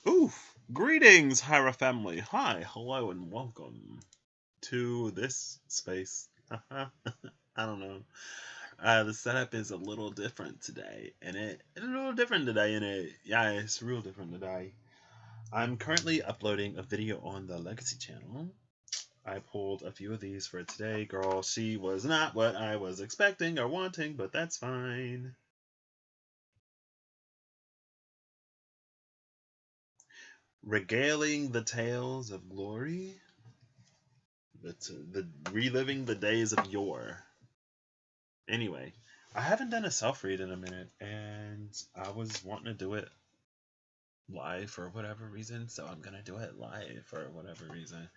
Oof! Greetings, Hyra family. Hi, hello, and welcome to this space. I don't know. The setup is a little different today, and yeah, it's real different today. I'm currently uploading a video on the Legacy channel. I pulled a few of these for today. Girl, she was not what I was expecting or wanting, but that's fine. Regaling the tales of glory. The reliving the days of yore. Anyway, I haven't done a self read in a minute, and I was wanting to do it live for whatever reason, so I'm gonna do it live for whatever reason.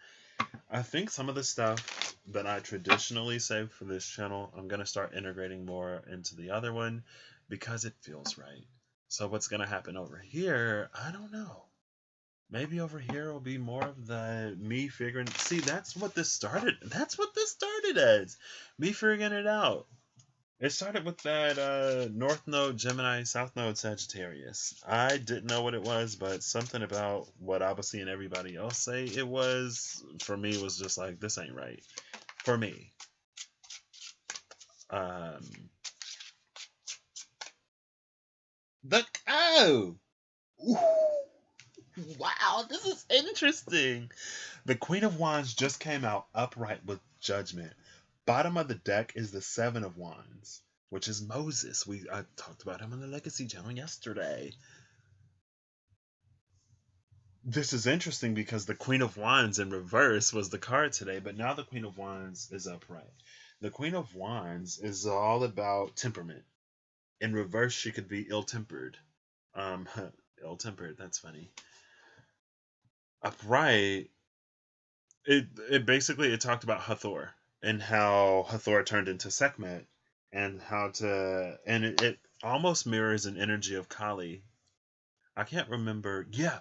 I think some of the stuff that I traditionally save for this channel, I'm gonna start integrating more into the other one because it feels right. So what's gonna happen over here? I don't know. Maybe over here will be more of the me figuring. See, that's what this started. That's what this started as. Me figuring it out. It started with that North Node Gemini, South Node Sagittarius. I didn't know what it was, but something about what I was seeing everybody else say it was, for me, was just like, this ain't right. For me. Um, oh! Ooh, wow, this is interesting. The Queen of Wands just came out upright with Judgment. Bottom of the deck is the Seven of Wands, which is Moses. I talked about him on the Legacy channel yesterday. This is interesting because the Queen of Wands in reverse was the card today, but now the Queen of Wands is upright. The Queen of Wands is all about temperament. In reverse, she could be ill-tempered. Um, ill-tempered. That's funny. Upright. It basically it talked about Hathor and how Hathor turned into Sekhmet and it almost mirrors an energy of Kali. I can't remember. Yeah,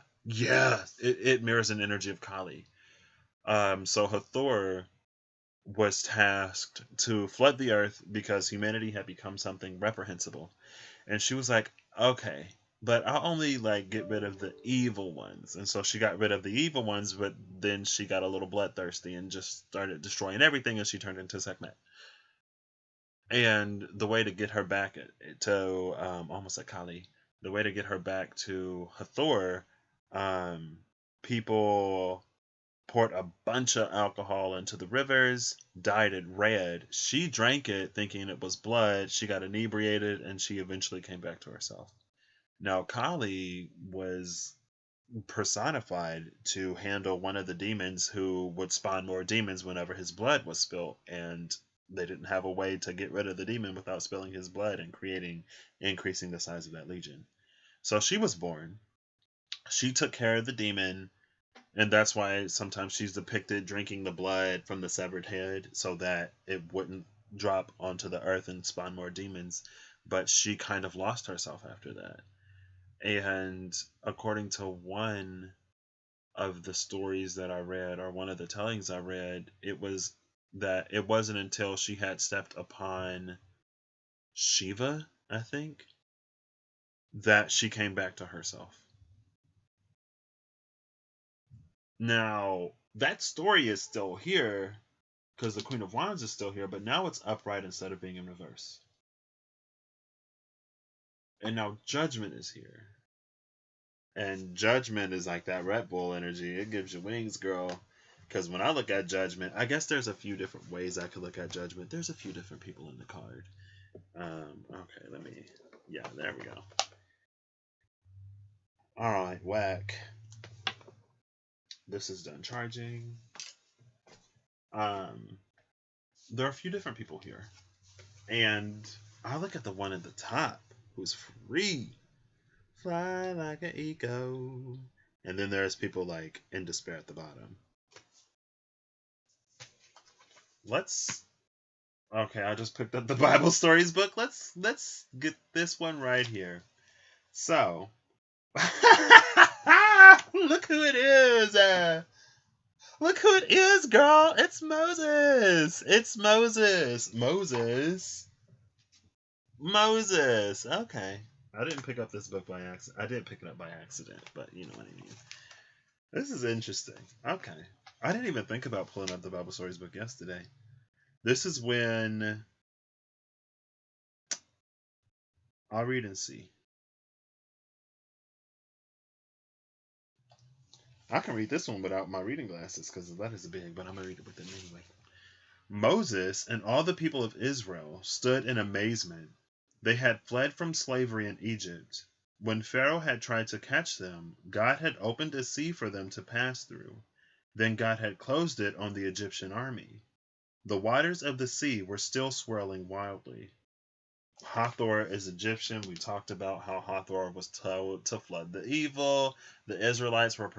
it mirrors an energy of Kali. So Hathor was tasked to flood the earth because humanity had become something reprehensible, and she was like, okay, but I'll only like get rid of the evil ones. And so she got rid of the evil ones, but then she got a little bloodthirsty and just started destroying everything, and she turned into Sekhmet. And the way to get her back to almost like Kali, the way to get her back to Hathor, people poured a bunch of alcohol into the rivers, dyed it red. She drank it thinking it was blood. She got inebriated and she eventually came back to herself. Now, Kali was personified to handle one of the demons who would spawn more demons whenever his blood was spilt, and they didn't have a way to get rid of the demon without spilling his blood and increasing the size of that legion. So she was born. She took care of the demon, and that's why sometimes she's depicted drinking the blood from the severed head so that it wouldn't drop onto the earth and spawn more demons. But she kind of lost herself after that. And according to one of the stories that I read, or one of the tellings I read, it was that it wasn't until she had stepped upon Shiva, I think, that she came back to herself. Now, that story is still here because the Queen of Wands is still here, but now it's upright instead of being in reverse. And now Judgment is here. And Judgment is like that Red Bull energy. It gives you wings, girl. Because when I look at Judgment, I guess there's a few different ways I could look at Judgment. There's a few different people in the card. Okay, yeah, there we go. Alright, whack. This is done charging. There are a few different people here. And I look at the one at the top who's free. Fly like an eagle. And then there's people like in despair at the bottom. Okay, I just picked up the Bible Stories book. Let's get this one right here. So, look who it is. Look who it is, girl. It's Moses. It's Moses. Moses. Okay. I didn't pick up this book by accident. I did pick it up by accident, but you know what I mean. This is interesting. Okay. I didn't even think about pulling up the Bible Stories book yesterday. This is when I'll read and see. I can read this one without my reading glasses because the letters are big, but I'm going to read it with them anyway. Moses and all the people of Israel stood in amazement. They had fled from slavery in Egypt. When Pharaoh had tried to catch them, God had opened a sea for them to pass through. Then God had closed it on the Egyptian army. The waters of the sea were still swirling wildly. Hathor is Egyptian. We talked about how Hathor was told to flood the evil. The Israelites were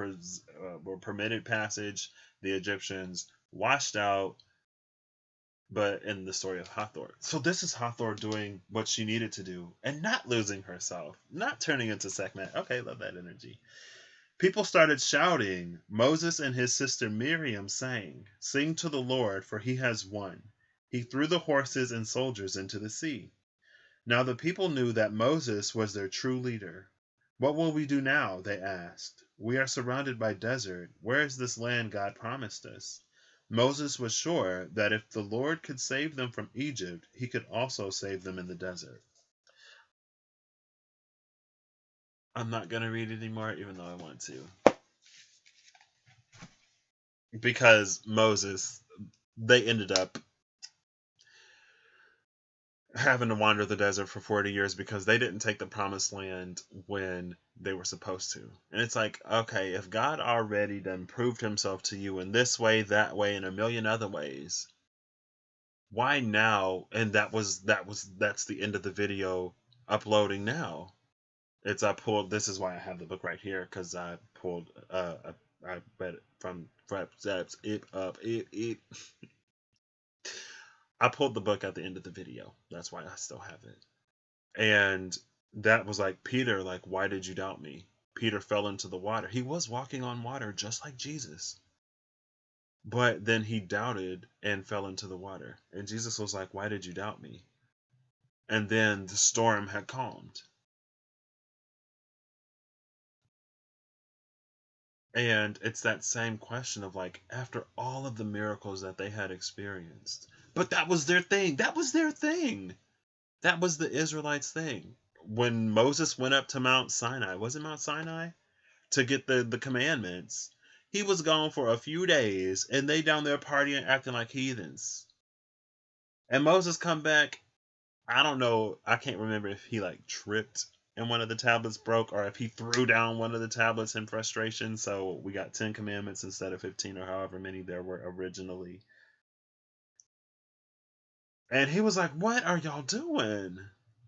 permitted passage. The Egyptians washed out. But in the story of Hathor. So this is Hathor doing what she needed to do and not losing herself, not turning into Sekhmet. Okay, love that energy. People started shouting. Moses and his sister Miriam sang, "Sing to the Lord, for he has won. He threw the horses and soldiers into the sea." Now the people knew that Moses was their true leader. "What will we do now?" they asked. "We are surrounded by desert. Where is this land God promised us?" Moses was sure that if the Lord could save them from Egypt, he could also save them in the desert. I'm not going to read it anymore, even though I want to. Because Moses, they ended up having to wander the desert for 40 years because they didn't take the promised land when they were supposed to. And it's like, okay, if God already done proved himself to you in this way, that way, and a million other ways, why now? And that's the end of the video uploading now. I pulled, this is why I have the book right here, because I pulled, I read it from it. I pulled the book at the end of the video. That's why I still have it. And that was like, Peter, like, why did you doubt me? Peter fell into the water. He was walking on water just like Jesus. But then he doubted and fell into the water. And Jesus was like, why did you doubt me? And then the storm had calmed. And it's that same question of like, after all of the miracles that they had experienced, but that was their thing. That was their thing. That was the Israelites' thing. When Moses went up to Mount Sinai, was it Mount Sinai? To get the commandments, he was gone for a few days, and they down there partying, acting like heathens. And Moses come back. I don't know. I can't remember if he like tripped and one of the tablets broke, or if he threw down one of the tablets in frustration. So we got 10 commandments instead of 15 or however many there were originally. And he was like, "What are y'all doing?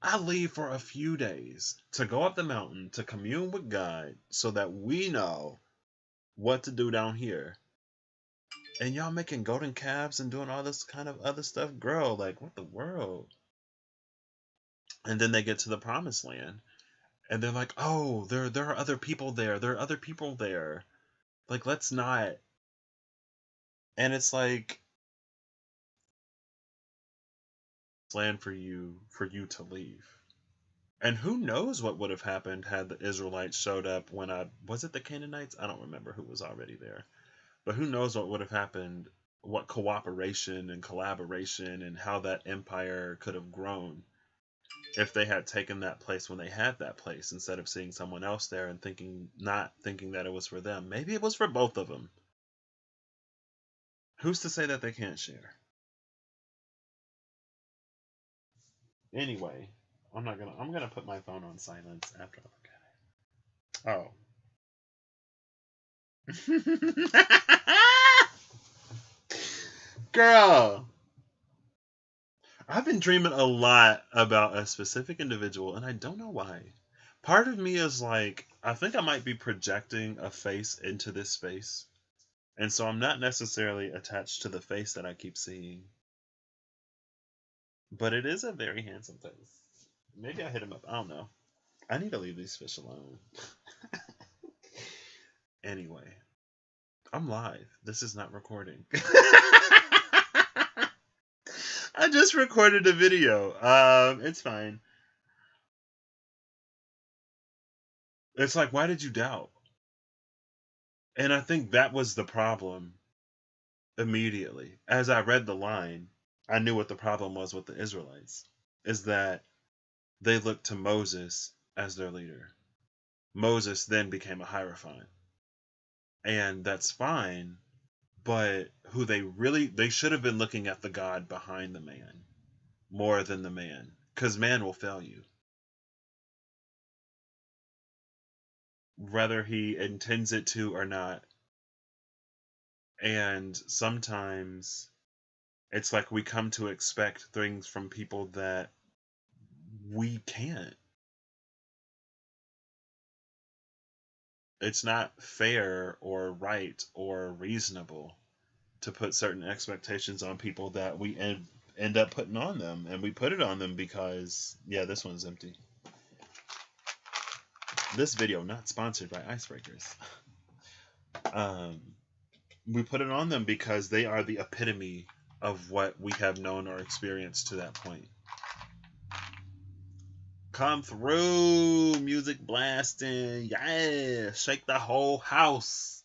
I leave for a few days to go up the mountain to commune with God so that we know what to do down here. And y'all making golden calves and doing all this kind of other stuff, girl, like what the world?" And then they get to the promised land and they're like, "Oh, there are other people there. There are other people there. Like, let's not." And it's like, land for you to leave. And who knows what would have happened had the Israelites showed up when was it the Canaanites? I don't remember who was already there. But who knows what would have happened, what cooperation and collaboration and how that empire could have grown if they had taken that place when they had that place instead of seeing someone else there and not thinking that it was for them. Maybe it was for both of them. Who's to say that they can't share? Anyway, I'm gonna put my phone on silence after I look at it. Oh. Girl, I've been dreaming a lot about a specific individual, and I don't know why. Part of me is like, I think I might be projecting a face into this space. And so I'm not necessarily attached to the face that I keep seeing. But it is a very handsome face. Maybe I hit him up. I don't know. I need to leave these fish alone. Anyway, I'm live. This is not recording. I just recorded a video. It's fine. It's like, why did you doubt? And I think that was the problem immediately. As I read the line, I knew what the problem was with the Israelites, is that they looked to Moses as their leader. Moses then became a hierophant. And that's fine, but they should have been looking at the God behind the man more than the man, because man will fail you. Whether he intends it to or not. And sometimes it's like we come to expect things from people that we can't. It's not fair or right or reasonable to put certain expectations on people that we end up putting on them. And we put it on them because, yeah, this one's empty. This video not sponsored by Icebreakers. We put it on them because they are the epitome of what we have known or experienced to that point. Come through, music blasting, yeah, shake the whole house.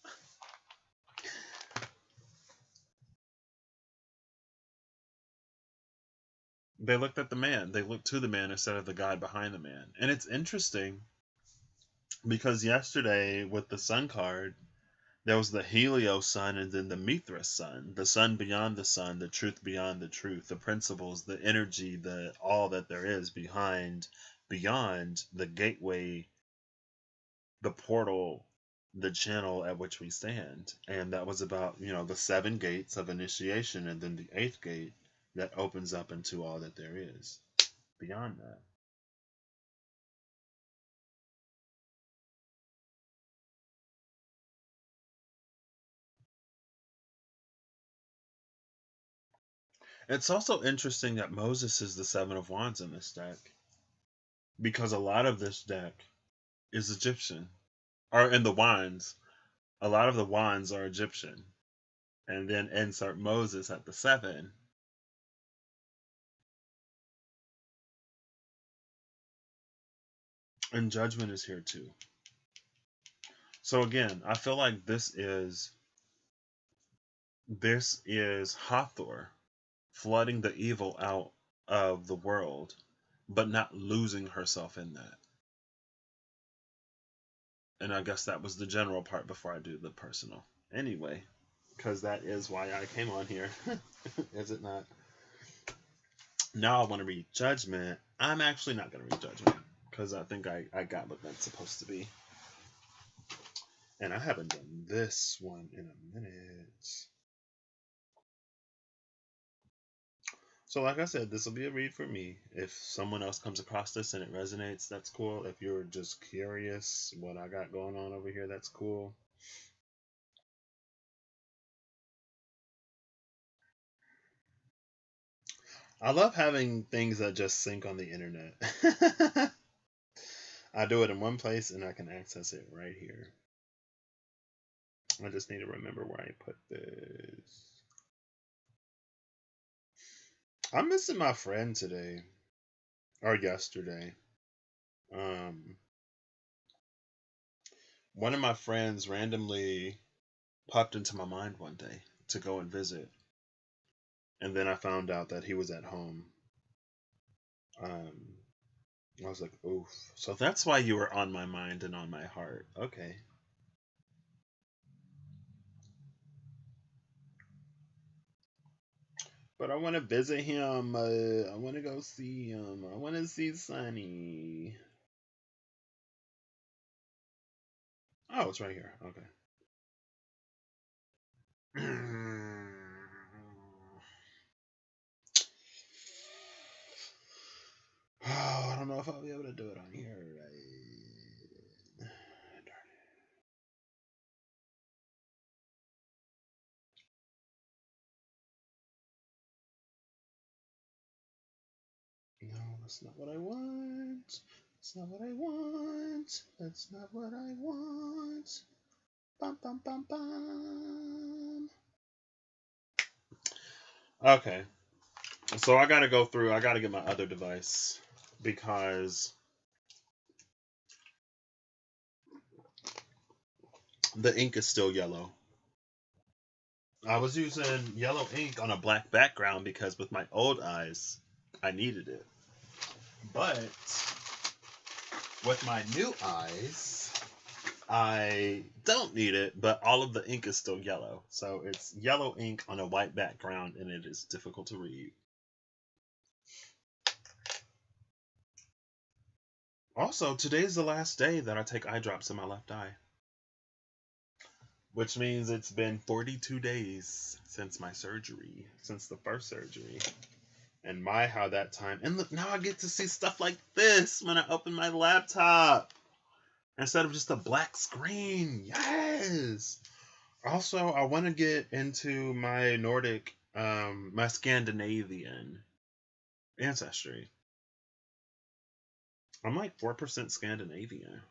They looked at the man. They looked to the man instead of the God behind the man. And it's interesting because yesterday with the sun card, there was the Helios sun and then the Mithras sun, the sun beyond the sun, the truth beyond the truth, the principles, the energy, the all that there is beyond the gateway, the portal, the channel at which we stand. And that was about, the 7 gates of initiation and then the 8th gate that opens up into all that there is beyond that. It's also interesting that Moses is the 7 of Wands in this deck, because a lot of this deck is Egyptian. Or in the wands, a lot of the wands are Egyptian. And then insert Moses at the 7. And Judgment is here too. So again, I feel like this is Hathor flooding the evil out of the world, but not losing herself in that. And I guess that was the general part before I do the personal. Anyway, because that is why I came on here. Is it not? Now I want to read Judgment. I'm actually not going to read Judgment because I think I got what that's supposed to be. And I haven't done this one in a minute. So like I said, this will be a read for me. If someone else comes across this and it resonates, that's cool. If you're just curious what I got going on over here, that's cool. I love having things that just sync on the internet. I do it in one place and I can access it right here. I just need to remember where I put this. I'm missing my friend today. Or yesterday. One of my friends randomly popped into my mind one day to go and visit. And then I found out that he was at home. I was like, oof. So that's why you were on my mind and on my heart. Okay. But I want to visit him. I want to go see him. I want to see Sunny. Oh, it's right here. Okay. Oh, I don't know if I'll be able to do it on here. Right? No, that's not what I want. That's not what I want. That's not what I want. Bum, bum, bum, bum. Okay. So I gotta go through. I gotta get my other device because The ink is still yellow. I was using yellow ink on a black background because with my old eyes, I needed it. But with my new eyes, I don't need it, but all of the ink is still yellow. So it's yellow ink on a white background and it is difficult to read. Also, today's the last day that I take eye drops in my left eye, which means it's been 42 days since my surgery, since the first surgery. And my, how that time. And look, now I get to see stuff like this when I open my laptop instead of just a black screen. Yes. Also, I want to get into my Nordic, my Scandinavian ancestry. I'm like 4% Scandinavian,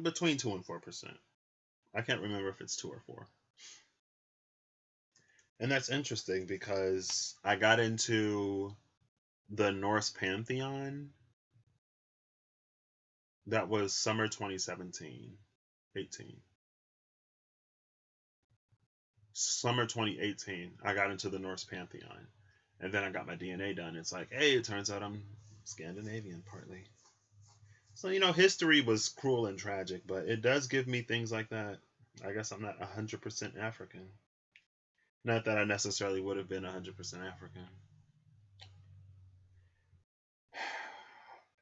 between 2 and 4%. I can't remember if it's 2 or 4. And that's interesting because I got into the Norse pantheon. That was summer 2017, 18. Summer 2018, I got into the Norse pantheon. And then I got my DNA done. It's like, hey, it turns out I'm Scandinavian partly. So, history was cruel and tragic, but it does give me things like that. I guess I'm not 100% African. Not that I necessarily would have been 100% African.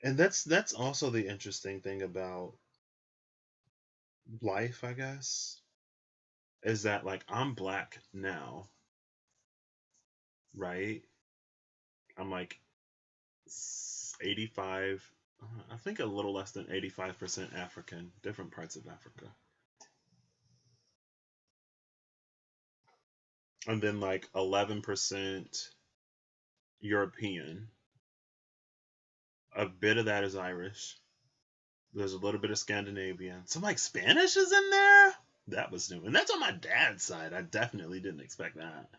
And that's also the interesting thing about life, I guess, is that like I'm black now, right? I'm like 85, I think a little less than 85% African, different parts of Africa. And then like 11% European. A bit of that is Irish. There's a little bit of Scandinavian. Some like Spanish is in there. That was new. And that's on my dad's side. I definitely didn't expect that.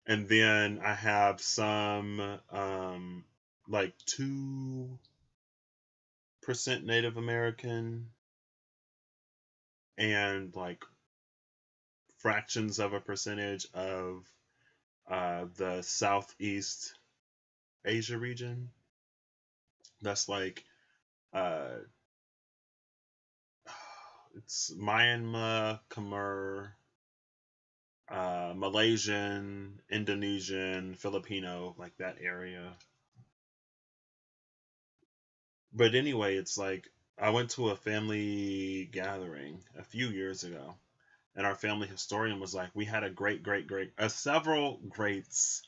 And then I have some like 2% Native American and like fractions of a percentage of the Southeast Asia region. That's like it's Myanmar, Khmer, Malaysian, Indonesian, Filipino, like that area. But anyway, it's like I went to a family gathering a few years ago, and our family historian was like, we had a several greats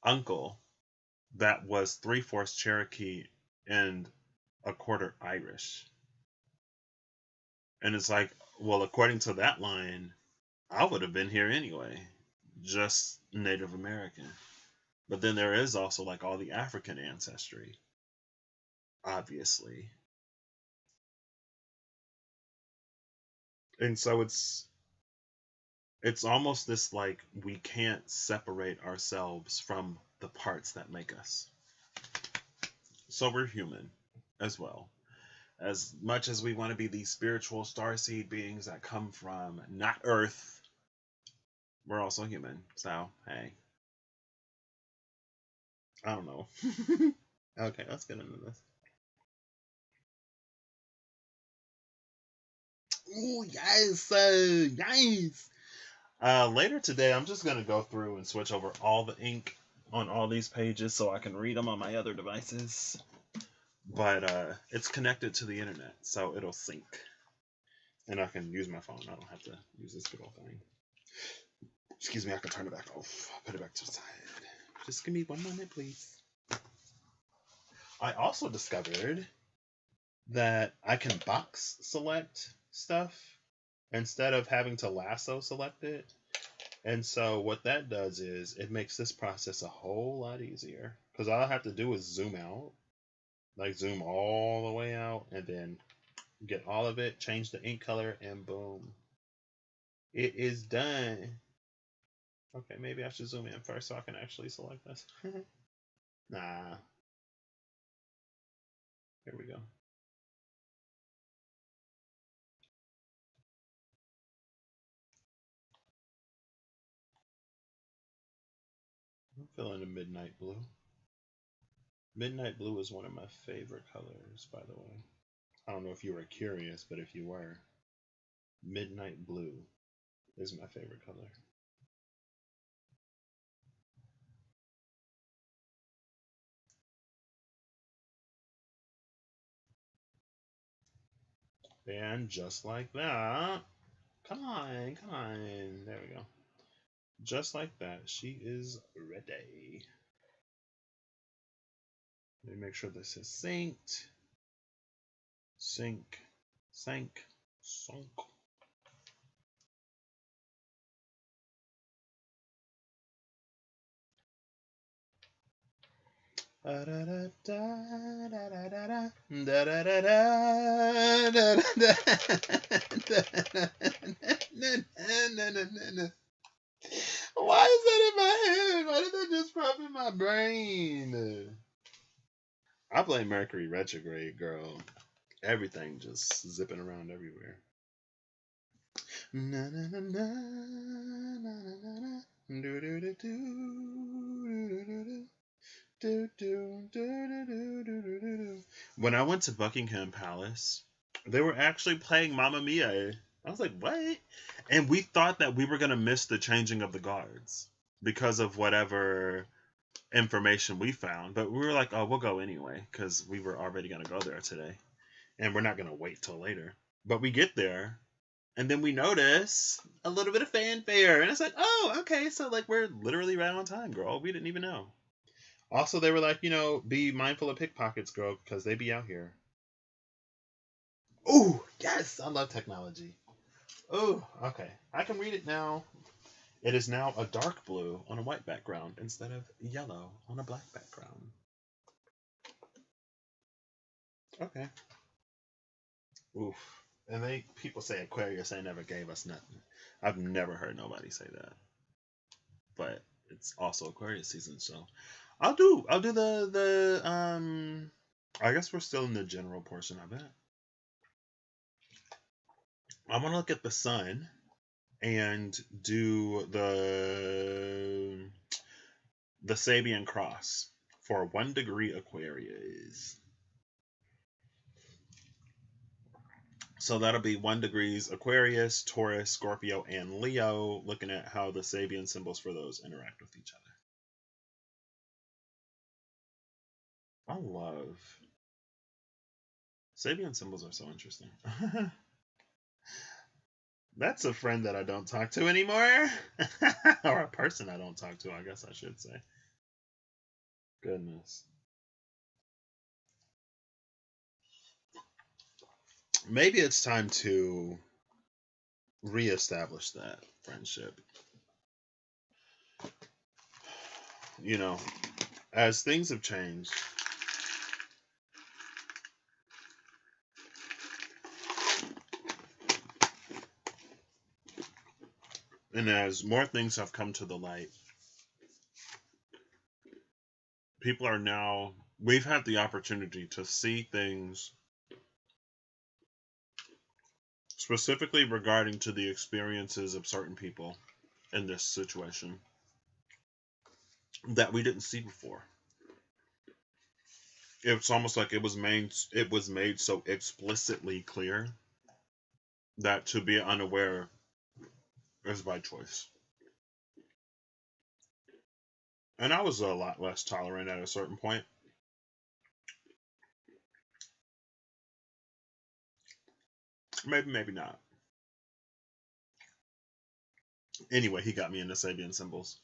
uncle that was 3/4 Cherokee and a quarter Irish. And it's like, well, according to that line, I would have been here anyway, just Native American. But then there is also like all the African ancestry, obviously. And so it's almost this like we can't separate ourselves from the parts that make us. So we're human as well. As much as we want to be these spiritual starseed beings that come from not Earth, we're also human. So, hey. I don't know. Okay, let's get into this. Oh, yes, nice. Later today, I'm just going to go through and switch over all the ink on all these pages so I can read them on my other devices. But it's connected to the internet, so it'll sync. And I can use my phone. I don't have to use this good old thing. Excuse me, I can turn it back off. Put it back to the side. Just give me 1 moment, please. I also discovered that I can box select stuff instead of having to lasso select it. And so what that does is it makes this process a whole lot easier because all I have to do is zoom out, like zoom all the way out and then get all of it, change the ink color, and boom. It is done. Okay, maybe I should zoom in first so I can actually select this. Nah. Here we go. feeling a midnight blue. Midnight blue is one of my favorite colors, by the way. I don't know if you were curious, but if you were, midnight blue is my favorite color. And just like that, come on, come on. There we go. Just like that, she is ready. Let me make sure this is synced. Sync, sync, sync. Why is that in my head? Why did that just pop in my brain? I blame Mercury retrograde, girl. Everything just zipping around everywhere. Na na na na na na na do do do do do do. When I went to Buckingham Palace, they were actually playing Mamma Mia. I was like, what? And we thought that we were going to miss the changing of the guards because of whatever information we found. But we were like, oh, we'll go anyway because we were already going to go there today. And we're not going to wait till later. But we get there. And then we notice a little bit of fanfare. And it's like, oh, okay. So, like, we're literally right on time, girl. We didn't even know. Also, they were like, be mindful of pickpockets, girl, because they be out here. Oh, yes. I love technology. Oh, okay. I can read it now. It is now a dark blue on a white background instead of yellow on a black background. Okay. Oof. And people say Aquarius ain't never gave us nothing. I've never heard nobody say that. But it's also Aquarius season, so I'll do the I guess we're still in the general portion of it. I'm gonna look at the sun and do the Sabian cross for 1 degree Aquarius. So that'll be 1 degrees Aquarius, Taurus, Scorpio, and Leo, looking at how the Sabian symbols for those interact with each other. I love Sabian symbols are so interesting. That's a friend that I don't talk to anymore. Or a person I don't talk to, I guess I should say. Goodness. Maybe it's time to reestablish that friendship. As things have changed, and as more things have come to the light, we've had the opportunity to see things specifically regarding to the experiences of certain people in this situation that we didn't see before. It's almost like it was made so explicitly clear that to be unaware is by choice. And I was a lot less tolerant at a certain point. Maybe not. Anyway, he got me into Sabian symbols.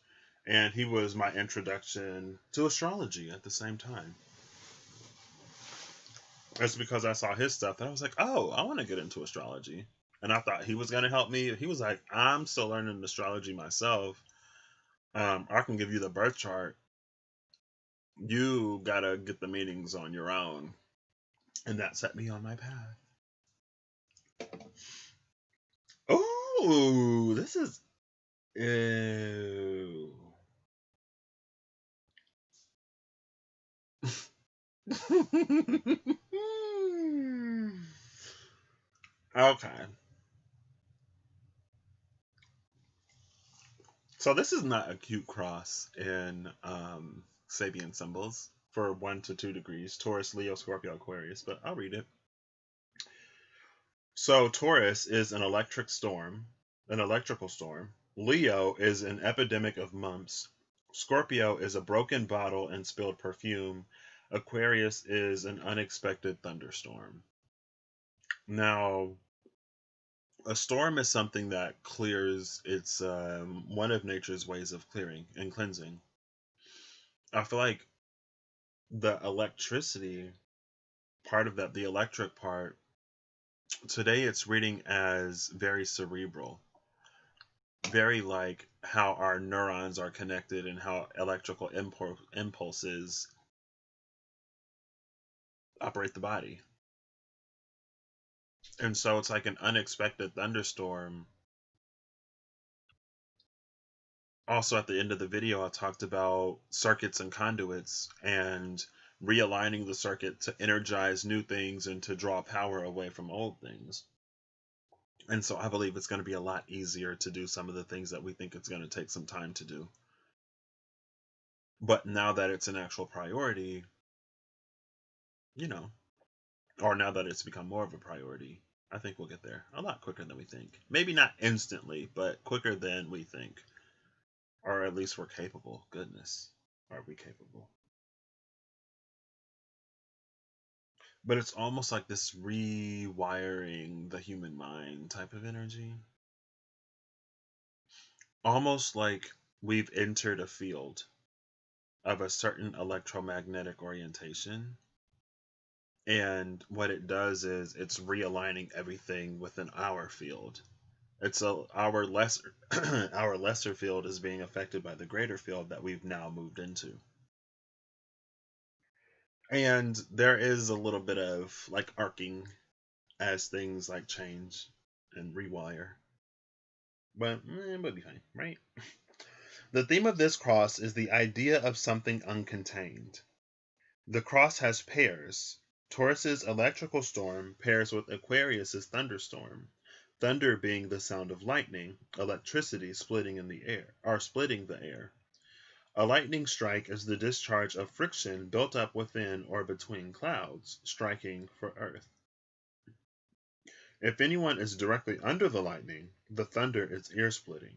And he was my introduction to astrology at the same time. It's because I saw his stuff that I was like, oh, I want to get into astrology. And I thought he was going to help me. He was like, I'm still learning astrology myself. I can give you the birth chart. You got to get the meetings on your own. And that set me on my path. Oh, this is... Ew. Okay. So this is not a cute cross in Sabian symbols for 1 to 2 degrees. Taurus, Leo, Scorpio, Aquarius. But I'll read it. So Taurus is an electrical storm. Leo is an epidemic of mumps. Scorpio is a broken bottle and spilled perfume. Aquarius is an unexpected thunderstorm. Now, a storm is something that clears. It's one of nature's ways of clearing and cleansing. I feel like the electricity part of that, the electric part, today it's reading as very cerebral, very like how our neurons are connected and how electrical impulses operate the body. And so it's like an unexpected thunderstorm. Also, at the end of the video, I talked about circuits and conduits and realigning the circuit to energize new things and to draw power away from old things. And so I believe it's going to be a lot easier to do some of the things that we think it's going to take some time to do. But now that it's an actual priority, or now that it's become more of a priority, I think we'll get there a lot quicker than we think. Maybe not instantly, but quicker than we think. Or at least we're capable. Goodness, are we capable? But it's almost like this rewiring the human mind type of energy. Almost like we've entered a field of a certain electromagnetic orientation. And what it does is it's realigning everything within our field. Our lesser our lesser field is being affected by the greater field that we've now moved into. And there is a little bit of like arcing as things like change and rewire. But we'll be fine, right? The theme of this cross is the idea of something uncontained. The cross has pairs. Taurus's electrical storm pairs with Aquarius's thunderstorm. Thunder being the sound of lightning, electricity splitting the air. A lightning strike is the discharge of friction built up within or between clouds, striking for Earth. If anyone is directly under the lightning, the thunder is ear-splitting.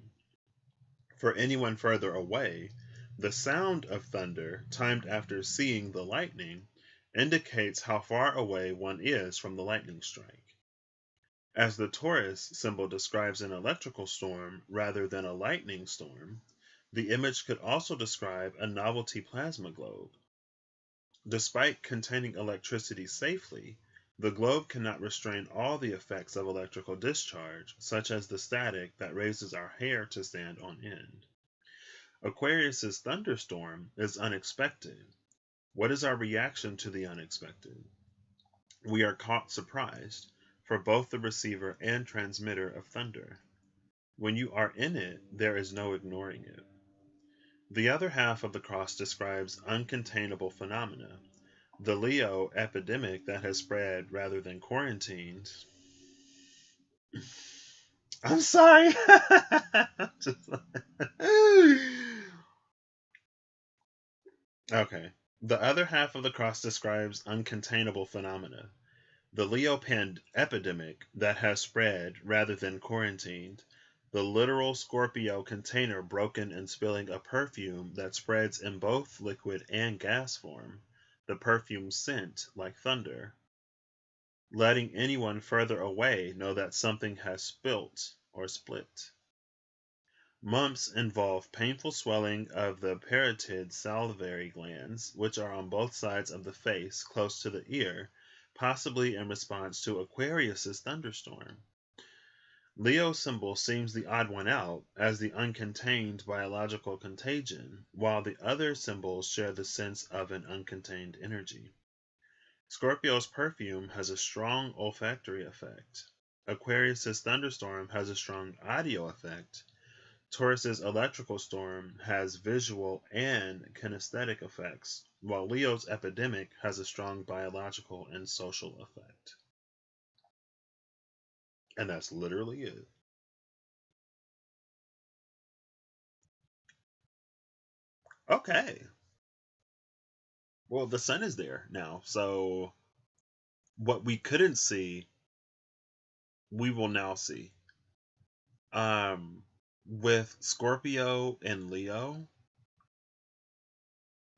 For anyone further away, the sound of thunder, timed after seeing the lightning, indicates how far away one is from the lightning strike. As the Taurus symbol describes an electrical storm rather than a lightning storm, the image could also describe a novelty plasma globe. Despite containing electricity safely, the globe cannot restrain all the effects of electrical discharge, such as the static that raises our hair to stand on end. Aquarius's thunderstorm is unexpected. What is our reaction to the unexpected? We are caught surprised, for both the receiver and transmitter of thunder. When you are in it, there is no ignoring it. The other half of the cross describes uncontainable phenomena. The Leo epidemic that has spread rather than quarantined. I'm sorry. Okay. The other half of the cross describes uncontainable phenomena. The Leo epidemic that has spread rather than quarantined. The literal Scorpio container broken and spilling a perfume that spreads in both liquid and gas form. The perfume scent like thunder. Letting anyone further away know that something has spilt or split. Mumps involve painful swelling of the parotid salivary glands, which are on both sides of the face, close to the ear, possibly in response to Aquarius's thunderstorm. Leo symbol seems the odd one out as the uncontained biological contagion, while the other symbols share the sense of an uncontained energy. Scorpio's perfume has a strong olfactory effect. Aquarius's thunderstorm has a strong audio effect. Taurus's electrical storm has visual and kinesthetic effects, while Leo's epidemic has a strong biological and social effect. And that's literally it. Okay. Well, the sun is there now, so what we couldn't see, we will now see. Um, with Scorpio and Leo,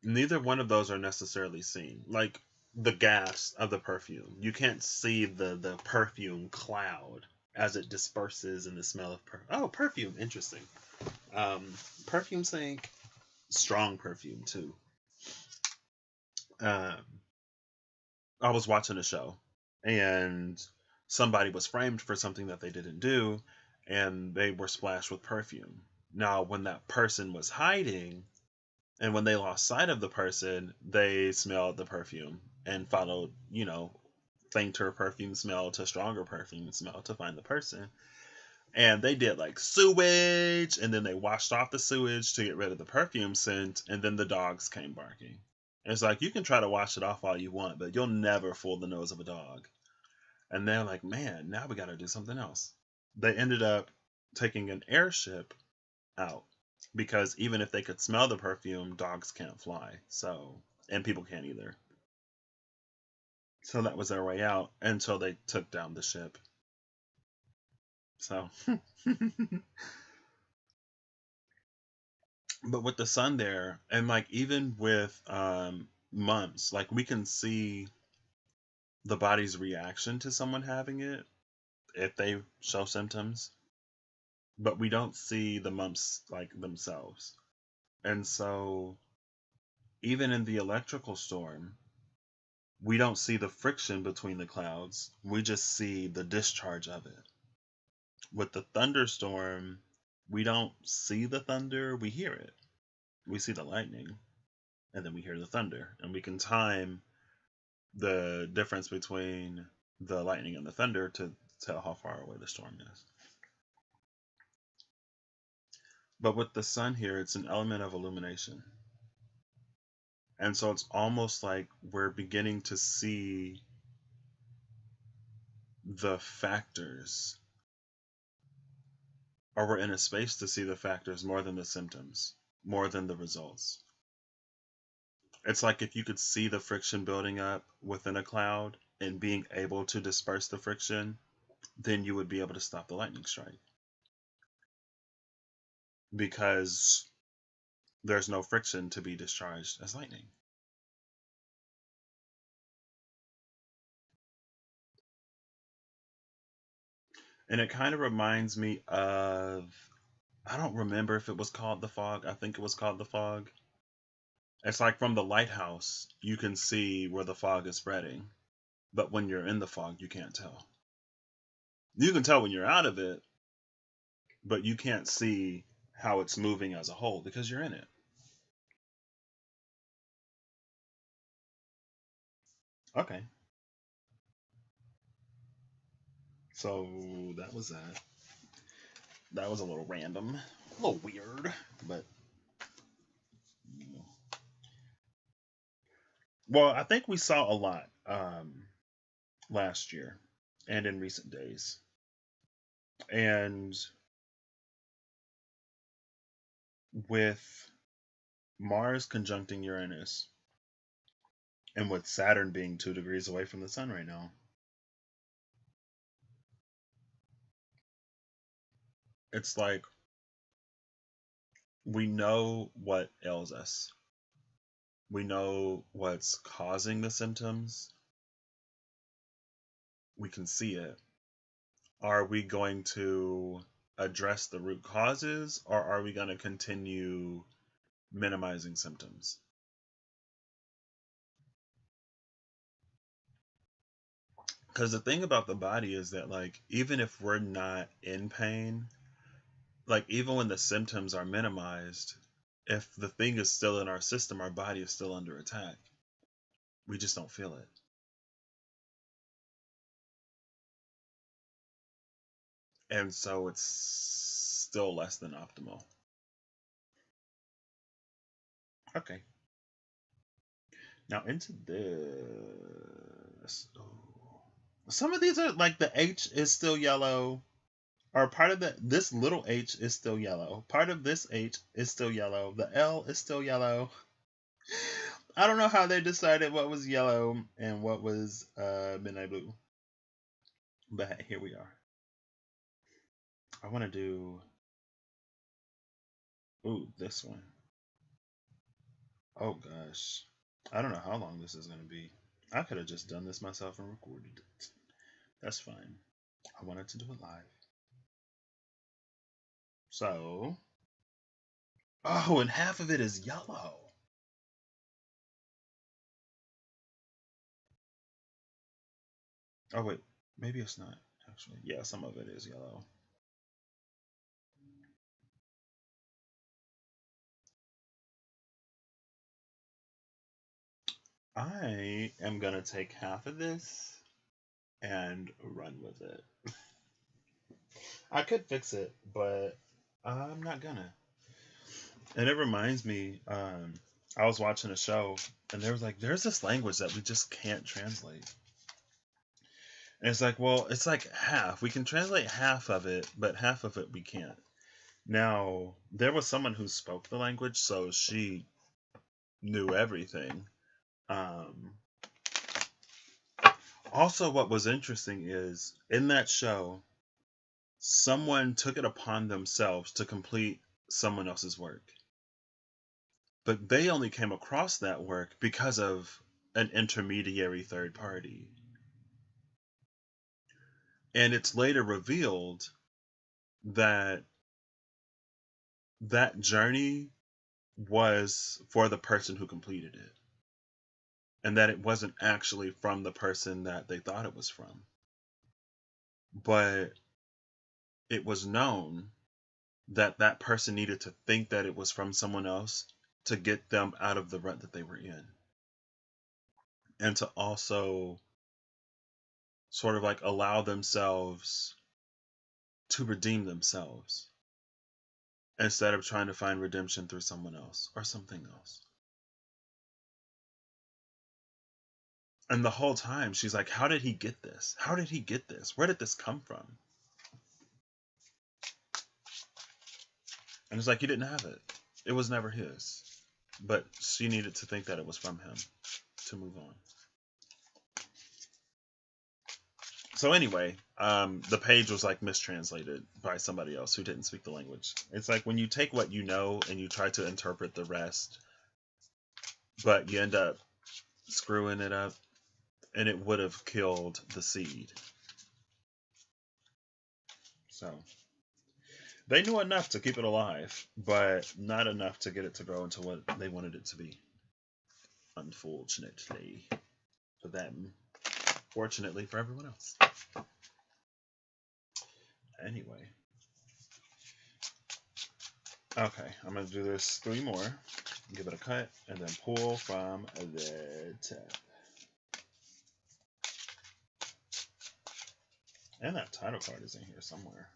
neither one of those are necessarily seen. Like the gas of the perfume, you can't see the perfume cloud as it disperses in the smell of perfume. Interesting. Perfume think strong perfume too. Um, I was watching a show and somebody was framed for something that they didn't do and they were splashed with perfume. Now, when that person was hiding and when they lost sight of the person, they smelled the perfume and followed, fainter perfume smell to stronger perfume smell to find the person. And they did like sewage and then they washed off the sewage to get rid of the perfume scent and then the dogs came barking. It's like you can try to wash it off all you want, but you'll never fool the nose of a dog. And they're like, man, now we got to do something else. They ended up taking an airship out because even if they could smell the perfume, dogs can't fly. So, and people can't either. So that was their way out until they took down the ship. So, but with the sun there, and like even with mumps, like we can see the body's reaction to someone having it if they show symptoms, but we don't see the mumps like themselves. And so even in the electrical storm, we don't see the friction between the clouds. We just see the discharge of it. With the thunderstorm, we don't see the thunder, we hear it. We see the lightning and then we hear the thunder and we can time the difference between the lightning and the thunder to tell how far away the storm is. But with the sun here, it's an element of illumination. And so it's almost like we're beginning to see the factors, or we're in a space to see the factors more than the symptoms, more than the results. It's like if you could see the friction building up within a cloud and being able to disperse the friction, then you would be able to stop the lightning strike. Because there's no friction to be discharged as lightning. And it kind of reminds me of, I don't remember if it was called The Fog. I think it was called The Fog. It's like from the lighthouse, you can see where the fog is spreading. But when you're in the fog, you can't tell. You can tell when you're out of it, but you can't see how it's moving as a whole because you're in it. Okay. So that was that. That was a little random, a little weird, but well, I think we saw a lot last year and in recent days. And with Mars conjuncting Uranus and with Saturn being 2 degrees away from the sun right now, it's like we know what ails us. We know what's causing the symptoms. We can see it. Are we going to address the root causes or are we going to continue minimizing symptoms? Because the thing about the body is that, like, even if we're not in pain, like, even when the symptoms are minimized, if the thing is still in our system, our body is still under attack. We just don't feel it. And so it's still less than optimal. Okay. Now into this. Oh. Some of these are like the H is still yellow. Or part of this little H is still yellow. Part of this H is still yellow. The L is still yellow. I don't know how they decided what was yellow and what was midnight blue. But hey, here we are. I want to do this one. Oh gosh. I don't know how long this is going to be. I could have just done this myself and recorded it. That's fine. I wanted to do it live. So, oh, and half of it is yellow. Oh wait, maybe it's not actually. Yeah, some of it is yellow. I am gonna take half of this and run with it. I could fix it, but I'm not gonna. And it reminds me, I was watching a show and there was like, there's this language that we just can't translate. And it's like, well, it's like half. We can translate half of it, but half of it we can't. Now, there was someone who spoke the language, so she knew everything. Um, Also, what was interesting is in that show, someone took it upon themselves to complete someone else's work. But they only came across that work because of an intermediary third party. And it's later revealed that that journey was for the person who completed it. And that it wasn't actually from the person that they thought it was from. But it was known that that person needed to think that it was from someone else to get them out of the rut that they were in. And to also sort of like allow themselves to redeem themselves instead of trying to find redemption through someone else or something else. And the whole time she's like, how did he get this? How did he get this? Where did this come from? And it's like, he didn't have it. It was never his. But she needed to think that it was from him to move on. So anyway, the page was like mistranslated by somebody else who didn't speak the language. It's like when you take what you know and you try to interpret the rest, but you end up screwing it up, and it would have killed the seed. So they knew enough to keep it alive, but not enough to get it to grow into what they wanted it to be. Unfortunately for them, fortunately for everyone else. Anyway. Okay, I'm going to do this 3 more, give it a cut, and then pull from the tip. And that title card is in here somewhere.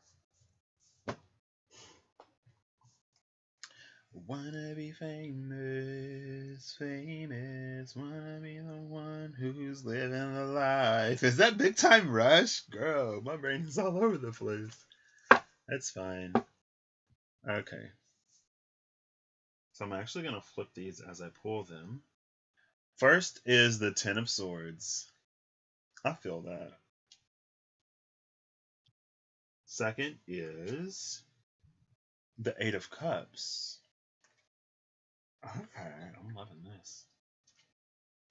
Wanna be famous, famous, wanna be the one who's living the life. Is that Big Time Rush? Girl, my brain is all over the place. That's fine. Okay. So I'm actually going to flip these as I pull them. First is the Ten of Swords. I feel that. Second is the Eight of Cups. Okay, I'm loving this.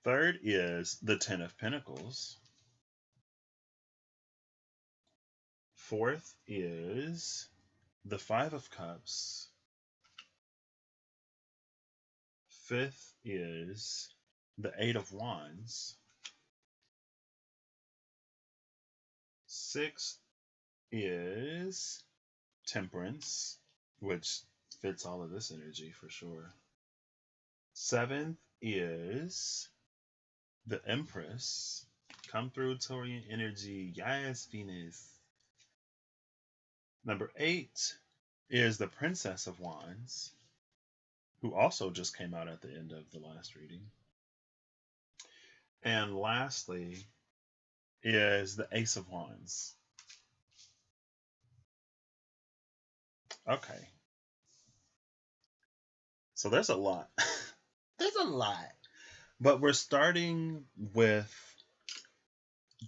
Third is the Ten of Pentacles. Fourth is the Five of Cups. Fifth is the Eight of Wands. Sixth is Temperance, which fits all of this energy for sure. Seventh is the Empress. Come through, Taurian energy. Yes, Venus. Number 8 is the Princess of Wands, who also just came out at the end of the last reading. And lastly is the Ace of Wands. Okay. So there's a lot. There's a lot. But we're starting with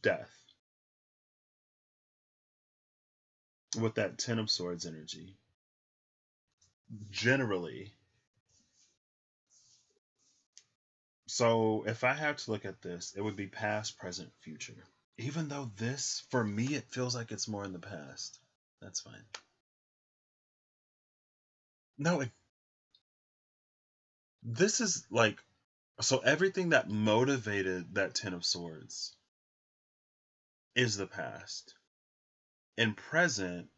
death, with that Ten of Swords energy. Generally, so if I had to look at this, it would be past, present, future. Even though this, for me, it feels like it's more in the past. That's fine. No, this is like, so everything that motivated that Ten of Swords is the past. In present,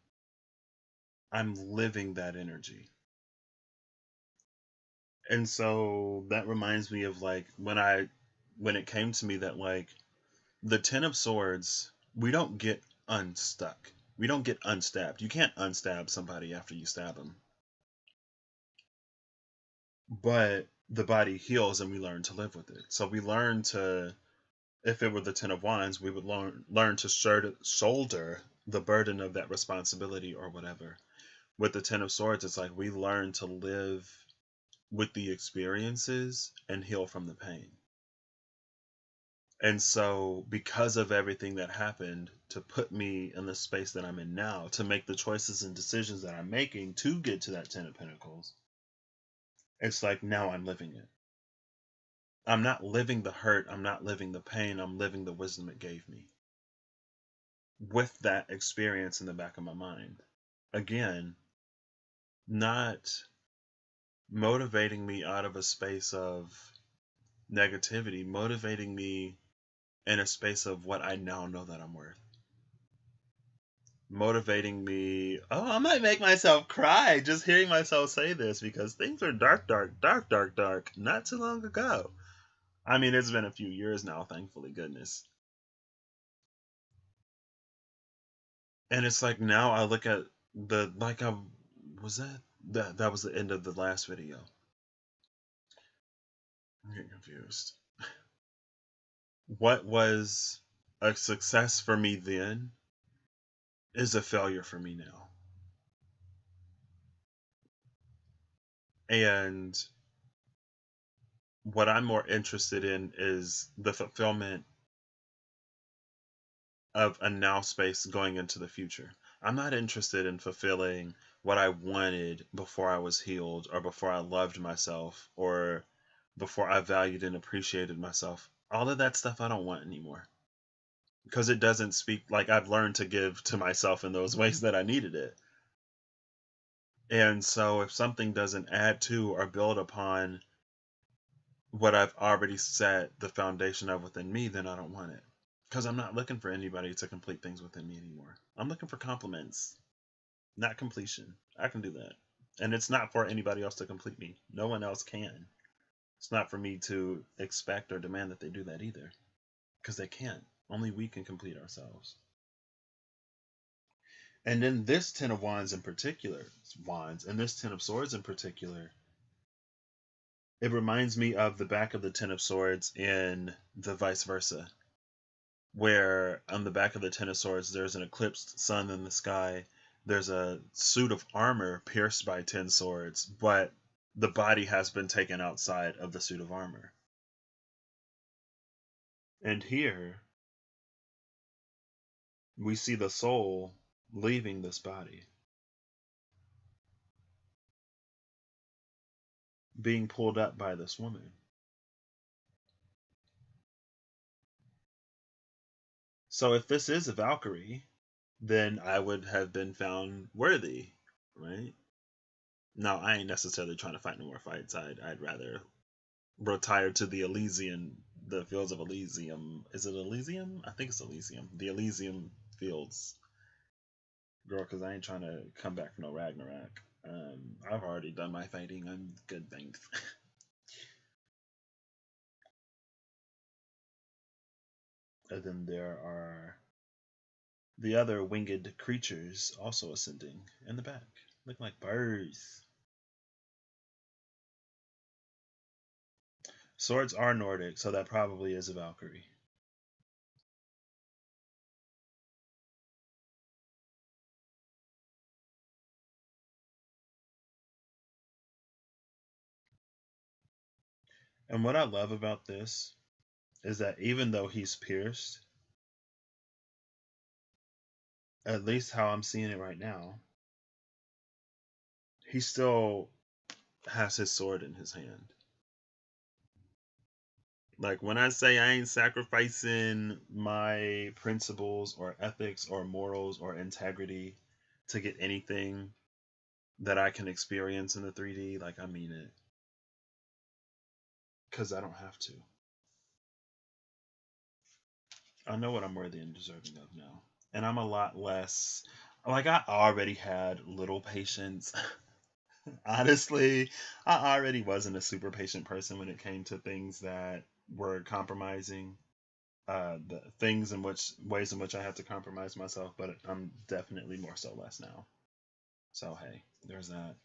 I'm living that energy. And so that reminds me of like when it came to me that like the Ten of Swords, we don't get unstuck. We don't get unstabbed. You can't unstab somebody after you stab them. But the body heals and we learn to live with it. So we learn to, if it were the Ten of Wands, we would learn to shoulder the burden of that responsibility or whatever. With the Ten of Swords, it's like we learn to live with the experiences and heal from the pain. And so, because of everything that happened to put me in the space that I'm in now, to make the choices and decisions that I'm making to get to that Ten of Pentacles, it's like now I'm living it. I'm not living the hurt, I'm not living the pain, I'm living the wisdom it gave me. With that experience in the back of my mind. Again, not motivating me out of a space of negativity, motivating me in a space of what I now know that I'm worth. Motivating me. Oh, I might make myself cry just hearing myself say this because things are dark, dark, dark, dark, dark not too long ago. I mean, it's been a few years now, thankfully, goodness. And it's like now I look at the like I was that was the end of the last video. I'm getting confused. What was a success for me then is a failure for me now. And what I'm more interested in is the fulfillment of a now space going into the future. I'm not interested in fulfilling what I wanted before I was healed or before I loved myself or before I valued and appreciated myself. All of that stuff I don't want anymore because it doesn't speak like I've learned to give to myself in those ways that I needed it. And so if something doesn't add to or build upon what I've already set the foundation of within me, then I don't want it. Because I'm not looking for anybody to complete things within me anymore. I'm looking for compliments, not completion. I can do that. And it's not for anybody else to complete me. No one else can. It's not for me to expect or demand that they do that either. Because they can't. Only we can complete ourselves. And then this Ten of Wands in particular, and this Ten of Swords in particular, it reminds me of the back of the Ten of Swords in the vice versa, where on the back of the Ten of Swords there's an eclipsed sun in the sky. There's a suit of armor pierced by 10 swords, but the body has been taken outside of the suit of armor. And here we see the soul leaving this body, being pulled up by this woman. So if this is a Valkyrie, then I would have been found worthy, right? Now, I ain't necessarily trying to fight no more fights. I'd rather retire to the fields of Elysium. Is it Elysium? I think it's Elysium. The Elysium fields. Girl, because I ain't trying to come back from no Ragnarok. I've already done my fighting. I'm good, thanks. And then there are the other winged creatures also ascending in the back, looking like birds. Swords are Nordic, so that probably is a Valkyrie. And what I love about this is that even though he's pierced, at least how I'm seeing it right now, he still has his sword in his hand. Like when I say I ain't sacrificing my principles or ethics or morals or integrity to get anything that I can experience in the 3D, like I mean it. Because I don't have to. I know what I'm worthy and deserving of now. And I'm a lot less. Like, I already had little patience. Honestly, I already wasn't a super patient person when it came to things that were compromising. The things in which ways in which I had to compromise myself, but I'm definitely more so less now. So hey, there's that.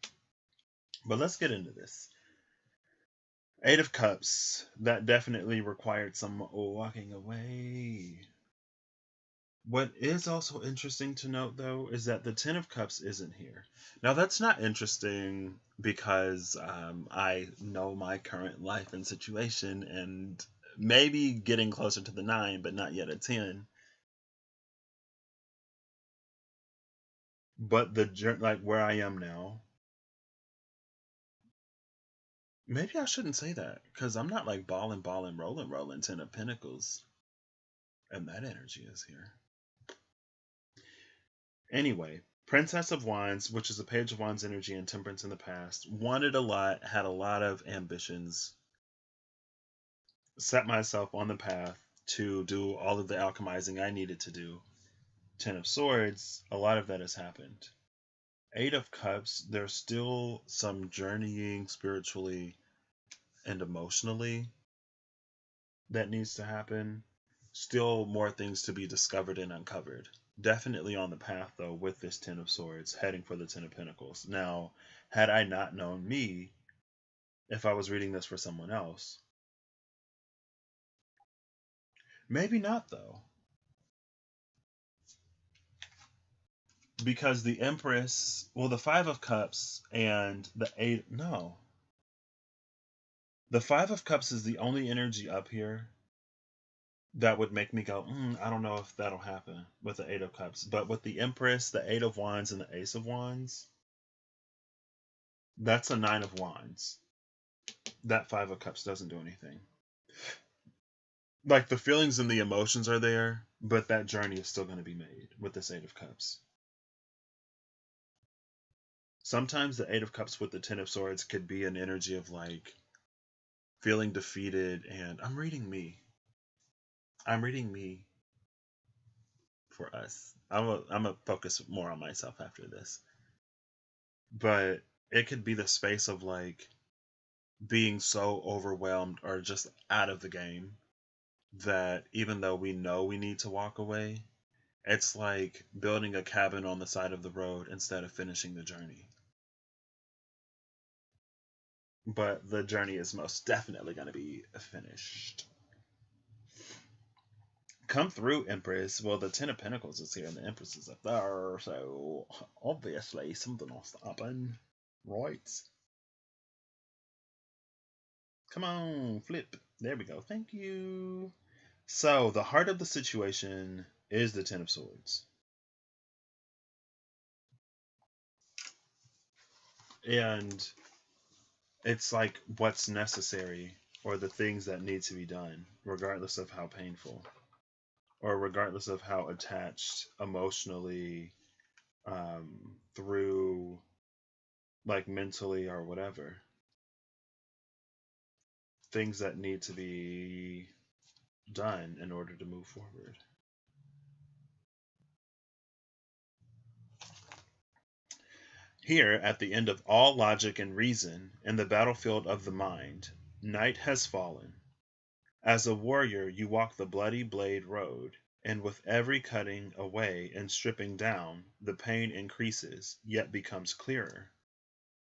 But let's get into this. Eight of Cups. That definitely required some walking away. What is also interesting to note, though, is that the Ten of Cups isn't here. Now, that's not interesting because I know my current life and situation and maybe getting closer to the 9, but not yet a 10. But like where I am now, maybe I shouldn't say that because I'm not like balling, rolling, 10 of Pentacles. And that energy is here. Anyway, Princess of Wands, which is a Page of Wands energy and Temperance in the past, wanted a lot, had a lot of ambitions, set myself on the path to do all of the alchemizing I needed to do. Ten of Swords, a lot of that has happened. Eight of Cups, there's still some journeying spiritually and emotionally that needs to happen. Still more things to be discovered and uncovered. Definitely on the path, though, with this Ten of Swords, heading for the Ten of Pentacles. Now, had I not known me, if I was reading this for someone else, maybe not, though. Because the Empress, well, the Five of Cups and the Eight, no. The Five of Cups is the only energy up here that would make me go, I don't know if that'll happen with the Eight of Cups. But with the Empress, the Eight of Wands, and the Ace of Wands, that's a Nine of Wands. That Five of Cups doesn't do anything. Like the feelings and the emotions are there, but that journey is still going to be made with this Eight of Cups. Sometimes the Eight of Cups with the Ten of Swords could be an energy of like feeling defeated, and I'm reading me for us. I'm a focus more on myself after this. But it could be the space of like being so overwhelmed or just out of the game that even though we know we need to walk away, it's like building a cabin on the side of the road instead of finishing the journey. But the journey is most definitely going to be finished. Come through, Empress. Well, the Ten of Pentacles is here and the Empress is up there, so obviously something will happen, right? Come on, flip. There we go. Thank you. So, the heart of the situation is the Ten of Swords. And it's like what's necessary or the things that need to be done, regardless of how painful or regardless of how attached emotionally, through like mentally or whatever. Things that need to be done in order to move forward. Here, at the end of all logic and reason, in the battlefield of the mind, night has fallen. As a warrior, you walk the bloody blade road, and with every cutting away and stripping down, the pain increases, yet becomes clearer.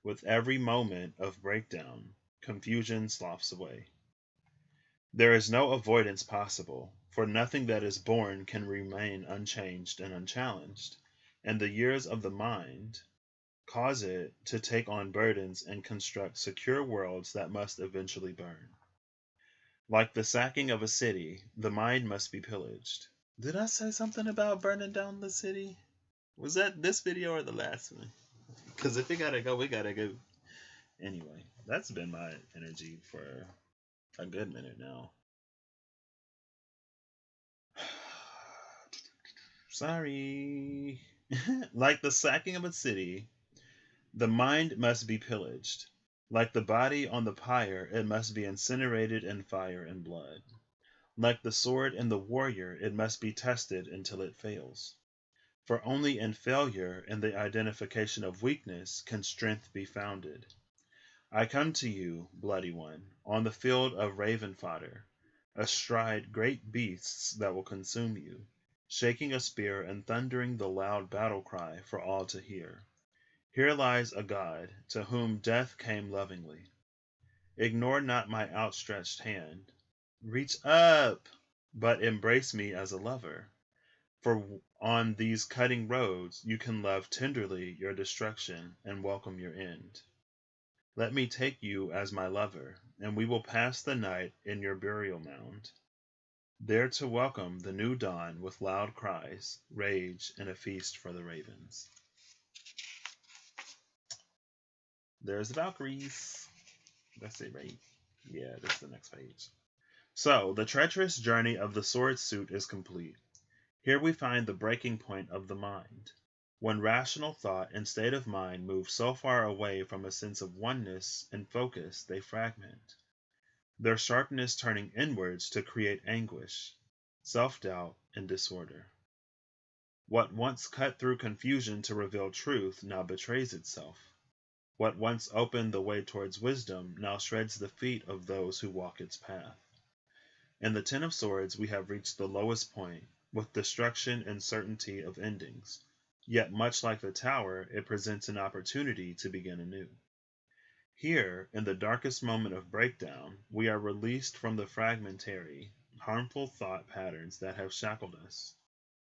With every moment of breakdown, confusion sloughs away. There is no avoidance possible, for nothing that is born can remain unchanged and unchallenged, and the years of the mind cause it to take on burdens and construct secure worlds that must eventually burn. Like the sacking of a city, the mind must be pillaged. Did I say something about burning down the city? Was that this video or the last one? Because if we gotta go, we gotta go. Anyway, that's been my energy for a good minute now. Sorry. Like the sacking of a city, the mind must be pillaged. Like the body on the pyre, it must be incinerated in fire and blood. Like the sword in the warrior, it must be tested until it fails. For only in failure and the identification of weakness can strength be founded. I come to you, bloody one, on the field of raven fodder, astride great beasts that will consume you, shaking a spear and thundering the loud battle cry for all to hear. Here lies a God, to whom death came lovingly. Ignore not my outstretched hand. Reach up, but embrace me as a lover. For on these cutting roads you can love tenderly your destruction and welcome your end. Let me take you as my lover, and we will pass the night in your burial mound, there to welcome the new dawn with loud cries, rage, and a feast for the ravens. There's the Valkyries. That's it, right? Yeah, that's the next page. So, the treacherous journey of the sword suit is complete. Here we find the breaking point of the mind. When rational thought and state of mind move so far away from a sense of oneness and focus, they fragment, their sharpness turning inwards to create anguish, self-doubt, and disorder. What once cut through confusion to reveal truth now betrays itself. What once opened the way towards wisdom now shreds the feet of those who walk its path. In the Ten of Swords we have reached the lowest point, with destruction and certainty of endings. Yet much like the Tower, it presents an opportunity to begin anew. Here, in the darkest moment of breakdown, we are released from the fragmentary, harmful thought patterns that have shackled us.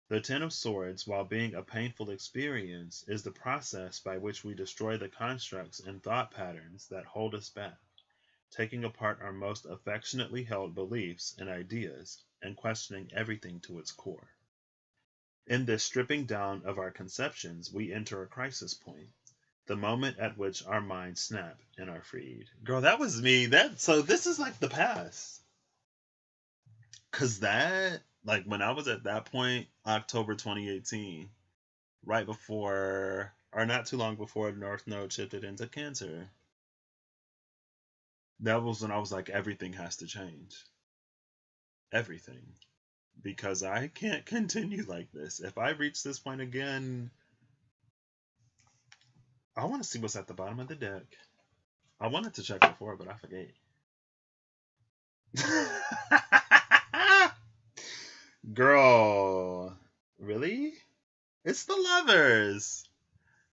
The Ten of Swords, while being a painful experience, is the process by which we destroy the constructs and thought patterns that hold us back, taking apart our most affectionately held beliefs and ideas and questioning everything to its core. In this stripping down of our conceptions, we enter a crisis point, the moment at which our minds snap and are freed. Girl, that was me. So this is like the past. Cause like when I was at that point, October 2018, right before, or not too long before the North Node shifted into Cancer, that was when I was like, everything has to change. Everything. Because I can't continue like this. If I reach this point again, I want to see what's at the bottom of the deck. I wanted to check before, but I forget. Girl, really? It's the Lovers.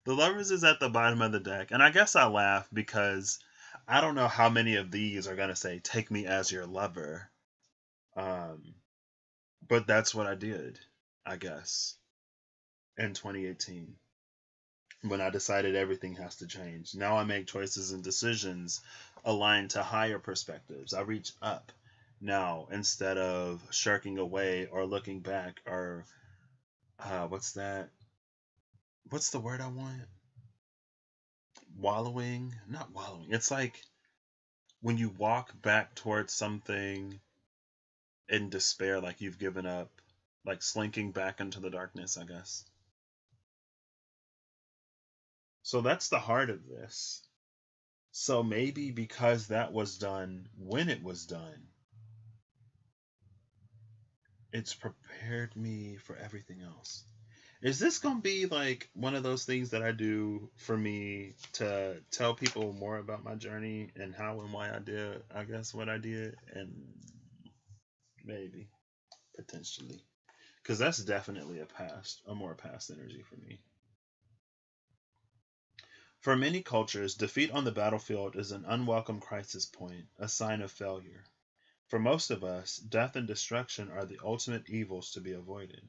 The Lovers is at the bottom of the deck. And I guess I laugh because I don't know how many of these are going to say, take me as your lover. But that's what I did, I guess, in 2018. When I decided everything has to change. Now I make choices and decisions aligned to higher perspectives. I reach up now instead of shirking away or looking back or what's that? What's the word I want? Wallowing? Not wallowing. It's like when you walk back towards something in despair, like you've given up, like slinking back into the darkness, I guess. So that's the heart of this. So maybe because that was done when it was done, it's prepared me for everything else. Is this going to be like one of those things that I do for me to tell people more about my journey and how and why I did, I guess, what I did? And maybe, potentially. Because that's definitely a more past energy for me. For many cultures, defeat on the battlefield is an unwelcome crisis point, a sign of failure. For most of us, death and destruction are the ultimate evils to be avoided.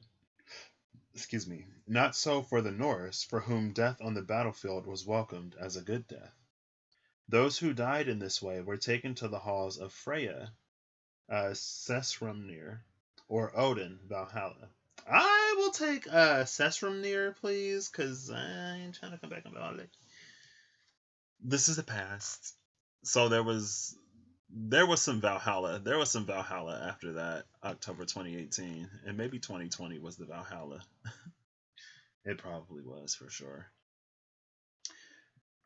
Excuse me. Not so for the Norse, for whom death on the battlefield was welcomed as a good death. Those who died in this way were taken to the halls of Freya, Sesrumnir, or Odin, Valhalla. I will take Sesrumnir, please, because I ain't trying to come back on Valhalla. This is the past. So there was some Valhalla. There was some Valhalla after that, October 2018, and maybe 2020 was the Valhalla. It probably was for sure.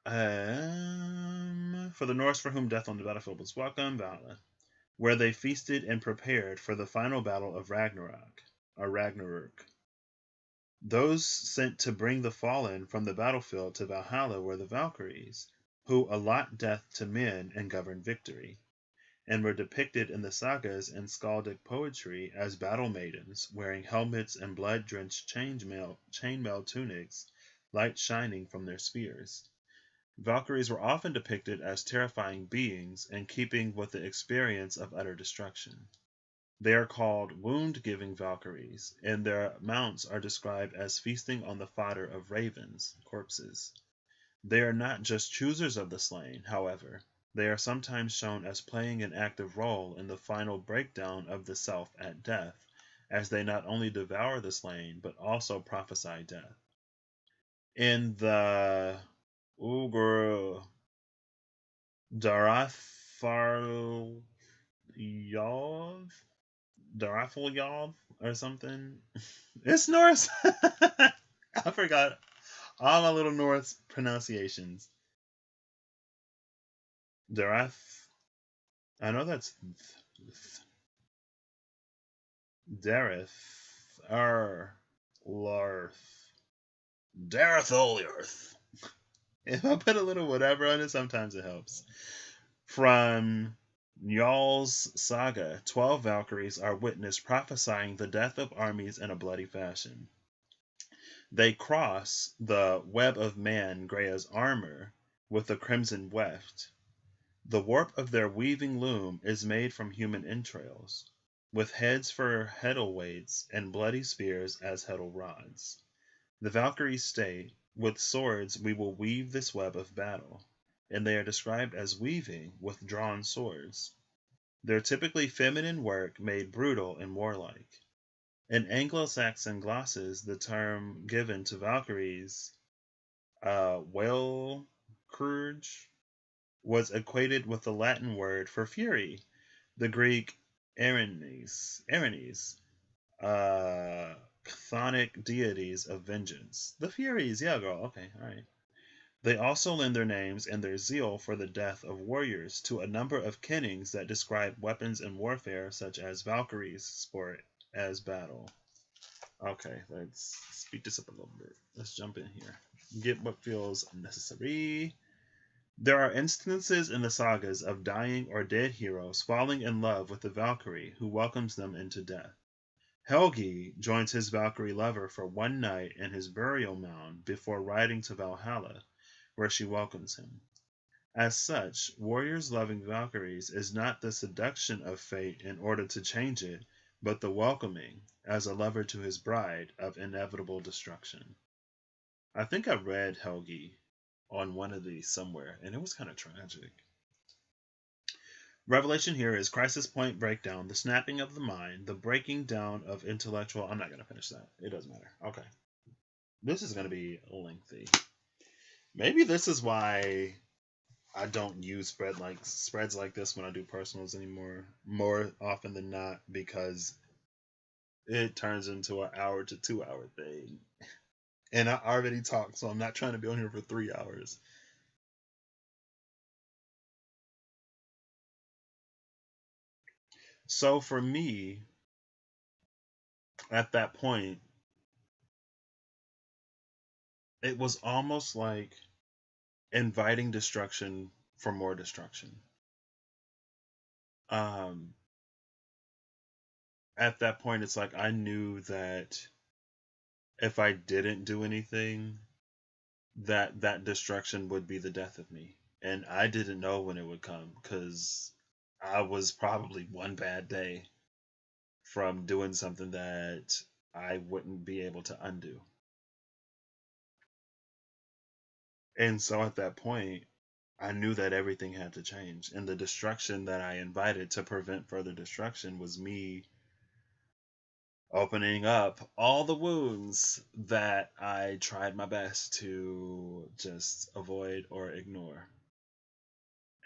For the Norse for whom death on the battlefield was welcome, Valhalla, where they feasted and prepared for the final battle of Ragnarok, or Ragnarök. Those sent to bring the fallen from the battlefield to Valhalla were the Valkyries, who allot death to men and govern victory, and were depicted in the sagas and skaldic poetry as battle maidens wearing helmets and blood-drenched chainmail tunics, light shining from their spears. Valkyries were often depicted as terrifying beings in keeping with the experience of utter destruction. They are called wound-giving Valkyries, and their mounts are described as feasting on the fodder of ravens, corpses. They are not just choosers of the slain, however. They are sometimes shown as playing an active role in the final breakdown of the self at death, as they not only devour the slain, but also prophesy death. In the Darathal Yov or something. It's Norse. I forgot all my little Norse pronunciations. Darath. I know that's Dareth. Larth. Dareth. If I put a little whatever on it, sometimes it helps. From Njaal's saga, 12 Valkyries are witnessed prophesying the death of armies in a bloody fashion. They cross the web of man Grea's armor with the crimson weft. The warp of their weaving loom is made from human entrails, with heads for heddle weights and bloody spears as heddle rods. The Valkyries state, with swords we will weave this web of battle, and they are described as weaving with drawn swords. They're typically feminine work made brutal and warlike. In Anglo-Saxon glosses, the term given to Valkyries, Wellcourage, was equated with the Latin word for fury, the Greek Erinyes, chthonic deities of vengeance. The Furies, yeah, girl, okay, alright. They also lend their names and their zeal for the death of warriors to a number of kennings that describe weapons in warfare, such as Valkyries sport as battle. Okay, let's speed this up a little bit. Let's jump in here. Get what feels necessary. There are instances in the sagas of dying or dead heroes falling in love with the Valkyrie who welcomes them into death. Helgi joins his Valkyrie lover for one night in his burial mound before riding to Valhalla, where she welcomes him. As such, warriors loving Valkyries is not the seduction of fate in order to change it, but the welcoming, as a lover to his bride, of inevitable destruction. I think I read Helgi on one of these somewhere, and it was kind of tragic. Revelation here is crisis point breakdown, the snapping of the mind, the breaking down of intellectual... I'm not going to finish that. It doesn't matter. Okay. This is going to be lengthy. Maybe this is why I don't use spreads like this when I do personals anymore, more often than not, because it turns into an hour to 2 hour thing. And I already talked, so I'm not trying to be on here for 3 hours. So for me, at that point, it was almost like inviting destruction for more destruction. At that point, it's like I knew that if I didn't do anything, that destruction would be the death of me. And I didn't know when it would come, because I was probably one bad day from doing something that I wouldn't be able to undo. And so at that point, I knew that everything had to change. And the destruction that I invited to prevent further destruction was me opening up all the wounds that I tried my best to just avoid or ignore.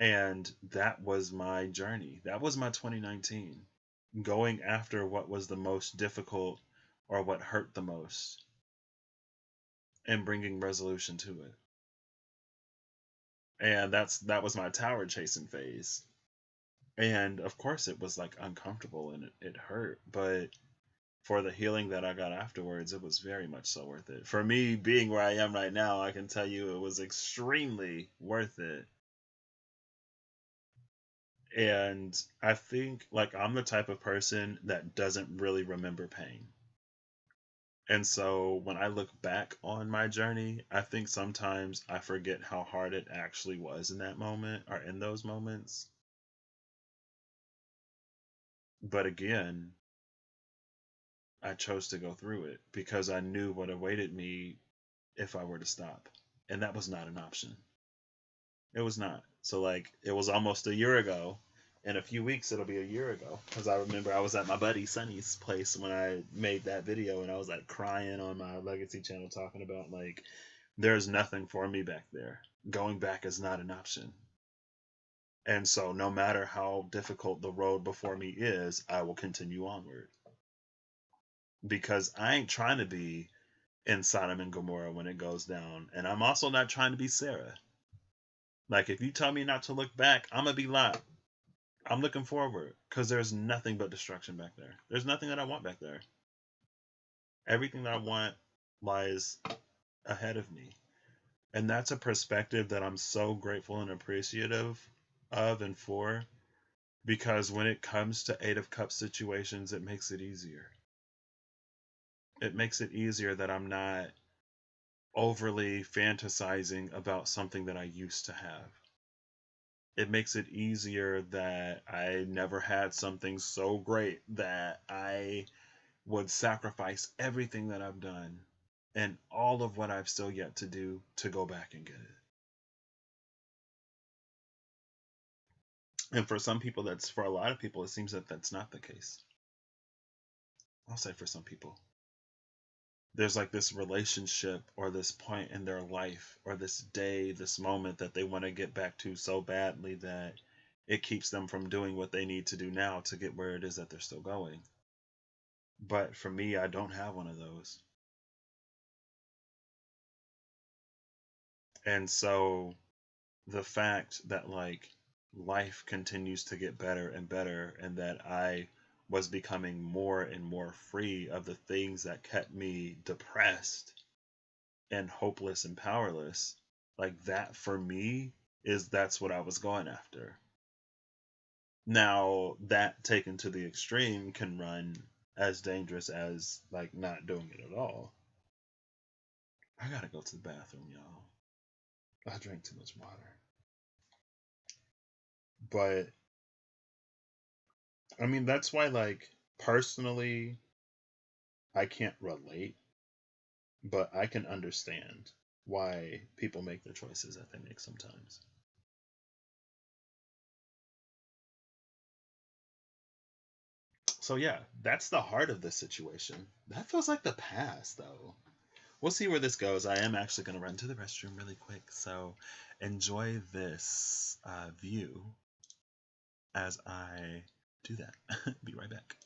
And that was my journey. That was my 2019. Going after what was the most difficult or what hurt the most and bringing resolution to it. And that was my tower chasing phase. And of course it was like uncomfortable and it hurt, but for the healing that I got afterwards, it was very much so worth it. For me being where I am right now, I can tell you it was extremely worth it. And I think like I'm the type of person that doesn't really remember pain. And so when I look back on my journey, I think sometimes I forget how hard it actually was in that moment or in those moments. But again, I chose to go through it because I knew what awaited me if I were to stop. And that was not an option. It was not. So, like, it was almost a year ago. In a few weeks, it'll be a year ago. Because I remember I was at my buddy Sonny's place when I made that video, and I was like crying on my Legacy channel talking about, like, there's nothing for me back there. Going back is not an option. And so, no matter how difficult the road before me is, I will continue onward. Because I ain't trying to be in Sodom and Gomorrah when it goes down. And I'm also not trying to be Sarah. Like, if you tell me not to look back, I'm going to be lying. I'm looking forward because there's nothing but destruction back there. There's nothing that I want back there. Everything that I want lies ahead of me. And that's a perspective that I'm so grateful and appreciative of and for, because when it comes to Eight of Cups situations, it makes it easier. It makes it easier that I'm not overly fantasizing about something that I used to have. It makes it easier that I never had something so great that I would sacrifice everything that I've done and all of what I've still yet to do to go back and get it. And for some people, for a lot of people, it seems that that's not the case. I'll say for some people. There's like this relationship or this point in their life or this day, this moment that they want to get back to so badly that it keeps them from doing what they need to do now to get where it is that they're still going. But for me, I don't have one of those. And so the fact that like life continues to get better and better and that I was becoming more and more free of the things that kept me depressed and hopeless and powerless, like that for me that's what I was going after. Now that taken to the extreme can run as dangerous as like not doing it at all. I gotta go to the bathroom, y'all. I drank too much water. But I mean, that's why, like, personally, I can't relate, but I can understand why people make the choices that they make sometimes. So, yeah, that's the heart of this situation. That feels like the past, though. We'll see where this goes. I am actually going to run to the restroom really quick, so enjoy this view as I do that. Be right back.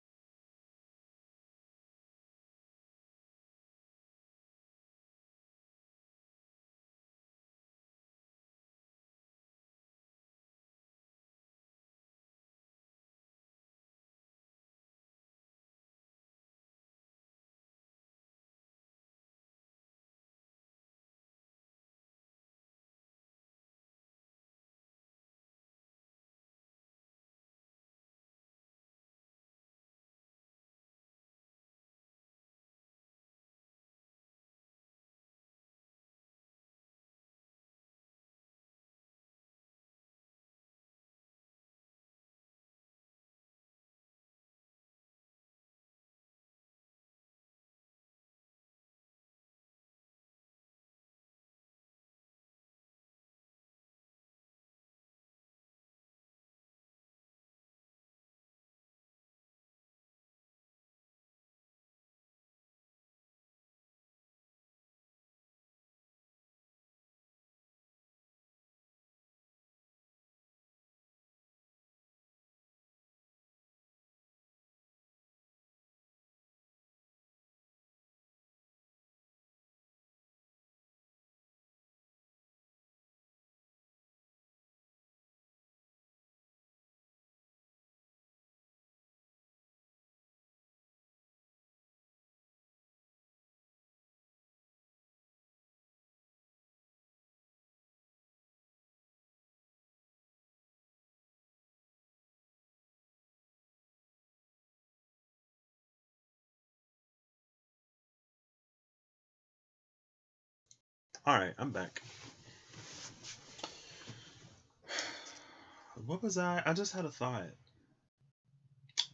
Alright, I'm back. What was I? I just had a thought.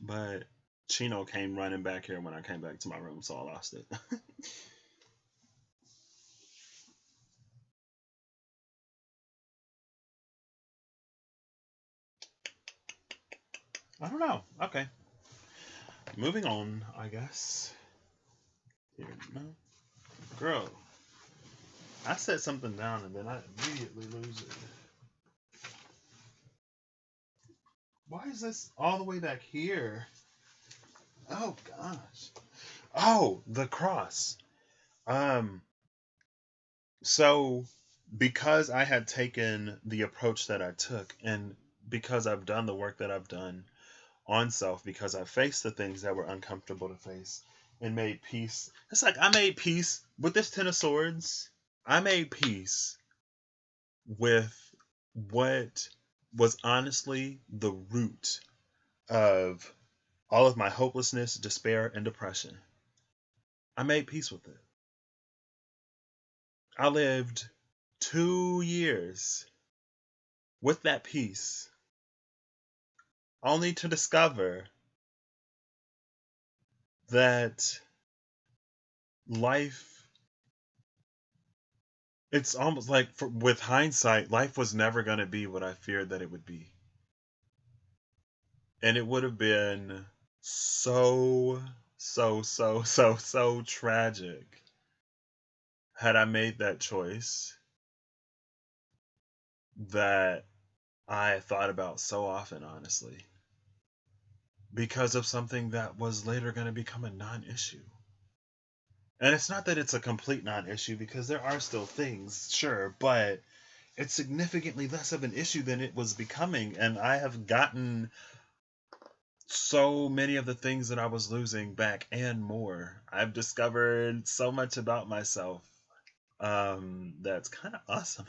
But Chino came running back here when I came back to my room, so I lost it. I don't know. Okay. Moving on, I guess. Here, no. Girl, I set something down and then I immediately lose it. Why is this all the way back here? Oh gosh. Oh, the cross. Um, so because I had taken the approach that I took, and because I've done the work that I've done on self, because I faced the things that were uncomfortable to face and made peace. It's like I made peace with this Ten of Swords. I made peace with what was honestly the root of all of my hopelessness, despair, and depression. I made peace with it. I lived 2 years with that peace, only to discover that life, it's almost like with hindsight, life was never going to be what I feared that it would be. And it would have been so, so tragic had I made that choice that I thought about so often, honestly, because of something that was later going to become a non-issue. And it's not that it's a complete non-issue, because there are still things, sure, but it's significantly less of an issue than it was becoming. And I have gotten so many of the things that I was losing back and more. I've discovered so much about myself. That's kind of awesome.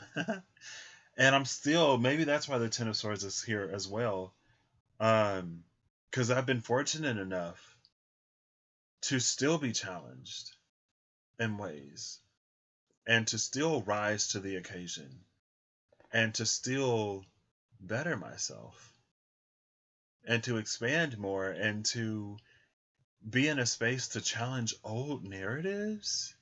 And I'm still, maybe that's why the Ten of Swords is here as well. Because I've been fortunate enough to still be challenged in ways, and to still rise to the occasion, and to still better myself, and to expand more, and to be in a space to challenge old narratives.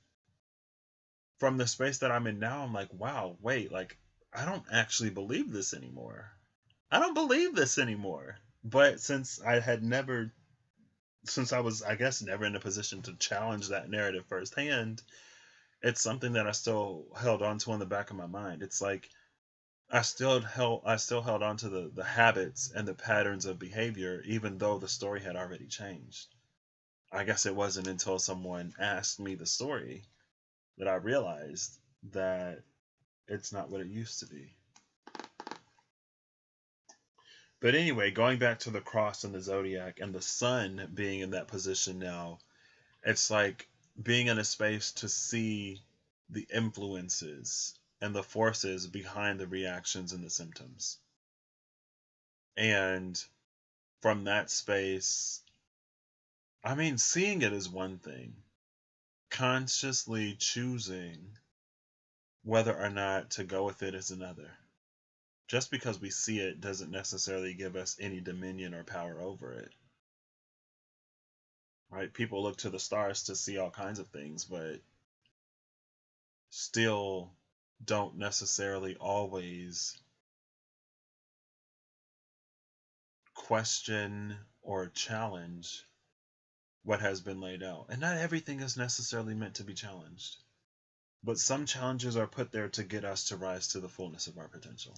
From the space that I'm in now, I'm like, wow, wait, like, I don't actually believe this anymore. I don't believe this anymore. But since I was, I guess, never in a position to challenge that narrative firsthand, it's something that I still held on to in the back of my mind. It's like I still held on to the habits and the patterns of behavior, even though the story had already changed. I guess it wasn't until someone asked me the story that I realized that it's not what it used to be. But anyway, going back to the cross and the zodiac and the sun being in that position now, it's like being in a space to see the influences and the forces behind the reactions and the symptoms. And from that space, I mean, seeing it is one thing. Consciously choosing whether or not to go with it is another. Just because we see it doesn't necessarily give us any dominion or power over it. Right? People look to the stars to see all kinds of things, but still don't necessarily always question or challenge what has been laid out. And not everything is necessarily meant to be challenged. But some challenges are put there to get us to rise to the fullness of our potential.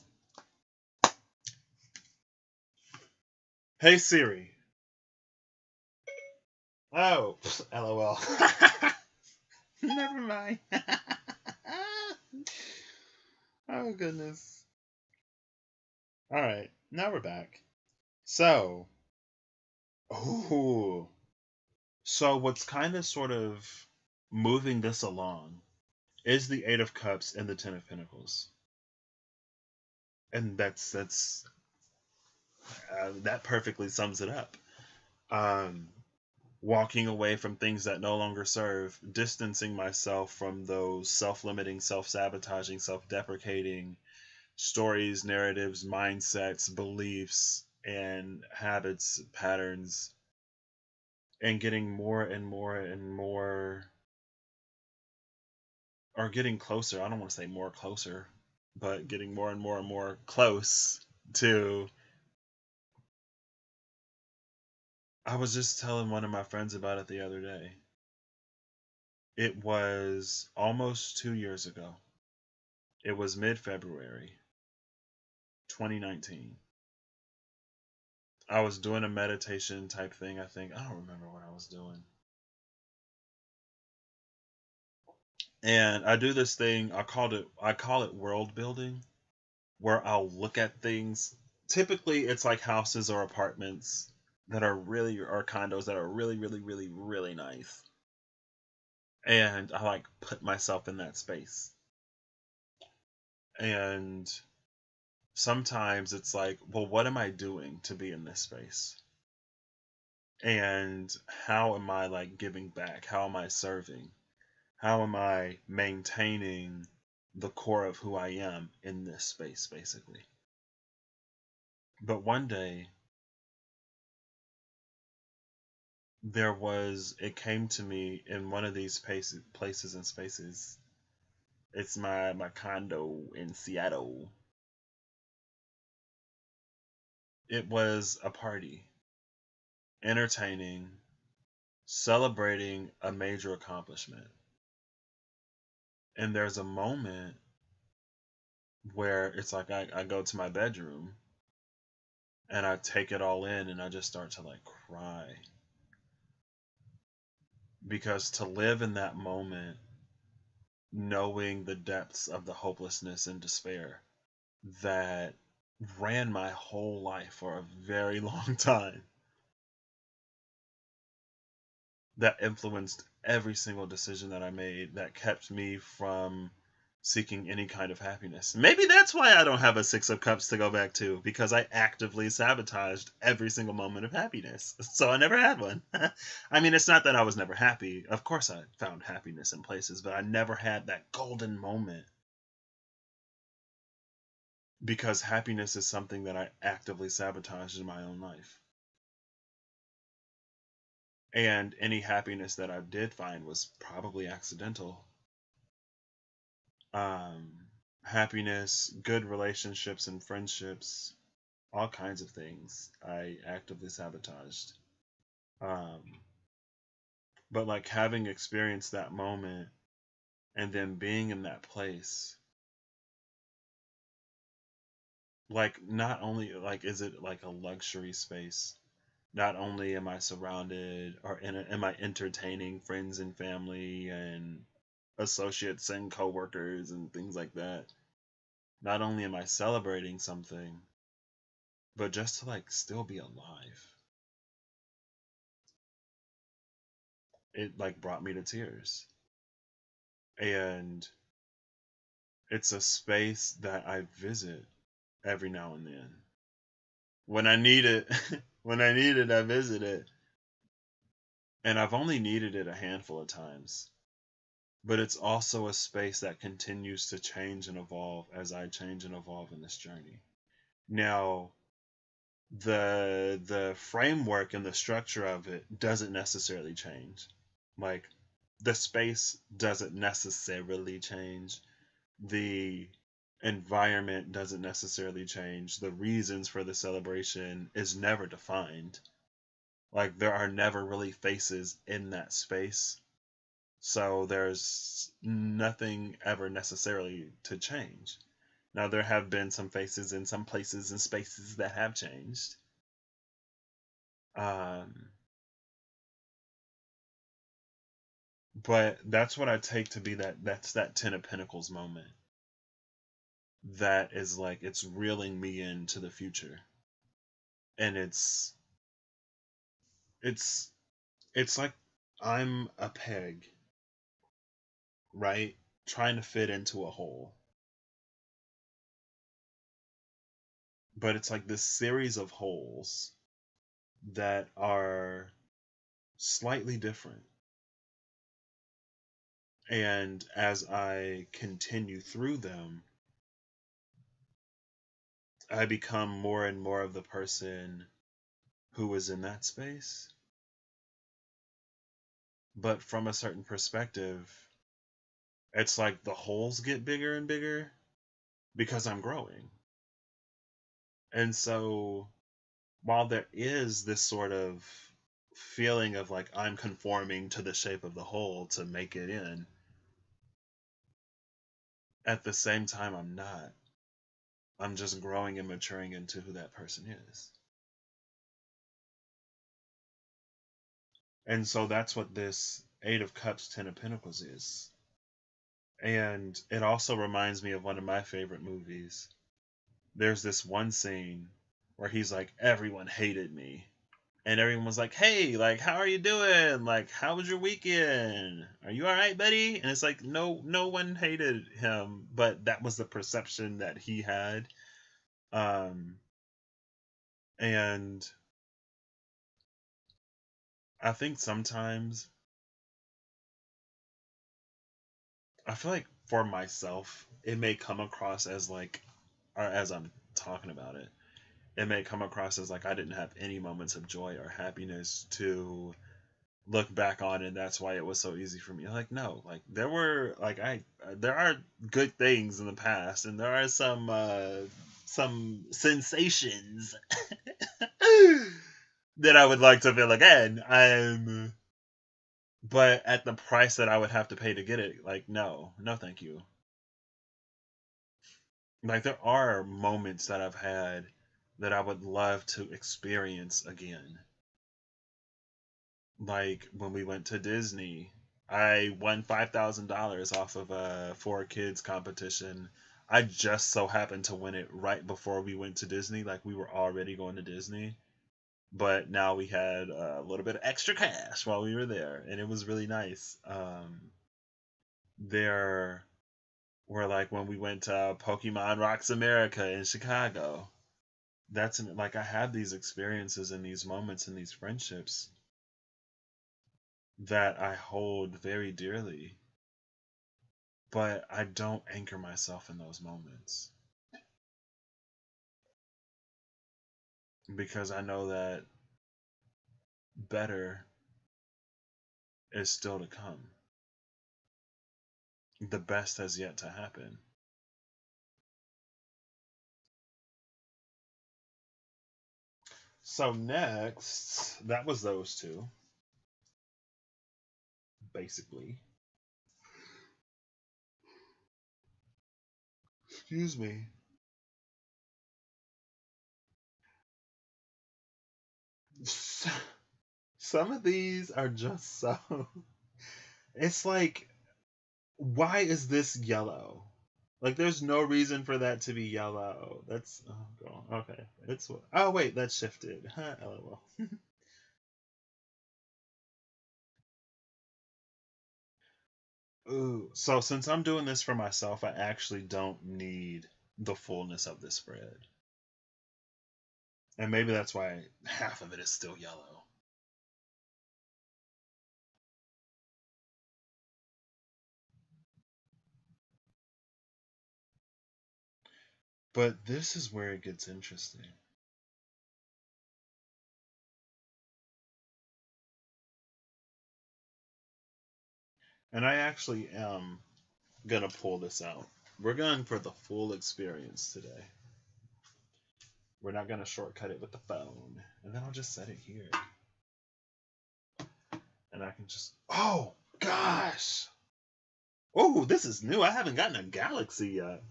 Hey Siri. Oh, LOL. Never mind. Oh goodness. All right, now we're back. So, ooh. So what's kind of sort of moving this along is the Eight of Cups and the Ten of Pentacles. And that perfectly sums it up. Um, walking away from things that no longer serve, distancing myself from those self-limiting, self-sabotaging, self-deprecating stories, narratives, mindsets, beliefs, and habits, patterns, and getting more and more and more, or getting closer. I don't want to say more closer, but getting more and more close to. I was just telling one of my friends about it the other day. It was almost 2 years ago. It was mid February 2019. I was doing a meditation type thing, I think. I don't remember what I was doing. And I do this thing, I call it world building, where I'll look at things. Typically it's like houses or apartments that are really, or condos that are really, really, really, really nice. And I like put myself in that space. And sometimes it's like, well, what am I doing to be in this space? And how am I like giving back? How am I serving? How am I maintaining the core of who I am in this space, basically? But one day, it came to me in one of these places and spaces. It's my condo in Seattle. It was a party, entertaining, celebrating a major accomplishment. And there's a moment where it's like I go to my bedroom and I take it all in and I just start to like cry. Because to live in that moment, knowing the depths of the hopelessness and despair that ran my whole life for a very long time, that influenced every single decision that I made, that kept me from seeking any kind of happiness. Maybe that's why I don't have a Six of Cups to go back to, because I actively sabotaged every single moment of happiness. So I never had one. I mean, it's not that I was never happy. Of course, I found happiness in places, but I never had that golden moment, because happiness is something that I actively sabotaged in my own life. And any happiness that I did find was probably accidental. um, Happiness, good relationships and friendships, all kinds of things I actively sabotaged. Um, but like having experienced that moment and then being in that place, like not only like is it like a luxury space, not only am I surrounded or am I entertaining friends and family and associates and coworkers and things like that. Not only am I celebrating something, but just to like still be alive, it like brought me to tears. And it's a space that I visit every now and then. When I need it, when I need it, I visit it. And I've only needed it a handful of times. But it's also a space that continues to change and evolve as I change and evolve in this journey. Now, the framework and the structure of it doesn't necessarily change. Like the space doesn't necessarily change. The environment doesn't necessarily change. The reasons for the celebration is never defined. Like there are never really faces in that space. So there's nothing ever necessarily to change. Now there have been some faces in some places and spaces that have changed. Um, but that's what I take to be that's that Ten of Pentacles moment. That is like it's reeling me into the future. And it's it's like I'm a peg, right? Trying to fit into a hole. But it's like this series of holes that are slightly different. And as I continue through them, I become more and more of the person who was in that space. But from a certain perspective, it's like the holes get bigger and bigger because I'm growing. And so while there is this sort of feeling of like I'm conforming to the shape of the hole to make it in, at the same time, I'm not. I'm just growing and maturing into who that person is. And so that's what this Eight of Cups, Ten of Pentacles is. And it also reminds me of one of my favorite movies. There's this one scene where he's like, everyone hated me. And everyone was like, hey, like, how are you doing? Like, how was your weekend? Are you all right, buddy? And it's like, no one hated him, but that was the perception that he had. And I think sometimes I feel like for myself, it may come across as like, or as I'm talking about it, it may come across as like I didn't have any moments of joy or happiness to look back on, and that's why it was so easy for me. Like, no, like there were like there are good things in the past, and there are some sensations that I would like to feel again. But at the price that I would have to pay to get it, like, no, thank you. Like, there are moments that I've had that I would love to experience again. Like when we went to Disney, I won $5,000 off of a 4 kids competition. I just so happened to win it right before we went to Disney. Like we were already going to Disney, but now we had a little bit of extra cash while we were there, and it was really nice. There were like when we went to Pokemon Rocks America in Chicago. Like I have these experiences and these moments and these friendships that I hold very dearly, but I don't anchor myself in those moments because I know that better is still to come. The best has yet to happen. So next, that was those two, basically. Excuse me. Some of these are just so. It's like, why is this yellow? Like, there's no reason for that to be yellow. That's oh god. Okay, it's oh wait, that's shifted. LOL. Ooh, so since I'm doing this for myself, I actually don't need the fullness of this spread, and maybe that's why half of it is still yellow. But this is where it gets interesting. And I actually am gonna pull this out. We're going for the full experience today. We're not gonna shortcut it with the phone. And then I'll just set it here. And I can just oh gosh. Oh, this is new. I haven't gotten a galaxy yet.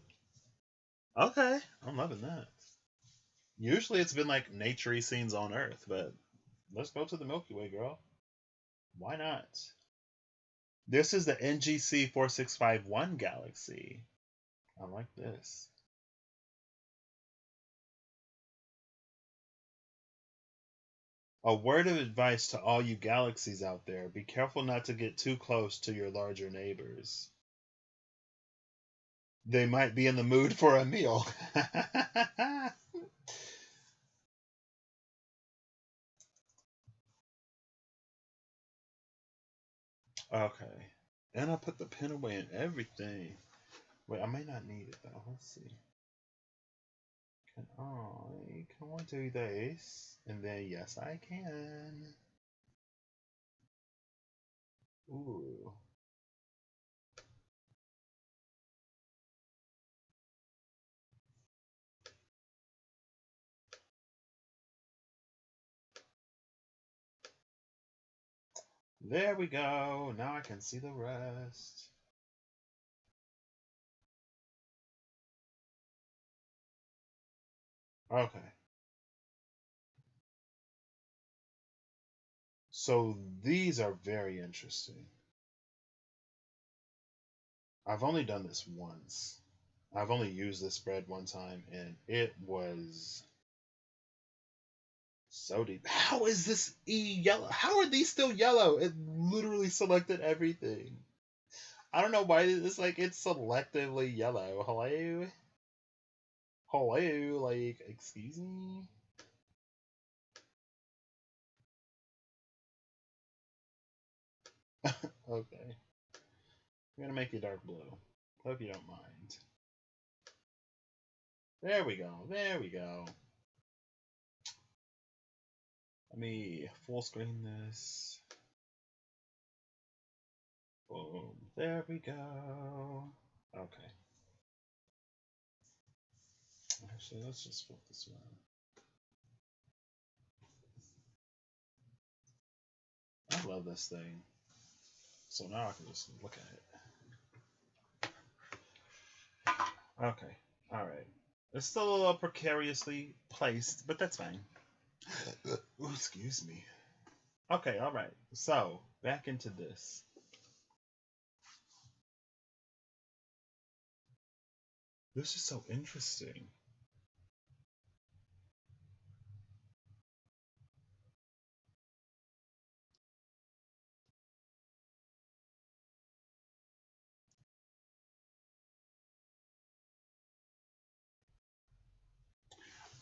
Okay. I'm loving that. Usually it's been like naturey scenes on Earth, but let's go to the Milky Way, girl. Why not? This is the NGC 4651 galaxy. I like this. A word of advice to all you galaxies out there: be careful not to get too close to your larger neighbors. They might be in the mood for a meal. Okay. And I put the pen away and everything. Wait, I may not need it though. Let's see. Can I do this? And then yes, I can. Ooh. There we go. Now I can see the rest. Okay. So these are very interesting. I've only done this once. I've only used this spread one time, and it was so deep. How is this E yellow? How are these still yellow? It literally selected everything. I don't know why it's like it's selectively yellow. Hello? Hello? Like, excuse me? Okay. I'm gonna make you dark blue. Hope you don't mind. There we go. There we go. Let me full screen this. Boom. There we go. Okay. Actually, let's just flip this around. I love this thing. So now I can just look at it. Okay. Alright. It's still a little precariously placed, but that's fine. Ooh, excuse me. Okay, alright. So, back into this. This is so interesting.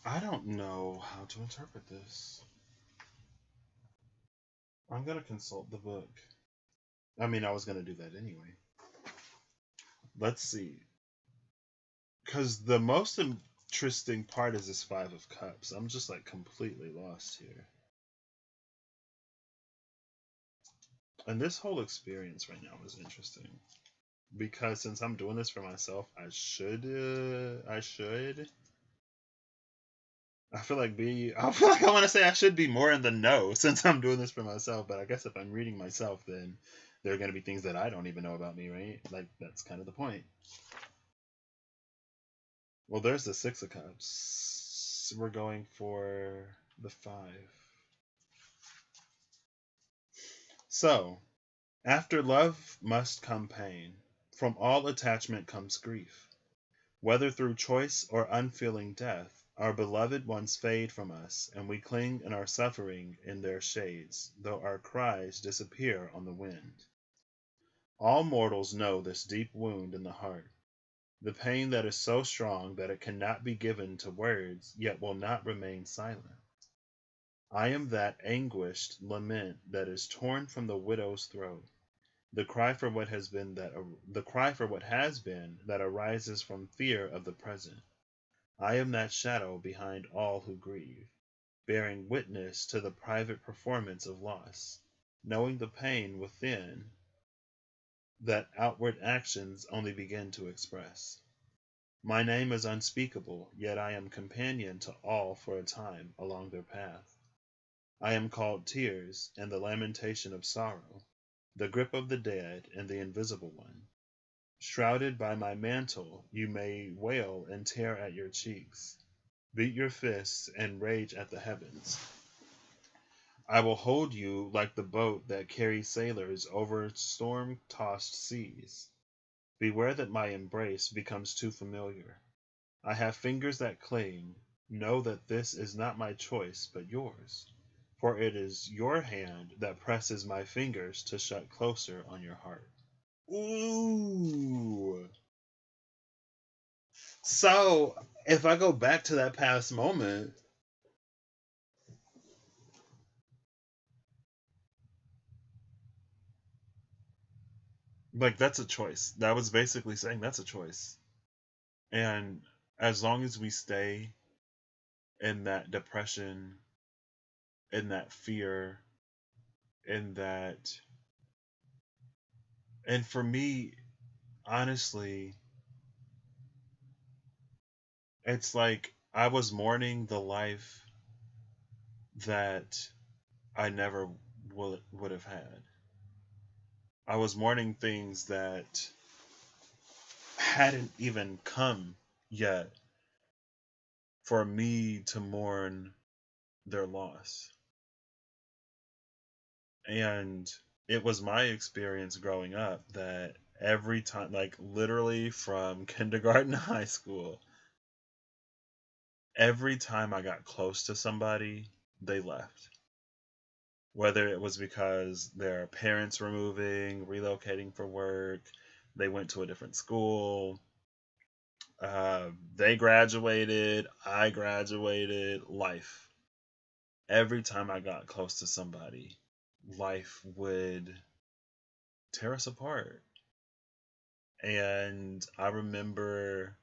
I don't know how to interpret this. I'm gonna consult the book. I mean, I was gonna do that anyway. Let's see. Because the most interesting part is this Five of Cups. I'm just like completely lost here. And this whole experience right now is interesting. Because since I'm doing this for myself, I should. I feel like I want to say I should be more in the know since I'm doing this for myself. But I guess if I'm reading myself, then there are going to be things that I don't even know about me, right? Like that's kind of the point. Well, there's the Six of Cups. We're going for the Five. So, after love must come pain. From all attachment comes grief. Whether through choice or unfeeling death, our beloved ones fade from us, and we cling in our suffering in their shades, though our cries disappear on the wind. All mortals know this deep wound in the heart, the pain that is so strong that it cannot be given to words, yet will not remain silent. I am that anguished lament that is torn from the widow's throat, the cry for what has been that arises from fear of the present. I am that shadow behind all who grieve, bearing witness to the private performance of loss, knowing the pain within that outward actions only begin to express. My name is unspeakable, yet I am companion to all for a time along their path. I am called tears and the lamentation of sorrow, the grip of the dead and the invisible one. Shrouded by my mantle, you may wail and tear at your cheeks, beat your fists and rage at the heavens. I will hold you like the boat that carries sailors over storm-tossed seas. Beware that my embrace becomes too familiar. I have fingers that cling. Know that this is not my choice, but yours. For it is your hand that presses my fingers to shut closer on your heart. Ooh. So, if I go back to that past moment, Like, that's a choice. That was basically saying that's a choice. And as long as we stay in that depression, in that fear, in that, and for me, honestly, it's like I was mourning the life that I never would have had. I was mourning things that hadn't even come yet for me to mourn their loss. And it was my experience growing up that every time, like literally from kindergarten to high school, every time I got close to somebody, they left. Whether it was because their parents were moving, relocating for work, they went to a different school, they graduated, I graduated, life. Every time I got close to somebody, life would tear us apart. And I remember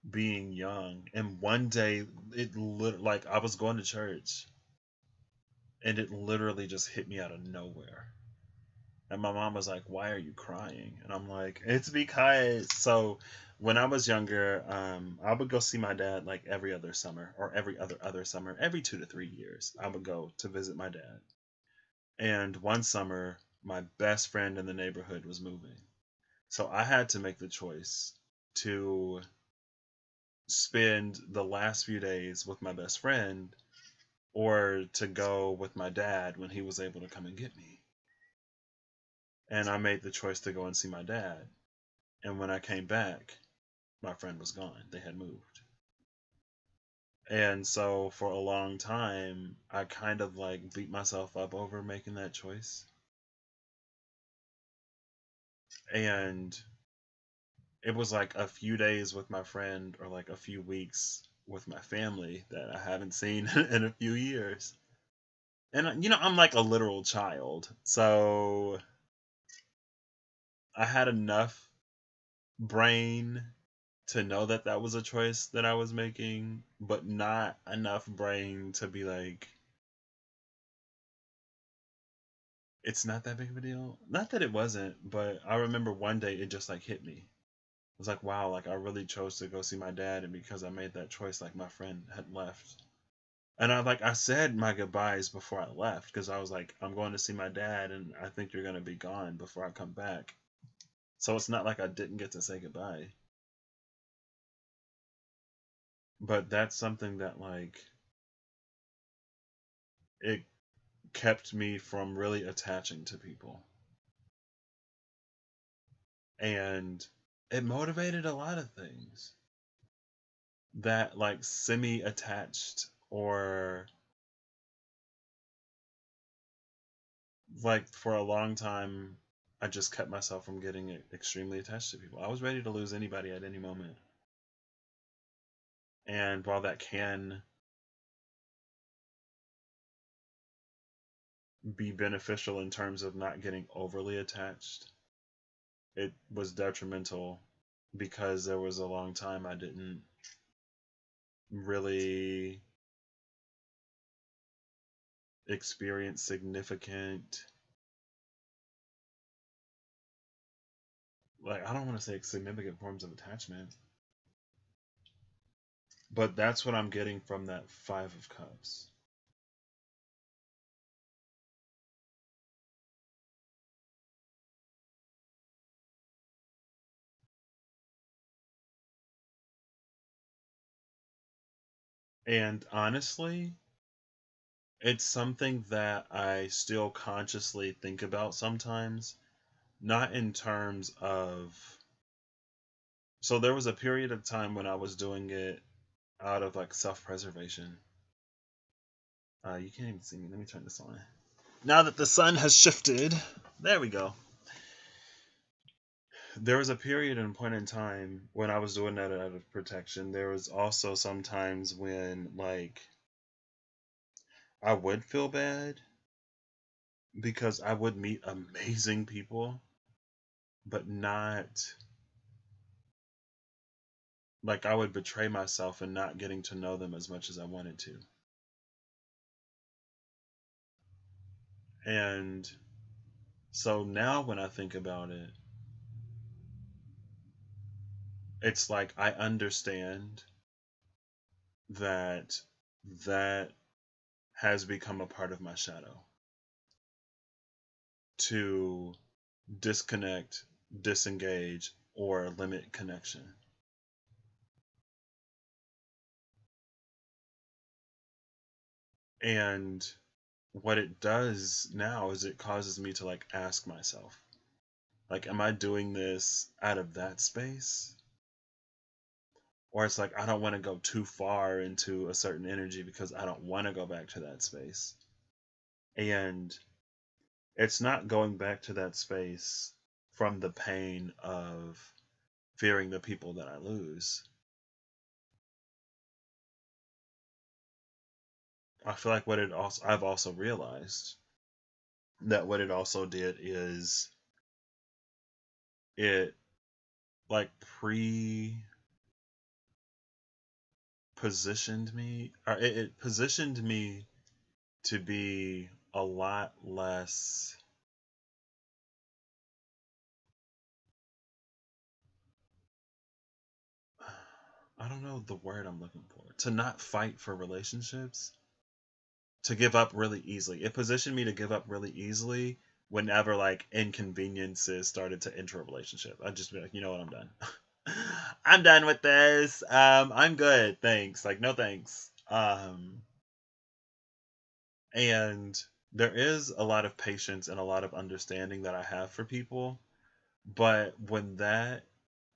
being young, and one day like I was going to church, and it literally just hit me out of nowhere. And my mom was like, "Why are you crying?" And I'm like, "It's because." So when I was younger, I would go see my dad like every other summer, or every other summer, every 2 to 3 years. I would go to visit my dad. And one summer, my best friend in the neighborhood was moving, so I had to make the choice to spend the last few days with my best friend, or to go with my dad when he was able to come and get me. And I made the choice to go and see my dad. And when I came back, my friend was gone. They had moved. And so for a long time, I kind of like beat myself up over making that choice. And it was like a few days with my friend, or like a few weeks with my family that I haven't seen in a few years. And I'm like a literal child. So I had enough brain to know that that was a choice that I was making, but not enough brain to be like, it's not that big of a deal. Not that it wasn't, but I remember one day it just like hit me. It was like, wow, like I really chose to go see my dad, and because I made that choice, like my friend had left. And I said my goodbyes before I left, because I was like, I'm going to see my dad, and I think you're gonna be gone before I come back. So it's not like I didn't get to say goodbye. But that's something that like it kept me from really attaching to people. And it motivated a lot of things that like semi attached, or like for a long time I just kept myself from getting extremely attached to people. I was ready to lose anybody at any moment. And while that can be beneficial in terms of not getting overly attached, it was detrimental because there was a long time I didn't really experience significant, like I don't want to say significant forms of attachment, but that's what I'm getting from that 5 of Cups. And honestly, it's something that I still consciously think about sometimes, not in terms of. So there was a period of time when I was doing it out of like self preservation. You can't even see me. Let me turn this on. Now that the sun has shifted, there we go. There was a period and point in time when I was doing that out of protection. There was also sometimes when like I would feel bad because I would meet amazing people, but not like I would betray myself and not getting to know them as much as I wanted to. And so now when I think about it, it's like I understand that that has become a part of my shadow to disconnect, disengage, or limit connection. And what it does now is it causes me to like ask myself, like, am I doing this out of that space? Or it's like I don't want to go too far into a certain energy because I don't want to go back to that space. And it's not going back to that space from the pain of fearing the people that I lose. I feel like what it also I've also realized that what it also did is it like pre positioned me, or it positioned me to be a lot less, I don't know the word I'm looking for, to not fight for relationships, to give up really easily. It positioned me to give up really easily whenever like inconveniences started to enter a relationship. I'd just be like, you know what, I'm done. I'm done with this. I'm good, thanks. Like, no thanks. And there is a lot of patience and a lot of understanding that I have for people, but when that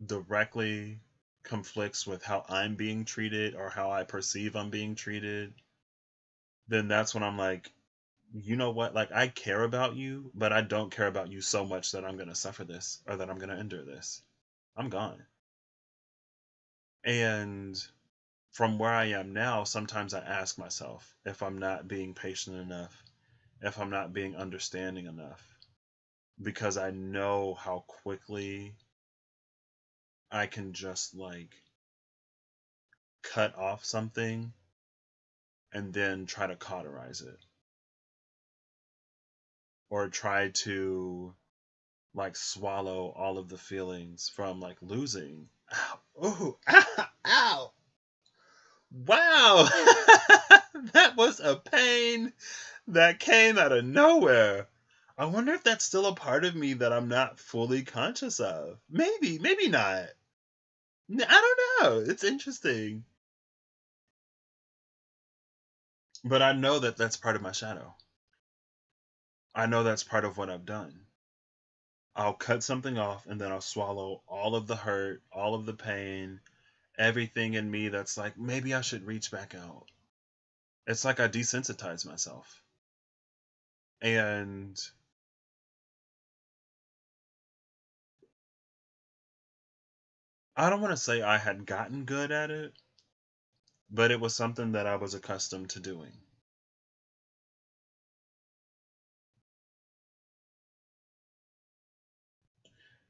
directly conflicts with how I'm being treated or how I perceive I'm being treated, then that's when I'm like, you know what? Like, I care about you, but I don't care about you so much that I'm going to suffer this or that I'm going to endure this. I'm gone. And from where I am now, sometimes I ask myself if I'm not being patient enough, if I'm not being understanding enough, because I know how quickly I can just like cut off something and then try to cauterize it or try to like swallow all of the feelings from like losing. Ow. Ooh. Ow. Ow. Wow. That was a pain that came out of nowhere. I wonder if that's still a part of me that I'm not fully conscious of. Maybe, maybe not. I don't know. It's interesting. But I know that that's part of my shadow. I know that's part of what I've done. I'll cut something off and then I'll swallow all of the hurt, all of the pain, everything in me that's like, maybe I should reach back out. It's like I desensitize myself. And I don't want to say I had gotten good at it, but it was something that I was accustomed to doing.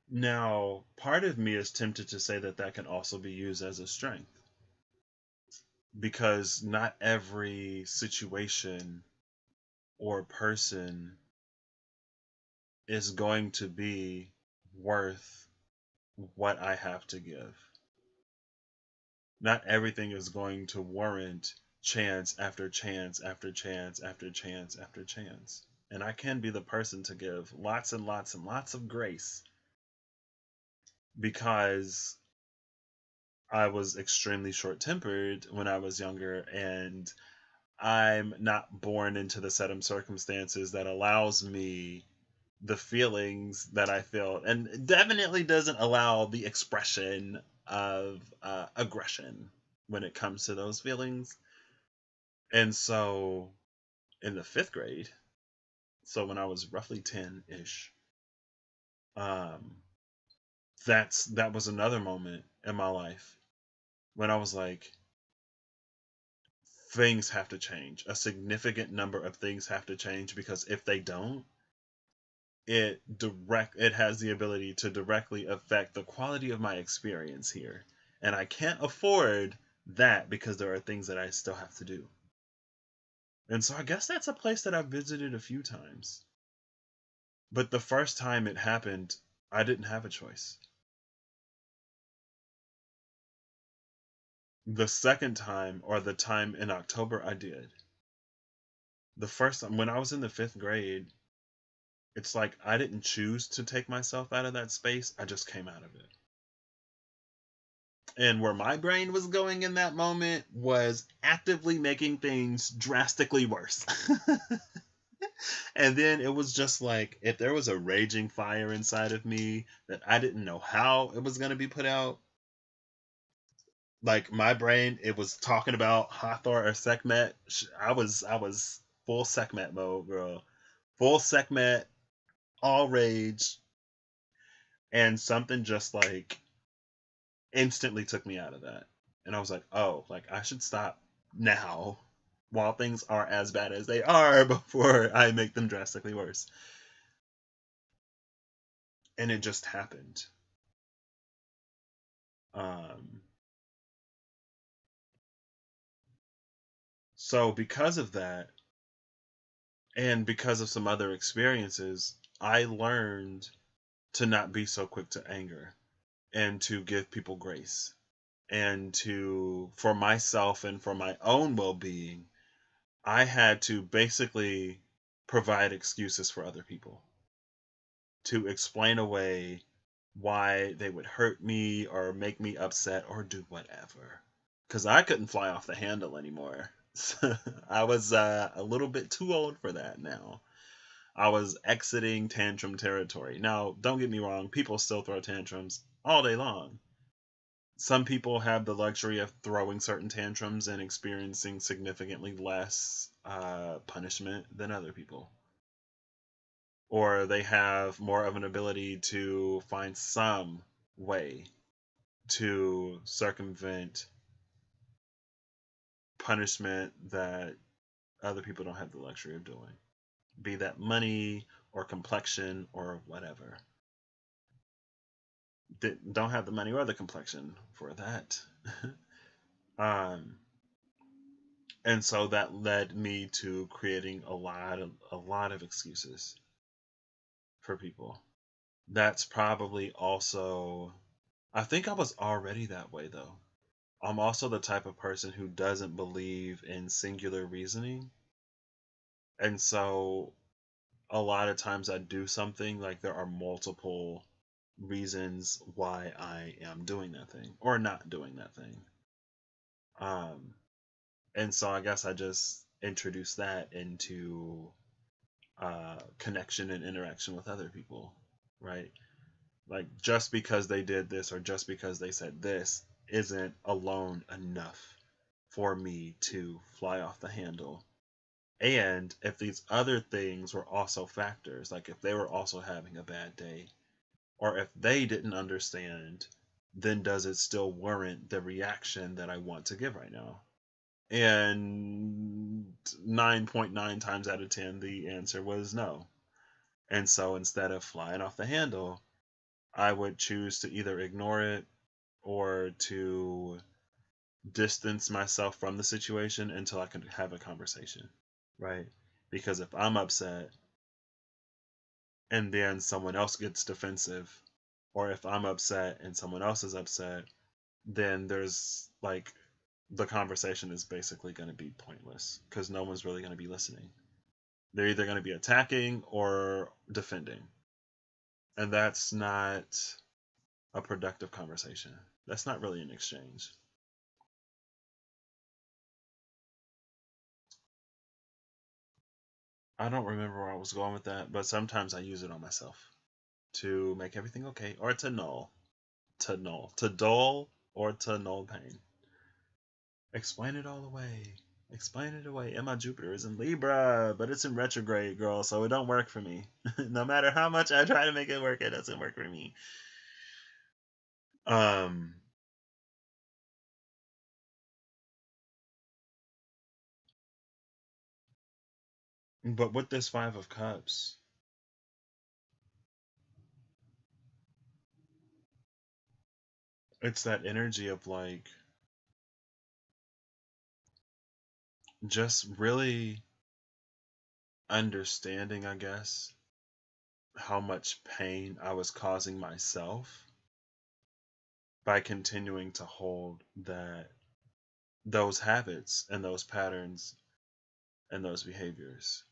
Now, part of me is tempted to say that that can also be used as a strength because not every situation or person is going to be worth what I have to give. Not everything is going to warrant chance after chance after chance after chance after chance. And I can be the person to give lots and lots and lots of grace because I was extremely short tempered when I was younger and I'm not born into the set of circumstances that allows me the feelings that I feel, and definitely doesn't allow the expression of aggression when it comes to those feelings. And so in the fifth grade, so when I was roughly 10 ish, um, that was another moment in my life when I was like, things have to change. A significant number of things have to change because if they don't, it has the ability to directly affect the quality of my experience here. And I can't afford that because there are things that I still have to do. And so I guess that's a place that I've visited a few times. But the first time it happened, I didn't have a choice. The second time, or the time in October, I did. The first time, when I was in the 5th grade, it's like I didn't choose to take myself out of that space. I just came out of it. And where my brain was going in that moment was actively making things drastically worse. And then it was just like if there was a raging fire inside of me that I didn't know how it was going to be put out, like my brain, it was talking about Hathor or Sekhmet. I was full Sekhmet mode, girl. Full Sekhmet, all rage, and something just like instantly took me out of that. And I was like, oh, like I should stop now while things are as bad as they are before I make them drastically worse. And it just happened. Um, so because of that, and because of some other experiences, I learned to not be so quick to anger and to give people grace and to, for myself and for my own well-being, I had to basically provide excuses for other people to explain away why they would hurt me or make me upset or do whatever. Because I couldn't fly off the handle anymore. I was a little bit too old for that now. I was exiting tantrum territory. Now, don't get me wrong, people still throw tantrums all day long. Some people have the luxury of throwing certain tantrums and experiencing significantly less punishment than other people. Or they have more of an ability to find some way to circumvent punishment that other people don't have the luxury of doing, be that money or complexion or whatever. Don't have the money or the complexion for that. um, and so that led me to creating a lot of excuses for people. That's probably also, I think I was already that way though. I'm also the type of person who doesn't believe in singular reasoning. And so a lot of times I do something like there are multiple reasons why I am doing that thing or not doing that thing. Um, and so I guess I just introduce that into connection and interaction with other people, right? Like just because they did this or just because they said this isn't alone enough for me to fly off the handle. And if these other things were also factors, like if they were also having a bad day, or if they didn't understand, then does it still warrant the reaction that I want to give right now? And 9.9 times out of 10, the answer was no. And so instead of flying off the handle, I would choose to either ignore it or to distance myself from the situation until I can have a conversation, right? Because if I'm upset and then someone else gets defensive, or if I'm upset and someone else is upset, then there's like the conversation is basically going to be pointless because no one's really going to be listening. They're either going to be attacking or defending. And that's not a productive conversation. That's not really an exchange. I don't remember where I was going with that, but sometimes I use it on myself to make everything okay or to null, to dull or to null pain. Explain it all away. Explain it away. And my Jupiter is in Libra, but it's in retrograde, girl, so it don't work for me. No matter how much I try to make it work, it doesn't work for me. Um, but with this 5 of Cups, It's that energy of like just really understanding, I guess, how much pain I was causing myself by continuing to hold that those habits and those patterns and those behaviors.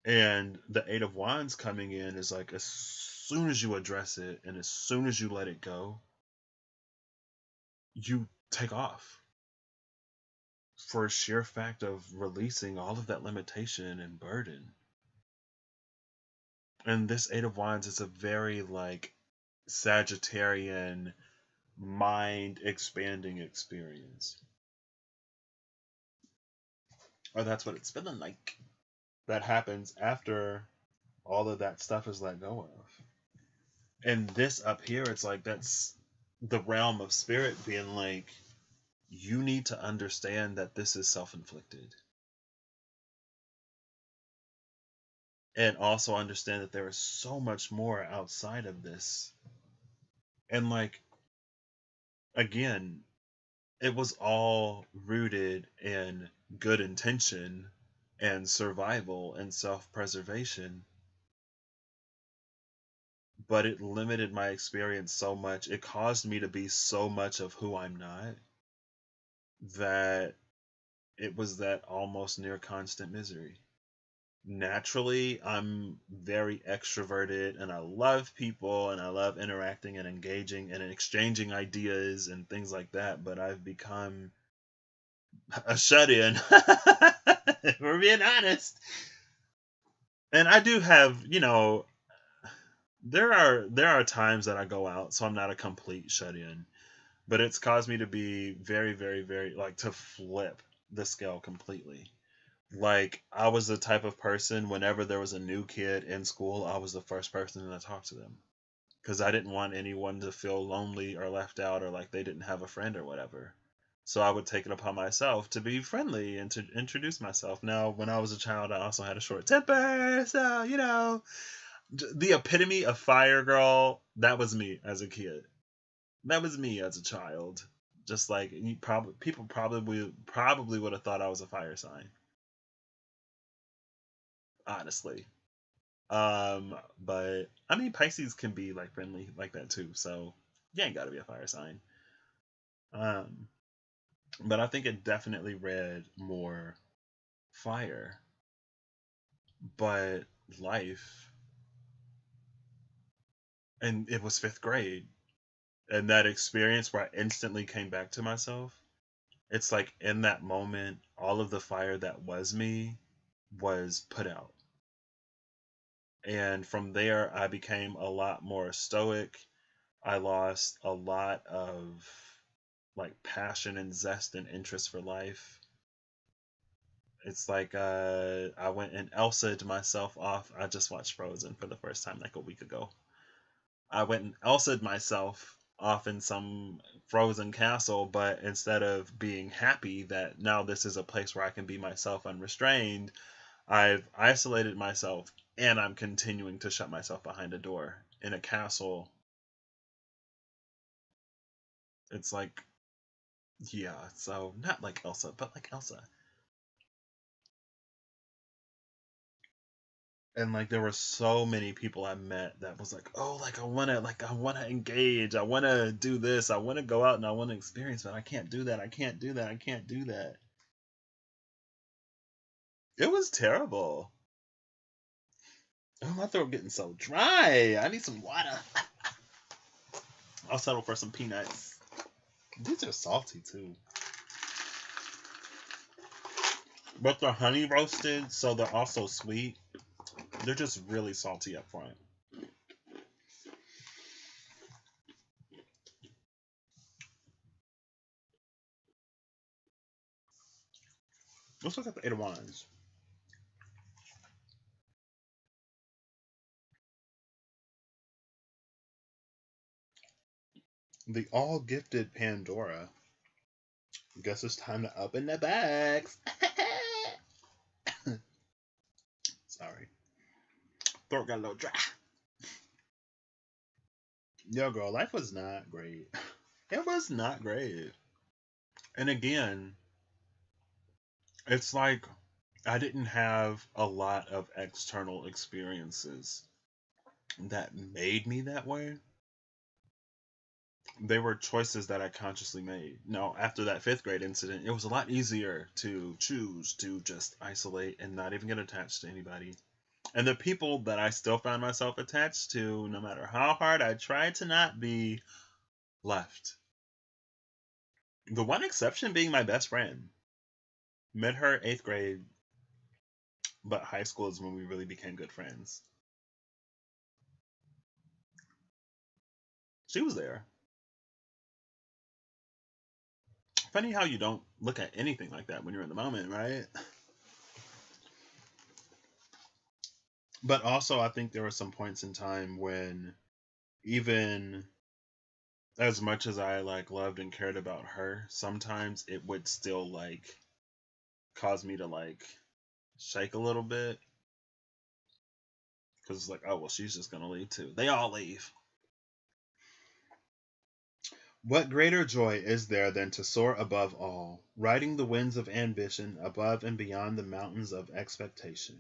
And the Eight of Wands coming in is like as soon as you address it and as soon as you let it go, you take off for a sheer fact of releasing all of that limitation and burden. And this Eight of Wands is a very like Sagittarian mind expanding experience. Or that's what it's feeling like. That happens after all of that stuff is let go of. And this up here, it's like that's the realm of spirit being like, you need to understand that this is self inflicted. And also understand that there is so much more outside of this. And like, again, it was all rooted in good intention and survival and self preservation. But it limited my experience so much. It caused me to be so much of who I'm not that it was that almost near constant misery. Naturally, I'm very extroverted and I love people and I love interacting and engaging and exchanging ideas and things like that, but I've become a shut in. If we're being honest. And I do have, there are times that I go out, so I'm not a complete shut in. But it's caused me to be very, very, very like to flip the scale completely. Like I was the type of person whenever there was a new kid in school, I was the first person to talk to them because I didn't want anyone to feel lonely or left out or like they didn't have a friend or whatever. So I would take it upon myself to be friendly and to introduce myself. Now, when I was a child, I also had a short temper, so the epitome of fire girl. That was me as a kid. That was me as a child. Just like people probably would have thought I was a fire sign. Honestly. But I mean Pisces can be like friendly like that too, so you ain't gotta be a fire sign. Um, but I think it definitely read more fire. But life, and it was fifth grade. And that experience where I instantly came back to myself, it's like in that moment, all of the fire that was me was put out. And from there, I became a lot more stoic. I lost a lot of like passion and zest and interest for life. It's like I went and Elsa'd myself off. I just watched Frozen for the first time like a week ago. I went and Elsa'd myself off in some frozen castle, but instead of being happy that now this is a place where I can be myself unrestrained, I've isolated myself and I'm continuing to shut myself behind a door in a castle. It's like, yeah, so not like Elsa, but like Elsa. And like there were so many people I met that was like I wanna engage, I wanna do this, I wanna go out and I wanna experience, but I can't do that, I can't do that, I can't do that. It was terrible. Oh, my throat getting so dry. I need some water. I'll settle for some peanuts. These are salty too. But they're honey roasted, so they're also sweet. They're just really salty up front. Let's look at the Eight of Wands. The all gifted Pandora. Guess it's time to open the bags. Sorry. Throat got a little dry. Yo, girl, life was not great. It was not great. And again, it's like I didn't have a lot of external experiences that made me that way. They were choices that I consciously made. Now, after that fifth grade incident, it was a lot easier to choose to just isolate and not even get attached to anybody. And the people that I still found myself attached to, no matter how hard I tried to not be, left. The one exception being my best friend. Met her eighth grade, but high school is when we really became good friends. She was there. Funny how you don't look at anything like that when you're in the moment, right? But also, I think there were some points in time when, even as much as I like loved and cared about her, sometimes it would still like cause me to like shake a little bit because it's like, oh well, she's just gonna leave too. They all leave. What greater joy is there than to soar above all, riding the winds of ambition above and beyond the mountains of expectation?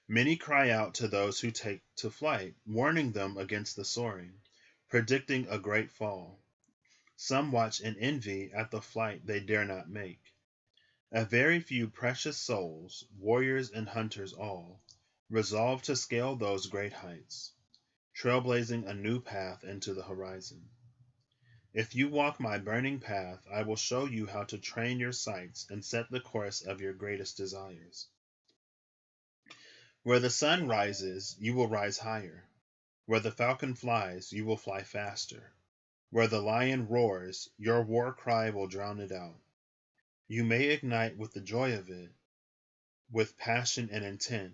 Many cry out to those who take to flight, warning them against the soaring, predicting a great fall. Some watch in envy at the flight they dare not make. A very few precious souls, warriors and hunters all, resolve to scale those great heights, trailblazing a new path into the horizon. If you walk my burning path, I will show you how to train your sights and set the course of your greatest desires. Where the sun rises, you will rise higher. Where the falcon flies, you will fly faster. Where the lion roars, your war cry will drown it out. You may ignite with the joy of it, with passion and intent,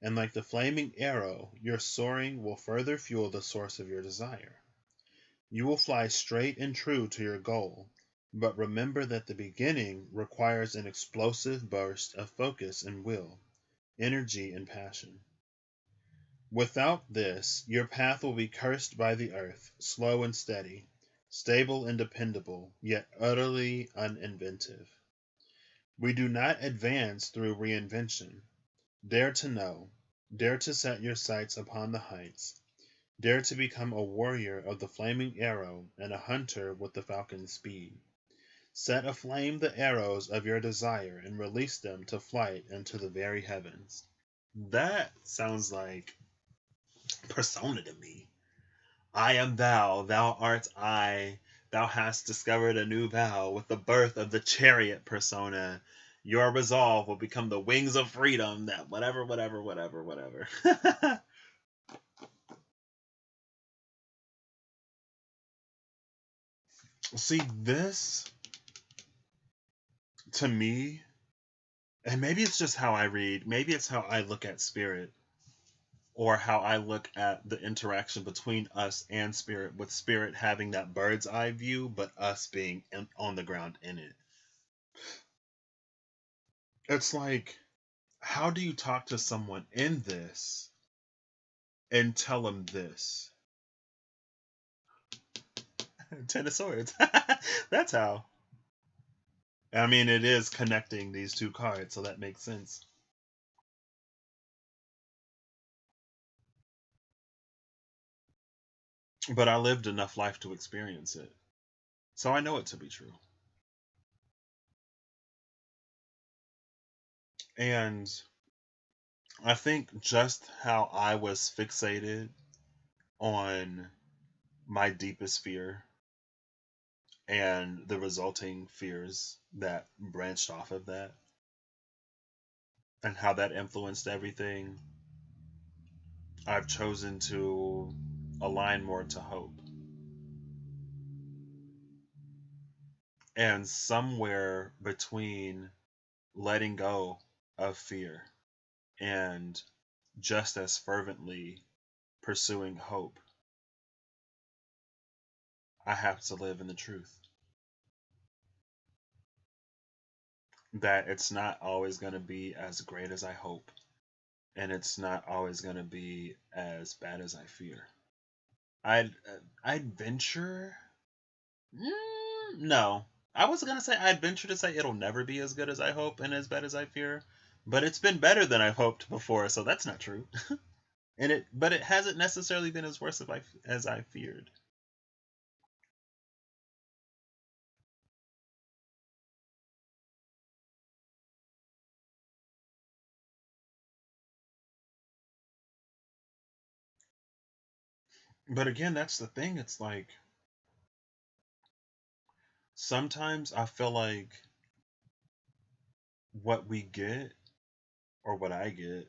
and like the flaming arrow, your soaring will further fuel the source of your desire. You will fly straight and true to your goal, but remember that the beginning requires an explosive burst of focus and will, energy and passion. Without this, your path will be cursed by the earth, slow and steady, stable and dependable, yet utterly uninventive. We do not advance through reinvention. Dare to know, dare to set your sights upon the heights, dare to become a warrior of the flaming arrow and a hunter with the falcon's speed. Set aflame the arrows of your desire and release them to flight into the very heavens. That sounds like persona to me. I am thou, thou art I. Thou hast discovered a new vow with the birth of the chariot persona. Your resolve will become the wings of freedom that whatever, whatever, whatever, whatever. See, this to me, and maybe it's just how I read, maybe it's how I look at spirit, or how I look at the interaction between us and spirit, with spirit having that bird's eye view, but us being on the ground in it. It's like, how do you talk to someone in this and tell them this? Ten of Swords. That's how. I mean, it is connecting these two cards, so that makes sense. But I lived enough life to experience it, so I know it to be true. And I think just how I was fixated on my deepest fear and the resulting fears that branched off of that, and how that influenced everything, I've chosen to align more to hope. And somewhere between letting go of fear and just as fervently pursuing hope, I have to live in the truth that it's not always going to be as great as I hope, and it's not always going to be as bad as I fear. I'd venture. No, I was gonna say I'd venture to say it'll never be as good as I hope and as bad as I fear, but it's been better than I hoped before, so that's not true. But it hasn't necessarily been as worse as I feared. But again, that's the thing. It's like sometimes I feel like what we get or what I get,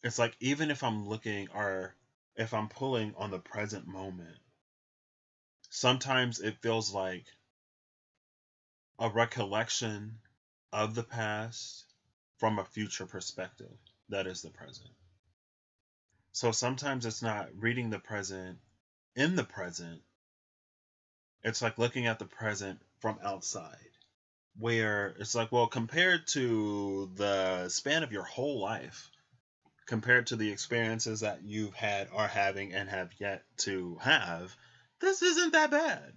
it's like even if I'm looking or if I'm pulling on the present moment, sometimes it feels like a recollection of the past from a future perspective that is the present. So sometimes it's not reading the present in the present, it's like looking at the present from outside, where it's like, well, compared to the span of your whole life, compared to the experiences that you've had, are having, and have yet to have, this isn't that bad.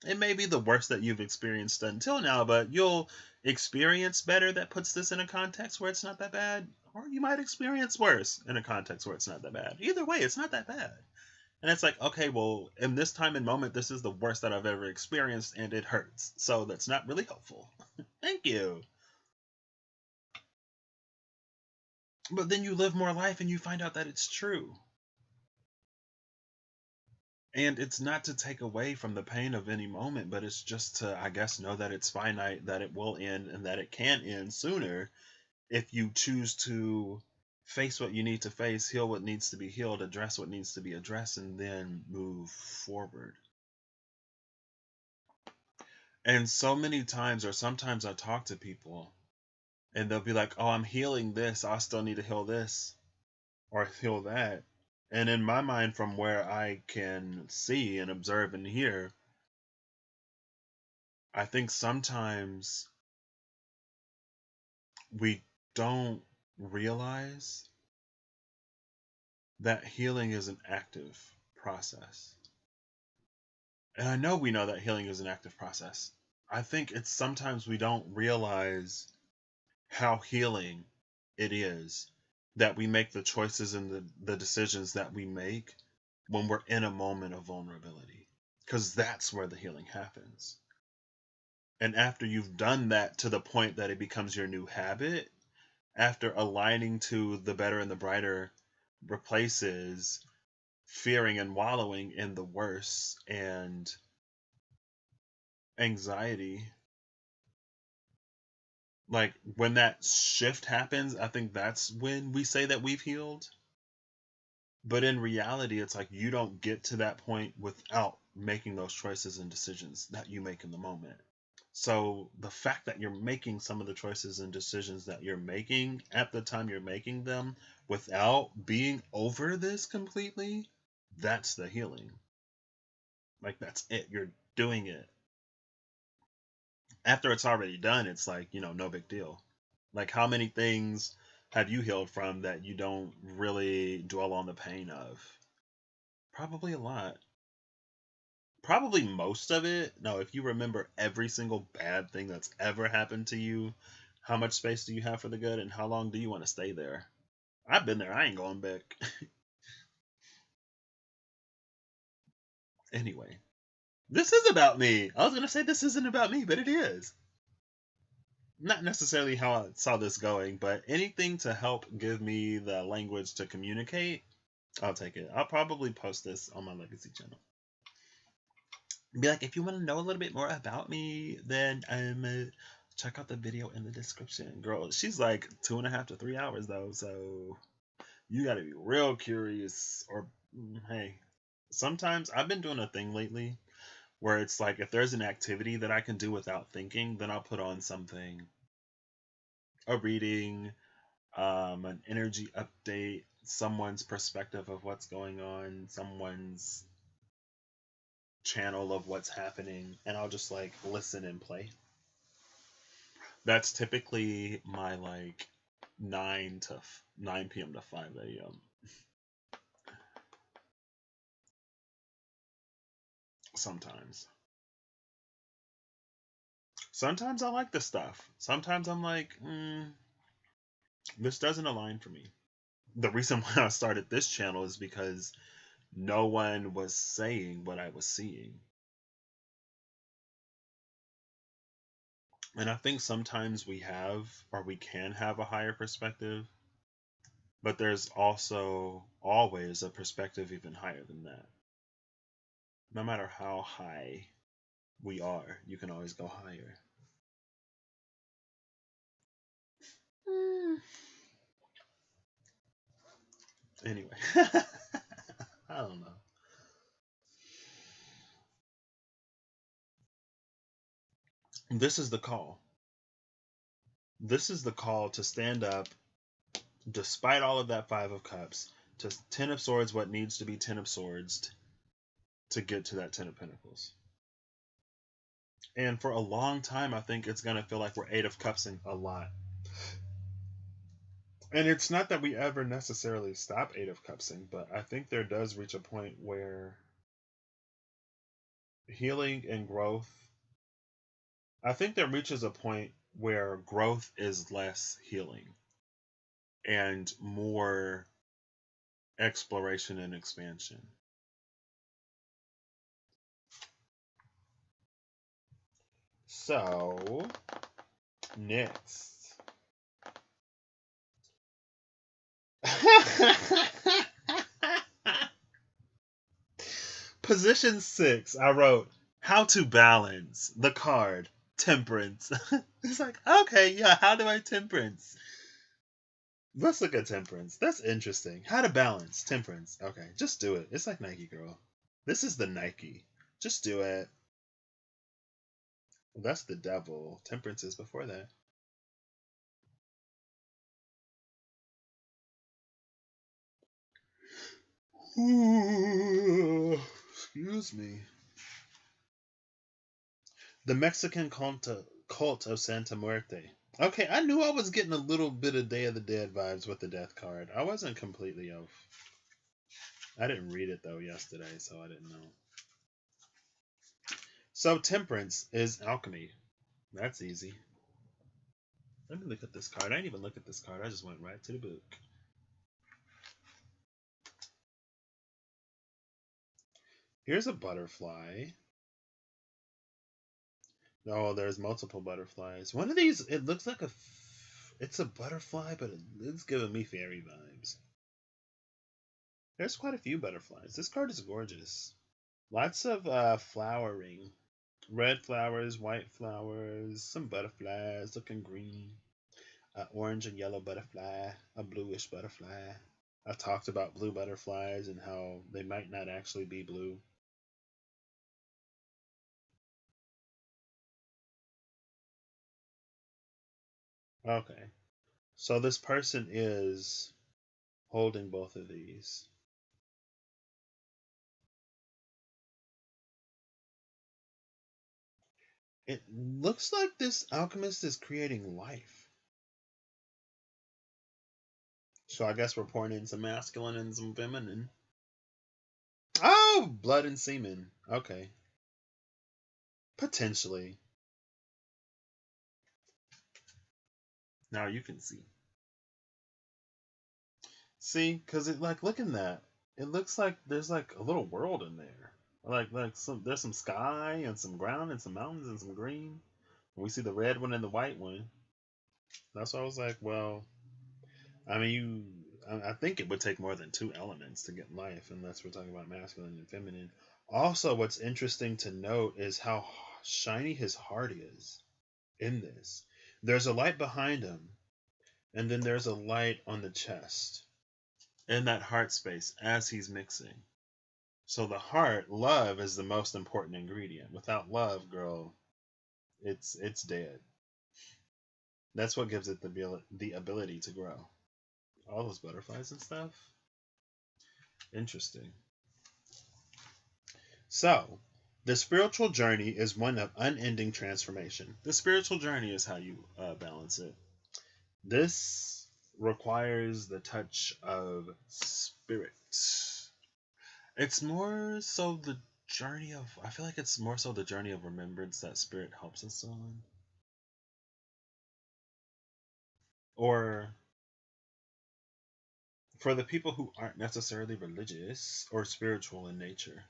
It may be the worst that you've experienced until now, but you'll experience better that puts this in a context where it's not that bad, or you might experience worse in a context where it's not that bad. Either way, it's not that bad. And it's like, okay, well, in this time and moment, this is the worst that I've ever experienced, and it hurts. So that's not really helpful. Thank you. But then you live more life and you find out that it's true. And it's not to take away from the pain of any moment, but it's just to, I guess, know that it's finite, that it will end, and that it can end sooner if you choose to face what you need to face, heal what needs to be healed, address what needs to be addressed, and then move forward. And so many times, or sometimes I talk to people and they'll be like, oh, I'm healing this. I still need to heal this or heal that. And in my mind, from where I can see and observe and hear, I think sometimes we don't realize that healing is an active process. And I know we know that healing is an active process. I think it's sometimes we don't realize how healing it is that we make the choices and the decisions that we make when we're in a moment of vulnerability. Because that's where the healing happens. And after you've done that to the point that it becomes your new habit, after aligning to the better and the brighter replaces fearing and wallowing in the worse and anxiety, like when that shift happens, I think that's when we say that we've healed. But in reality, it's like you don't get to that point without making those choices and decisions that you make in the moment. So the fact that you're making some of the choices and decisions that you're making at the time you're making them without being over this completely, that's the healing. Like that's it. You're doing it. After it's already done, it's like, no big deal. Like how many things have you healed from that you don't really dwell on the pain of? Probably a lot. Probably most of it. No, if you remember every single bad thing that's ever happened to you, how much space do you have for the good and how long do you want to stay there? I've been there. I ain't going back. Anyway, this is about me. I was going to say this isn't about me, but it is. Not necessarily how I saw this going, but anything to help give me the language to communicate, I'll take it. I'll probably post this on my Legacy channel. Be like, if you want to know a little bit more about me, then check out the video in the description. Girl, she's like 2.5 to 3 hours though, so you gotta be real curious. Or hey, sometimes I've been doing a thing lately where it's like if there's an activity that I can do without thinking, then I'll put on something, a reading, an energy update, someone's perspective of what's going on, someone's channel of what's happening, and I'll just like listen and play. That's typically my like 9 p.m. to 5 a.m. Sometimes. Sometimes I like the stuff. Sometimes I'm like, this doesn't align for me. The reason why I started this channel is because no one was saying what I was seeing. And I think sometimes we have, or we can have, a higher perspective, but there's also always a perspective even higher than that. No matter how high we are, you can always go higher. Anyway, I don't know. This is the call. This is the call to stand up despite all of that Five of Cups, to Ten of Swords what needs to be Ten of Swords to get to that Ten of Pentacles. And for a long time, I think it's going to feel like we're Eight of Cupsing a lot. And it's not that we ever necessarily stop Eight of Cupsing, but I think there does reach a point where healing and growth, I think there reaches a point where growth is less healing and more exploration and expansion. So, next. Position 6, I wrote, how to balance the card, Temperance. It's like, okay, yeah, how do I temperance? Let's look at Temperance. That's interesting. How to balance Temperance. Okay, just do it. It's like Nike, girl. This is the Nike. Just do it. That's the Devil. Temperance is before that. Ooh, excuse me. The Mexican cult of Santa Muerte. Okay, I knew I was getting a little bit of Day of the Dead vibes with the Death card. I wasn't completely off. I didn't read it though yesterday, so I didn't know. So Temperance is alchemy. That's easy. Let me look at this card. I didn't even look at this card. I just went right to the book. Here's a butterfly. Oh, there's multiple butterflies. One of these, it looks like it's a butterfly, but it's giving me fairy vibes. There's quite a few butterflies. This card is gorgeous. Lots of flowering. Red flowers, white flowers, some butterflies looking green. Orange and yellow butterfly, a bluish butterfly. I talked about blue butterflies and how they might not actually be blue. Okay. So this person is holding both of these. It looks like this alchemist is creating life. So I guess we're pouring in some masculine and some feminine. Oh, blood and semen. Okay. Potentially. Now you can see. See, because it, like, look in that. It looks like there's like a little world in there. Like there's some sky and some ground and some mountains and some green. And we see the red one and the white one. That's why I was like, well, I mean, I think it would take more than two elements to get life, unless we're talking about masculine and feminine. Also, what's interesting to note is how shiny his heart is in this. There's a light behind him, and then there's a light on the chest in that heart space as he's mixing. So the heart, love, is the most important ingredient. Without love, girl, it's dead. That's what gives it the ability to grow. All those butterflies and stuff. Interesting. So, the spiritual journey is one of unending transformation. The spiritual journey is how you balance it. This requires the touch of spirit. It's more so the journey of, I feel like it's more so the journey of remembrance that Spirit helps us on. Or for the people who aren't necessarily religious or spiritual in nature,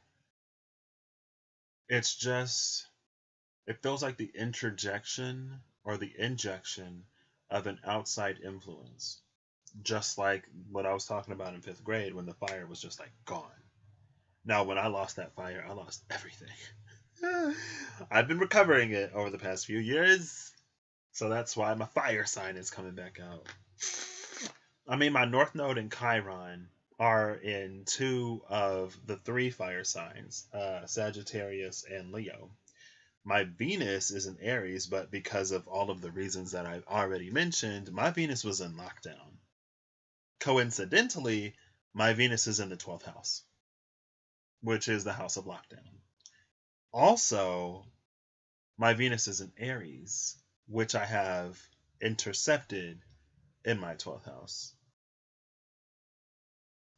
it's just, it feels like the interjection or the injection of an outside influence. Just like what I was talking about in 5th grade when the fire was just like gone. Now, when I lost that fire, I lost everything. I've been recovering it over the past few years, so that's why my fire sign is coming back out. I mean, my North Node and Chiron are in 2 of the 3 fire signs, Sagittarius and Leo. My Venus is in Aries, but because of all of the reasons that I've already mentioned, my Venus was in lockdown. Coincidentally, my Venus is in the 12th house, which is the house of lockdown. Also, my Venus is in Aries, which I have intercepted in my 12th house.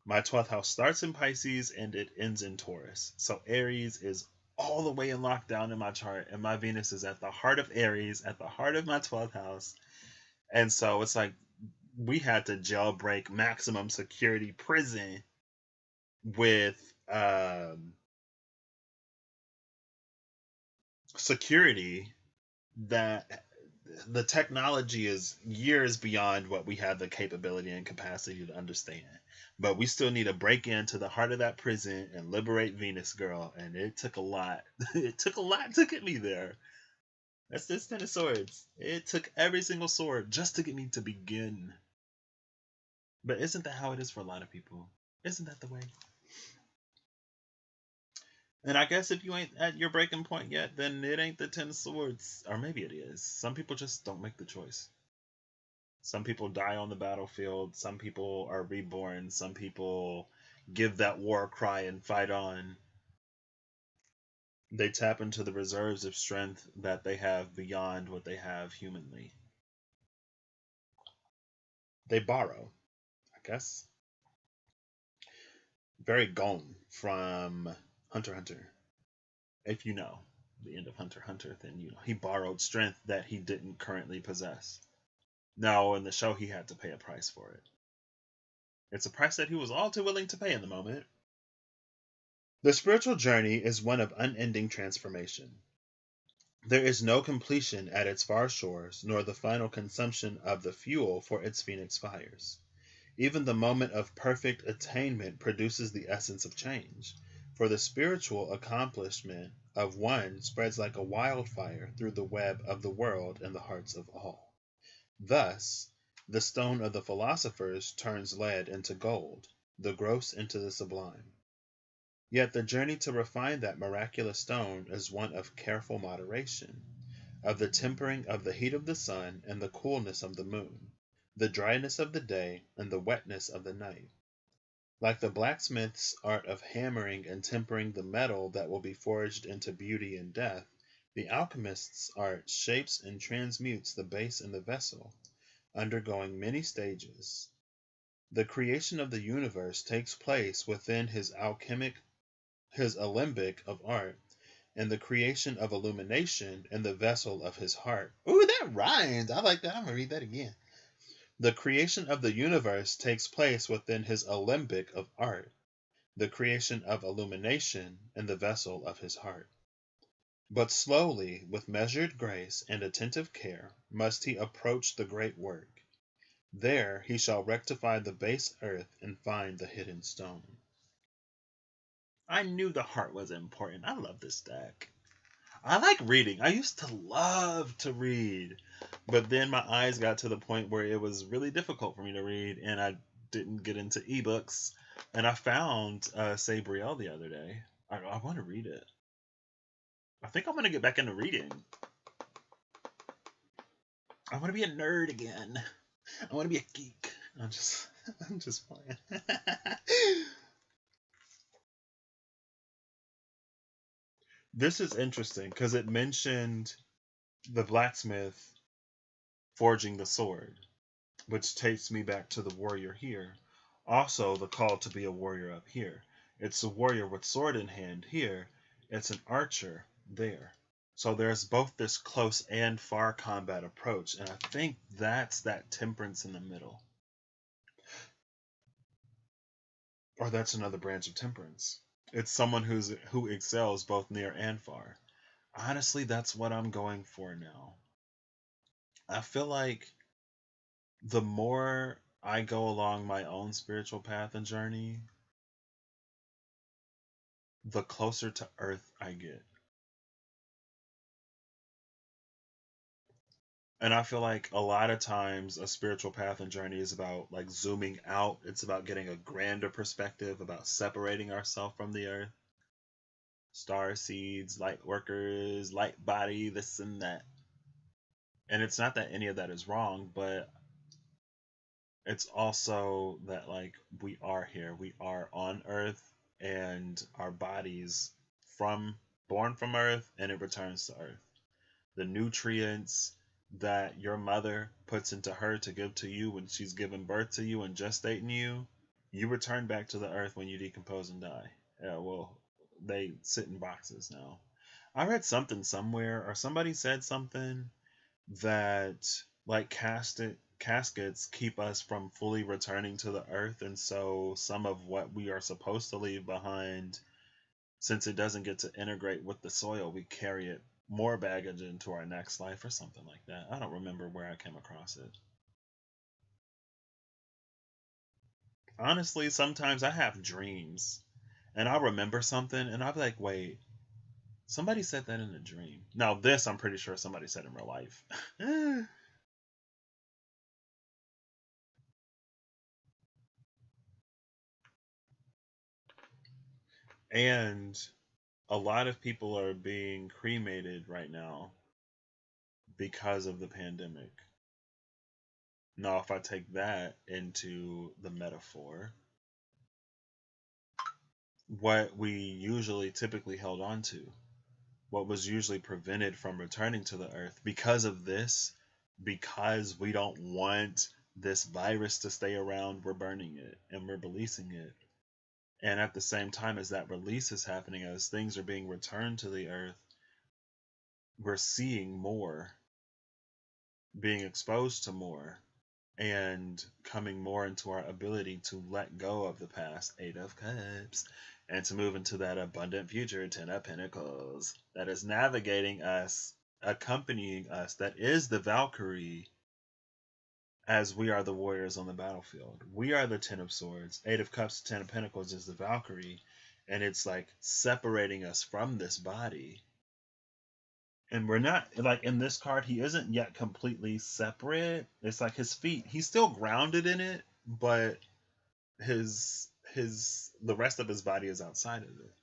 My 12th house starts in Pisces and it ends in Taurus. So Aries is all the way in lockdown in my chart, and my Venus is at the heart of Aries, at the heart of my 12th house. And so it's like we had to jailbreak maximum security prison with security that the technology is years beyond what we have the capability and capacity to understand. But we still need to break into the heart of that prison and liberate Venus Girl. And it took a lot. It took a lot to get me there. That's this 10 of Swords. It took every single sword just to get me to begin. But isn't that how it is for a lot of people? Isn't that the way? And I guess if you ain't at your breaking point yet, then it ain't the 10 of Swords. Or maybe it is. Some people just don't make the choice. Some people die on the battlefield. Some people are reborn. Some people give that war cry and fight on. They tap into the reserves of strength that they have beyond what they have humanly. They borrow, I guess. Very Gon from Hunter x Hunter. If you know the end of Hunter x Hunter, then you know he borrowed strength that he didn't currently possess. Now, in the show, he had to pay a price for it. It's a price that he was all too willing to pay in the moment. The spiritual journey is one of unending transformation. There is no completion at its far shores, nor the final consumption of the fuel for its phoenix fires. Even the moment of perfect attainment produces the essence of change, for the spiritual accomplishment of one spreads like a wildfire through the web of the world in the hearts of all. Thus, the stone of the philosophers turns lead into gold, the gross into the sublime. Yet the journey to refine that miraculous stone is one of careful moderation, of the tempering of the heat of the sun and the coolness of the moon, the dryness of the day and the wetness of the night. Like the blacksmith's art of hammering and tempering the metal that will be forged into beauty and death, the alchemist's art shapes and transmutes the base in the vessel, undergoing many stages. The creation of the universe takes place within his alembic of art, and the creation of illumination in the vessel of his heart. Ooh, that rhymes. I like that. I'm going to read that again. The creation of the universe takes place within his alembic of art, the creation of illumination in the vessel of his heart. But slowly, with measured grace and attentive care, must he approach the great work. There he shall rectify the base earth and find the hidden stone. I knew the heart was important. I love this deck. I like reading. I used to love to read, but then my eyes got to the point where it was really difficult for me to read, and I didn't get into ebooks. And I found Sabriel the other day. I want to read it. I think I'm going to get back into reading. I want to be a nerd again. I want to be a geek. I'm just playing. This is interesting because it mentioned the blacksmith forging the sword, which takes me back to the warrior here. Also, the call to be a warrior up here. It's a warrior with sword in hand here, It's an archer there. So there's both this close and far combat approach, and I think that's that temperance in the middle. Or that's another branch of temperance. It's someone who excels both near and far. Honestly, that's what I'm going for now. I feel like the more I go along my own spiritual path and journey, the closer to earth I get. And I feel like a lot of times a spiritual path and journey is about like zooming out. It's about getting a grander perspective, about separating ourselves from the earth. Star seeds, light workers, light body, this and that. And it's not that any of that is wrong, but it's also that like we are here. We are on earth and our bodies from born from earth and it returns to earth. The nutrients that your mother puts into her to give to you when she's giving birth to you and gestating you, you return back to the earth when you decompose and die. Yeah, well, they sit in boxes now. I read something somewhere, or somebody said something that like caskets keep us from fully returning to the earth, and so some of what we are supposed to leave behind, since it doesn't get to integrate with the soil, we carry it more baggage into our next life or something like that. I don't remember where I came across it. Honestly, sometimes I have dreams and I'll remember something and I'll be like, wait, somebody said that in a dream. Now, this I'm pretty sure somebody said in real life. And a lot of people are being cremated right now because of the pandemic. Now, if I take that into the metaphor, what we usually typically held on to, what was usually prevented from returning to the earth because of this, because we don't want this virus to stay around, we're burning it and we're releasing it. And at the same time as that release is happening, as things are being returned to the earth, we're seeing more, being exposed to more, and coming more into our ability to let go of the past, Eight of Cups, and to move into that abundant future, Ten of Pentacles, that is navigating us, accompanying us, that is the Valkyrie, as we are the warriors on the battlefield. We are the Ten of Swords. Eight of Cups, Ten of Pentacles is the Valkyrie, and it's like separating us from this body. And we're not, like, in this card, he isn't yet completely separate. It's like his feet, he's still grounded in it, but the rest of his body is outside of it.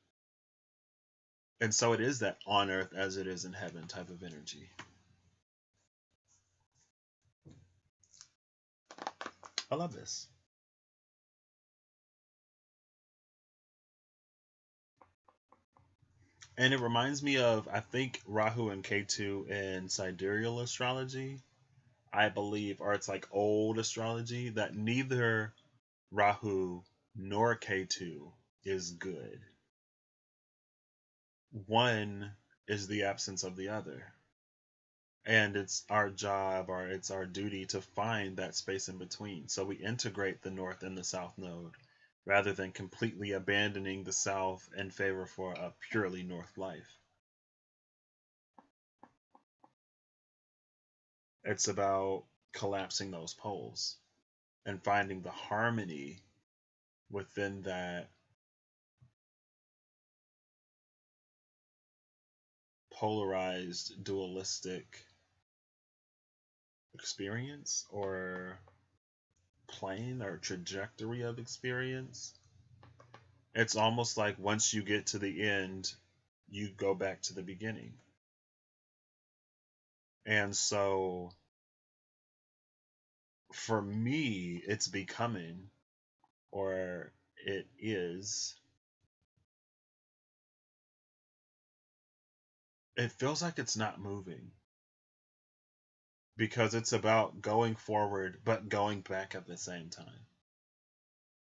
And so it is that on earth as it is in heaven type of energy. I love this. And it reminds me of, I think, Rahu and Ketu in sidereal astrology, I believe, or it's like old astrology, that neither Rahu nor Ketu is good. One is the absence of the other. And it's our job, or it's our duty to find that space in between. So we integrate the north and the south node rather than completely abandoning the south in favor for a purely north life. It's about collapsing those poles and finding the harmony within that polarized, dualistic experience or plane or trajectory of experience. It's almost like once you get to the end, you go back to the beginning. And so for me, it's becoming, or it is, it feels like it's not moving because it's about going forward but going back at the same time.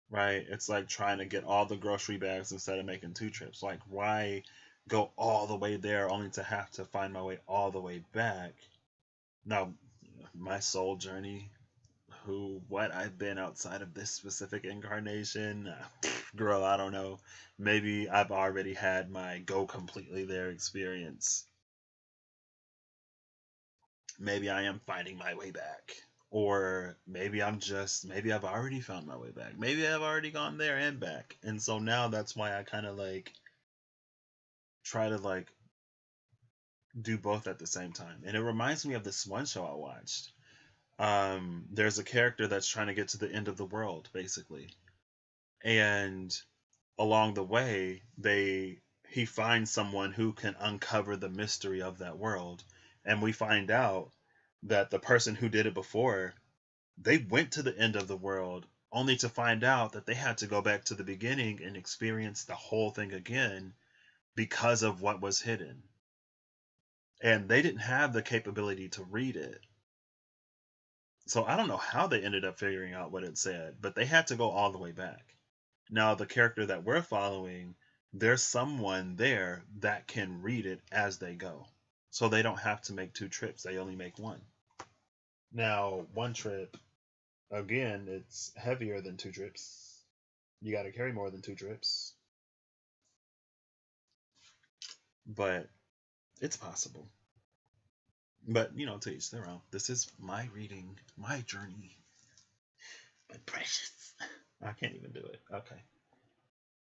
Right? It's like trying to get all the grocery bags instead of making two trips. Like, why go all the way there only to have to find my way all the way back. Now, my soul journey, what I've been outside of this specific incarnation, girl, I don't know. Maybe I've already had my go completely there experience. Maybe I am finding my way back. Or maybe I've already found my way back. Maybe I've already gone there and back. And so now that's why I kind of like try to like do both at the same time. And it reminds me of this one show I watched. There's a character that's trying to get to the end of the world, basically. And along the way, he finds someone who can uncover the mystery of that world. And we find out that the person who did it before, they went to the end of the world only to find out that they had to go back to the beginning and experience the whole thing again because of what was hidden. And they didn't have the capability to read it. So I don't know how they ended up figuring out what it said, but they had to go all the way back. Now, the character that we're following, there's someone there that can read it as they go. So they don't have to make 2 trips, they only make 1. Now, 1 trip, again, it's heavier than 2 trips. You got to carry more than 2 trips. But it's possible. But, to each their own. This is my reading, my journey. My precious. I can't even do it. Okay.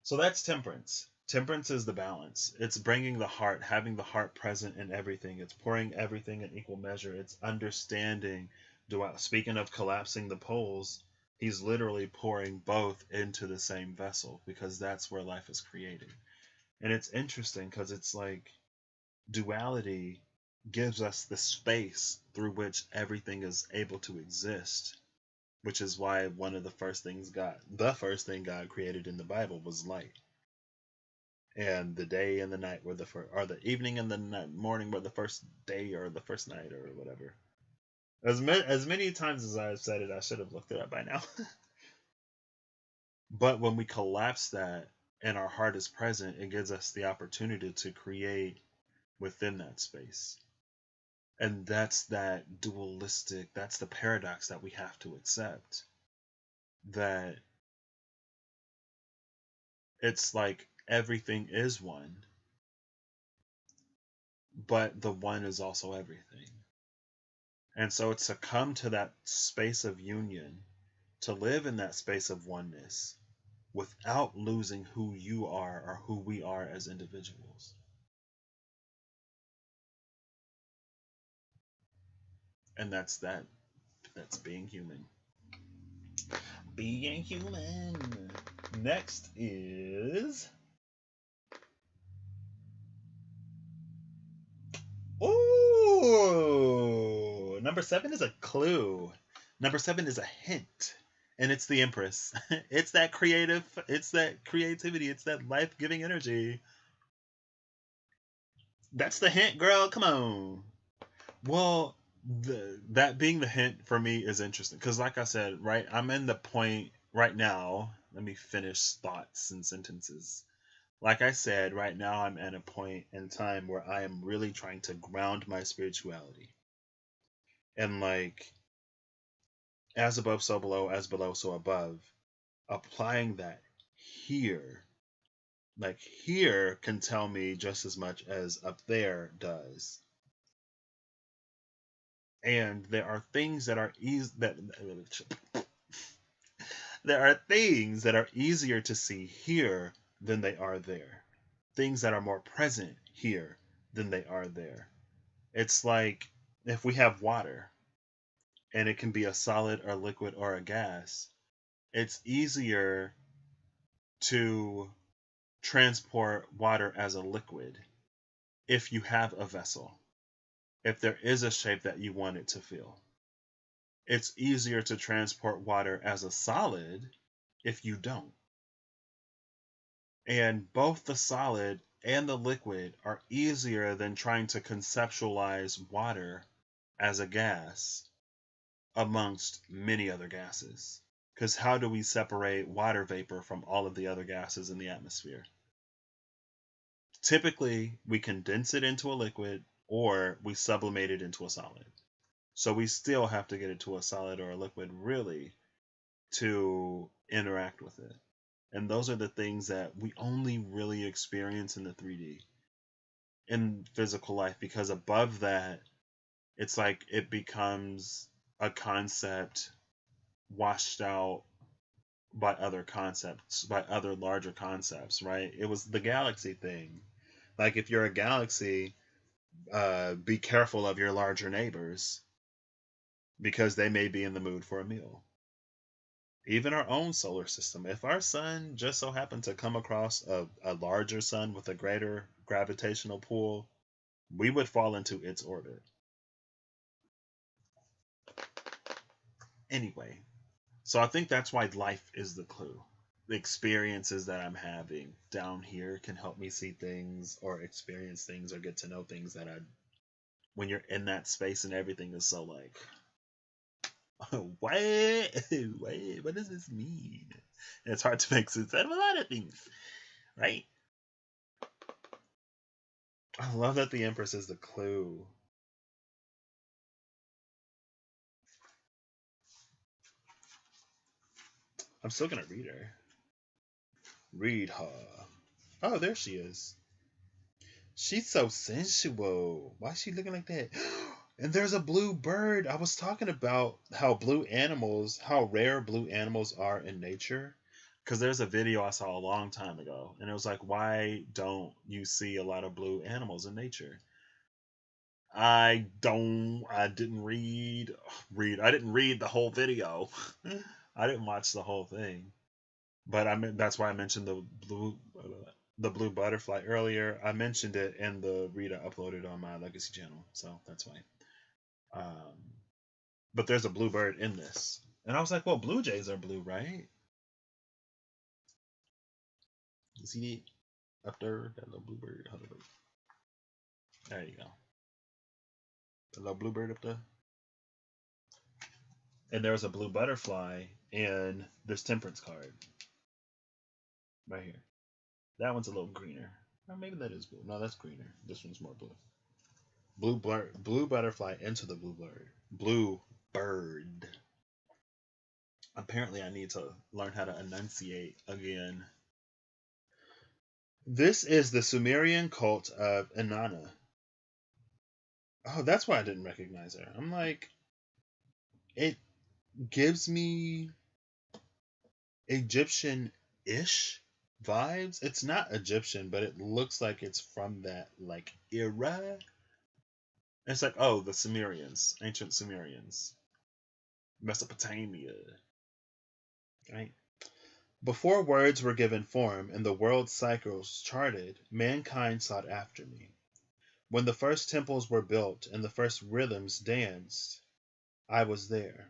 So that's temperance. Temperance is the balance. It's bringing the heart, having the heart present in everything. It's pouring everything in equal measure. It's understanding. Speaking of collapsing the poles, he's literally pouring both into the same vessel because that's where life is created. And it's interesting because it's like duality gives us the space through which everything is able to exist, which is why the first thing God created in the Bible was light. And the day and the night were or the evening and the morning were the first day or the first night or whatever. As many times as I've said it, I should have looked it up by now. But when we collapse that and our heart is present, it gives us the opportunity to create within that space. And that's that's the paradox that we have to accept. That it's like everything is one, but the one is also everything. And so it's to come to that space of union, to live in that space of oneness without losing who you are or who we are as individuals. And that's being human. Being human. Next is ooh, number 7 is a clue. Number 7 is a hint. And it's the Empress. It's that creativity, it's that life-giving energy. That's the hint, girl. Come on. Well, that being the hint for me is interesting because, like I said, right, I'm in the point right now. Let me finish thoughts and sentences. Like I said, right now I'm at a point in time where I am really trying to ground my spirituality. And like, as above, so below, as below, so above, applying that here, like here can tell me just as much as up there does. And there are things that are there are things that are easier to see here than they are there. Things that are more present here than they are there. It's like if we have water and it can be a solid or liquid or a gas, it's easier to transport water as a liquid if you have a vessel, if there is a shape that you want it to fill. It's easier to transport water as a solid if you don't. And both the solid and the liquid are easier than trying to conceptualize water as a gas amongst many other gases. Because how do we separate water vapor from all of the other gases in the atmosphere? Typically, we condense it into a liquid or we sublimate it into a solid. So we still have to get it to a solid or a liquid really to interact with it. And those are the things that we only really experience in the 3D in physical life, because above that, it's like it becomes a concept washed out by other concepts, by other larger concepts, right? It was the galaxy thing. Like, if you're a galaxy, be careful of your larger neighbors because they may be in the mood for a meal. Even our own solar system, if our sun just so happened to come across a larger sun with a greater gravitational pull, we would fall into its orbit. Anyway, so I think that's why life is the clue. The experiences that I'm having down here can help me see things or experience things or get to know things that when you're in that space and everything is so like, what? Wait, what does this mean? And it's hard to make sense out of a lot of things, right? I love that the Empress is the clue. I'm still gonna read her. Read her. Oh, there she is. She's so sensual. Why is she looking like that? And there's a blue bird. I was talking about how rare blue animals are in nature. Because there's a video I saw a long time ago, and it was like, why don't you see a lot of blue animals in nature? I didn't I didn't read the whole video. I didn't watch the whole thing. But that's why I mentioned the blue butterfly earlier. I mentioned it in the read I uploaded on my Legacy channel, so that's why. But there's a blue bird in this, and I was like, well, blue jays are blue, right? You see it up there, that little blue bird. There you go. The little blue bird up there. And there's a blue butterfly in this temperance card right here. That one's a little greener. Or maybe that is blue. No, that's greener. This one's more blue. Blue butterfly into the blue bird. Apparently, I need to learn how to enunciate again. This is the Sumerian cult of Inanna. Oh, that's why I didn't recognize her. I'm like, it gives me Egyptian-ish vibes. It's not Egyptian, but it looks like it's from that like era. It's like, oh, the Sumerians, ancient Sumerians, Mesopotamia, right? Before words were given form and the world's cycles charted, mankind sought after me. When the first temples were built and the first rhythms danced, I was there.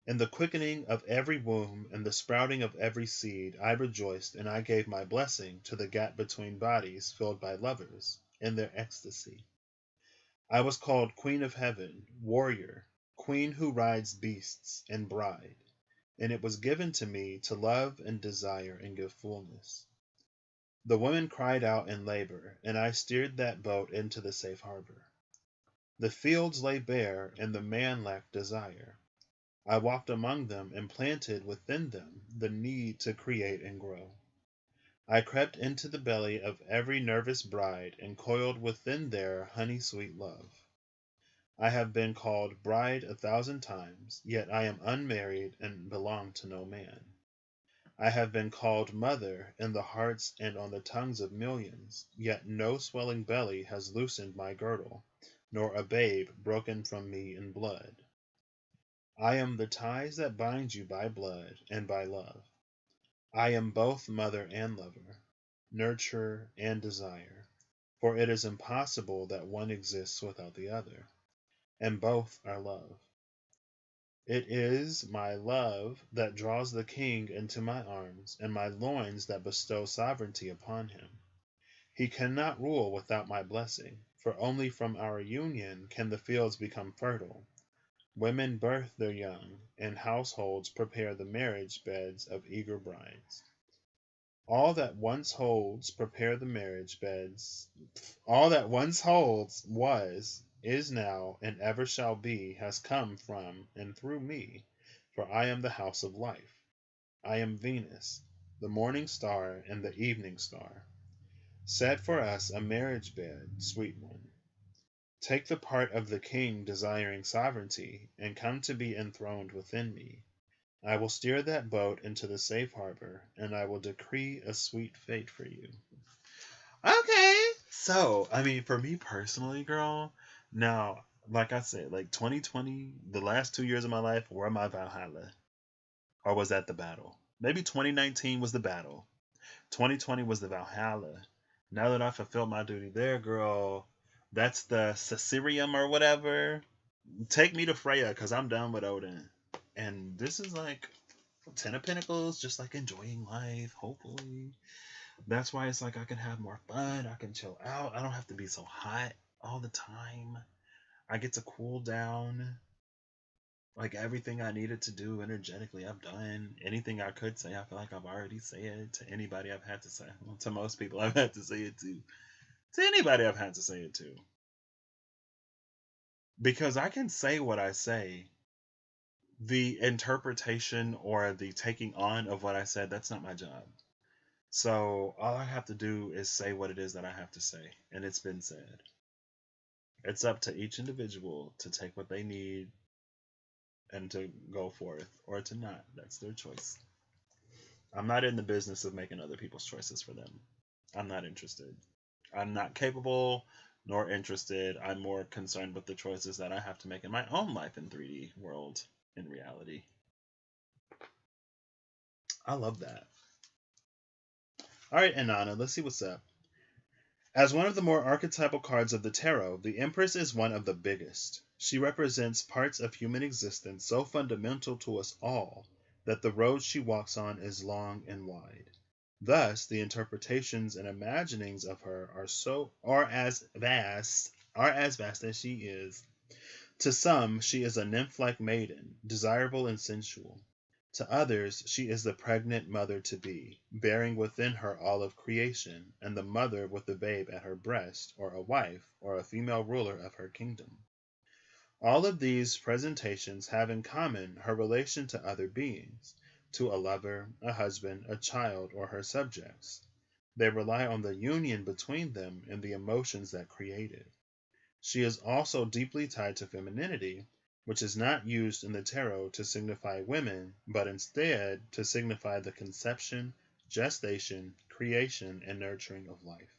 In the quickening of every womb and the sprouting of every seed, I rejoiced and I gave my blessing to the gap between bodies filled by lovers in their ecstasy. I was called Queen of Heaven, warrior, queen who rides beasts, and bride, and it was given to me to love and desire and give fullness. The women cried out in labor, and I steered that boat into the safe harbor. The fields lay bare, and the man lacked desire. I walked among them and planted within them the need to create and grow. I crept into the belly of every nervous bride and coiled within their honey-sweet love. I have been called bride 1,000 times, yet I am unmarried and belong to no man. I have been called mother in the hearts and on the tongues of millions, yet no swelling belly has loosened my girdle, nor a babe broken from me in blood. I am the ties that bind you by blood and by love. I am both mother and lover, nurturer and desire, for it is impossible that one exists without the other, and both are love. It is my love that draws the king into my arms, and my loins that bestow sovereignty upon him. He cannot rule without my blessing, for only from our union can the fields become fertile. Women birth their young, and households prepare the marriage beds of eager brides. All that once holds prepare the marriage beds. All that once holds was, is now, and ever shall be, has come from and through me, for I am the house of life. I am Venus, the morning star and the evening star. Set for us a marriage bed, sweet one. Take the part of the king desiring sovereignty, and come to be enthroned within me. I will steer that boat into the safe harbor, and I will decree a sweet fate for you. Okay. So, I mean, for me personally, girl, now, like I said, like 2020, the last 2 years of my life were my Valhalla. Or was that the battle? Maybe 2019 was the battle. 2020 was the Valhalla. Now that I fulfilled my duty there, girl, that's the Caesarium or whatever. Take me to Freya, because I'm done with Odin. And this is like Ten of Pentacles, just like enjoying life, hopefully. That's why it's like I can have more fun. I can chill out. I don't have to be so hot all the time. I get to cool down. Like everything I needed to do energetically, I've done. Anything I could say, I feel like I've already said to anybody I've had to say. Well, to most people I've had to say it to. To anybody I've had to say it to. Because I can say what I say. The interpretation or the taking on of what I said, that's not my job. So all I have to do is say what it is that I have to say, and it's been said. It's up to each individual to take what they need and to go forth or to not. That's their choice. I'm not in the business of making other people's choices for them. I'm not interested. I'm not capable nor interested. I'm more concerned with the choices that I have to make in my own life in 3D world, in reality. I love that. All right, Inanna, let's see what's up. As one of the more archetypal cards of the tarot, the Empress is one of the biggest. She represents parts of human existence so fundamental to us all that the road she walks on is long and wide. Thus, the interpretations and imaginings of her are as vast as she is. To some, she is a nymph-like maiden, desirable and sensual. To others, she is the pregnant mother-to-be, bearing within her all of creation, and the mother with the babe at her breast, or a wife, or a female ruler of her kingdom. All of these presentations have in common her relation to other beings, to a lover, a husband, a child, or her subjects. They rely on the union between them and the emotions that create it. She is also deeply tied to femininity, which is not used in the tarot to signify women, but instead to signify the conception, gestation, creation, and nurturing of life.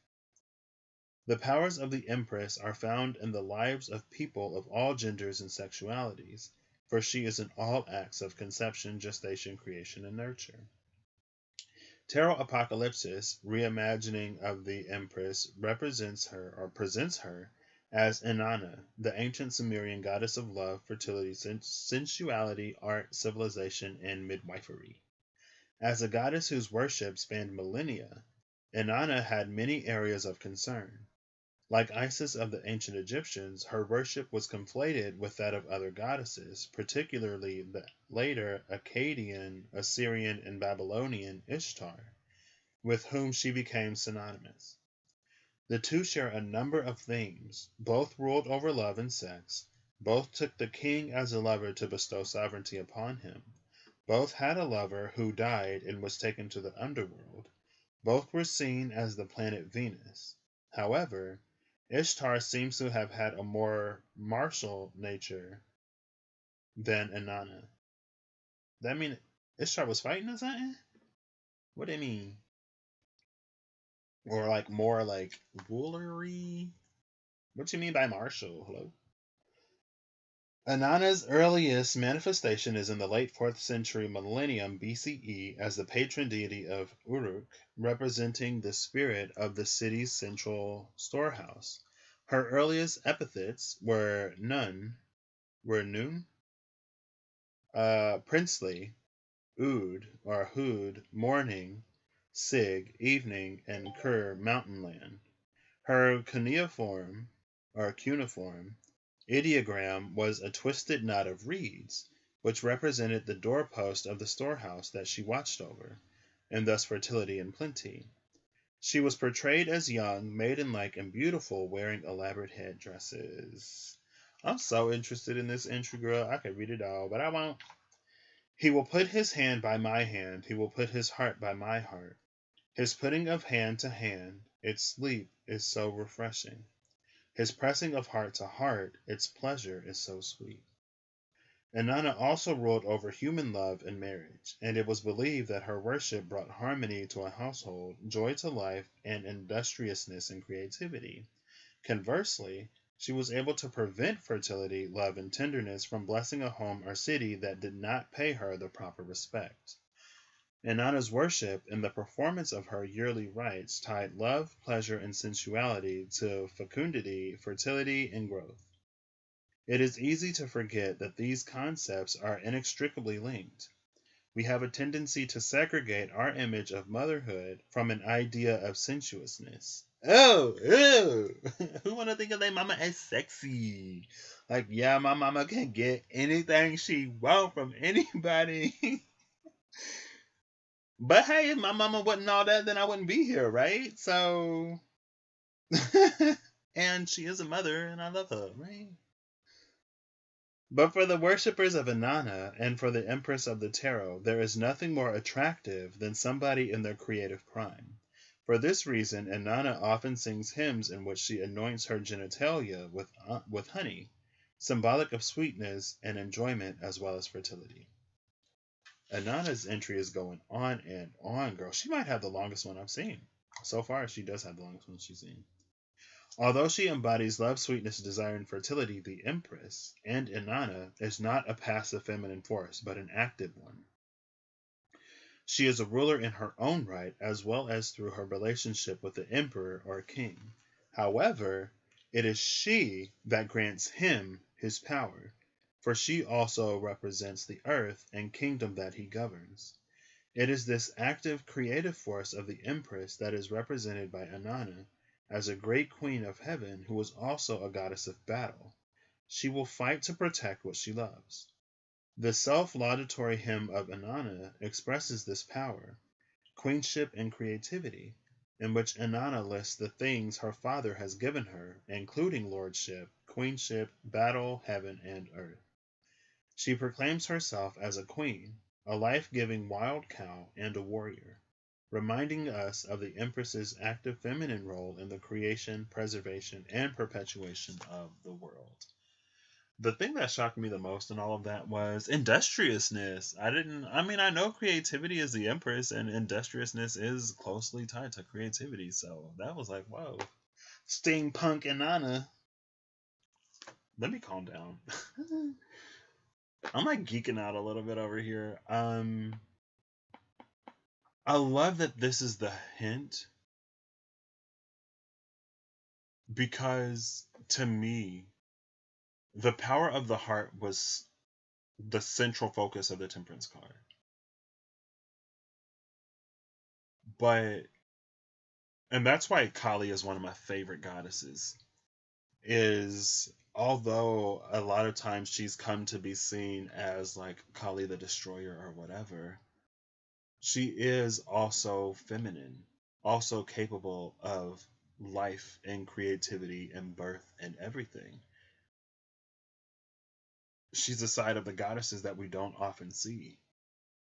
The powers of the Empress are found in the lives of people of all genders and sexualities, for she is in all acts of conception, gestation, creation, and nurture. Tarot Apocalypsis, reimagining of the Empress, represents her or presents her as Inanna, the ancient Sumerian goddess of love, fertility, sensuality, art, civilization, and midwifery. As a goddess whose worship spanned millennia, Inanna had many areas of concern. Like Isis of the ancient Egyptians, her worship was conflated with that of other goddesses, particularly the later Akkadian, Assyrian, and Babylonian Ishtar, with whom she became synonymous. The two share a number of themes. Both ruled over love and sex. Both took the king as a lover to bestow sovereignty upon him. Both had a lover who died and was taken to the underworld. Both were seen as the planet Venus. However, Ishtar seems to have had a more martial nature than Inanna. That mean Ishtar was fighting or something? What do you mean? Or like more like rulery? What do you mean by martial? Hello? Inanna's earliest manifestation is in the late 4th century millennium BCE as the patron deity of Uruk, representing the spirit of the city's central storehouse. Her earliest epithets were Nun, princely, Ood or Hood, morning, Sig, evening, and Kur, mountain land. Her cuneiform ideogram was a twisted knot of reeds, which represented the doorpost of the storehouse that she watched over. and thus fertility and plenty. She was portrayed as young, maidenlike, and beautiful, wearing elaborate headdresses. I'm so interested in this entry, girl. I could read it all, but I won't. He will put his hand by my hand. He will put his heart by my heart. His putting of hand to hand, its sleep is so refreshing. His pressing of heart to heart, its pleasure is so sweet. Inanna also ruled over human love and marriage, and it was believed that her worship brought harmony to a household, joy to life, and industriousness and creativity. Conversely, she was able to prevent fertility, love, and tenderness from blessing a home or city that did not pay her the proper respect. Inanna's worship and the performance of her yearly rites tied love, pleasure, and sensuality to fecundity, fertility, and growth. It is easy to forget that these concepts are inextricably linked. We have a tendency to segregate our image of motherhood from an idea of sensuousness. Oh, who want to think of their mama as sexy? Like, yeah, my mama can get anything she want from anybody. But hey, if my mama wasn't all that, then I wouldn't be here, right? So, and she is a mother, and I love her, right? But for the worshippers of Inanna and for the Empress of the Tarot, there is nothing more attractive than somebody in their creative prime. For this reason, Inanna often sings hymns in which she anoints her genitalia with honey, symbolic of sweetness and enjoyment as well as fertility. Inanna's entry is going on and on, girl. She might have the longest one I've seen. So far, she does have the longest one she's seen. Although she embodies love, sweetness, desire, and fertility, the Empress and Inanna is not a passive feminine force, but an active one. She is a ruler in her own right, as well as through her relationship with the emperor or king. However, it is she that grants him his power, for she also represents the earth and kingdom that he governs. It is this active, creative force of the Empress that is represented by Inanna as a great queen of heaven who is also a goddess of battle. She will fight to protect what she loves. The self-laudatory hymn of Inanna expresses this power, queenship, and creativity, in which Inanna lists the things her father has given her, including lordship, queenship, battle, heaven, and earth. She proclaims herself as a queen, a life-giving wild cow, and a warrior, reminding us of the Empress's active feminine role in the creation, preservation, and perpetuation of the world. The thing that shocked me the most in all of that was industriousness. I know creativity is the Empress, and industriousness is closely tied to creativity, so that was like, whoa. Steampunk Inanna. Let me calm down. I'm like geeking out a little bit over here. I love that this is the hint because to me, the power of the heart was the central focus of the Temperance card. And that's why Kali is one of my favorite goddesses, is although a lot of times she's come to be seen as like Kali the Destroyer or whatever, she is also feminine, also capable of life and creativity and birth and everything. She's a side of the goddesses that we don't often see.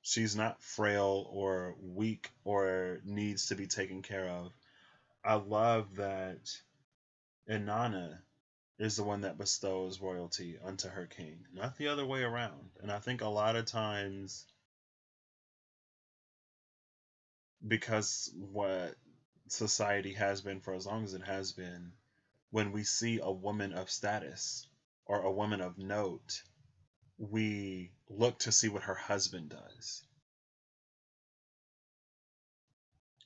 She's not frail or weak or needs to be taken care of. I love that Inanna is the one that bestows royalty unto her king, not the other way around. And I think a lot of times, because what society has been for as long as it has been, when we see a woman of status or a woman of note, we look to see what her husband does.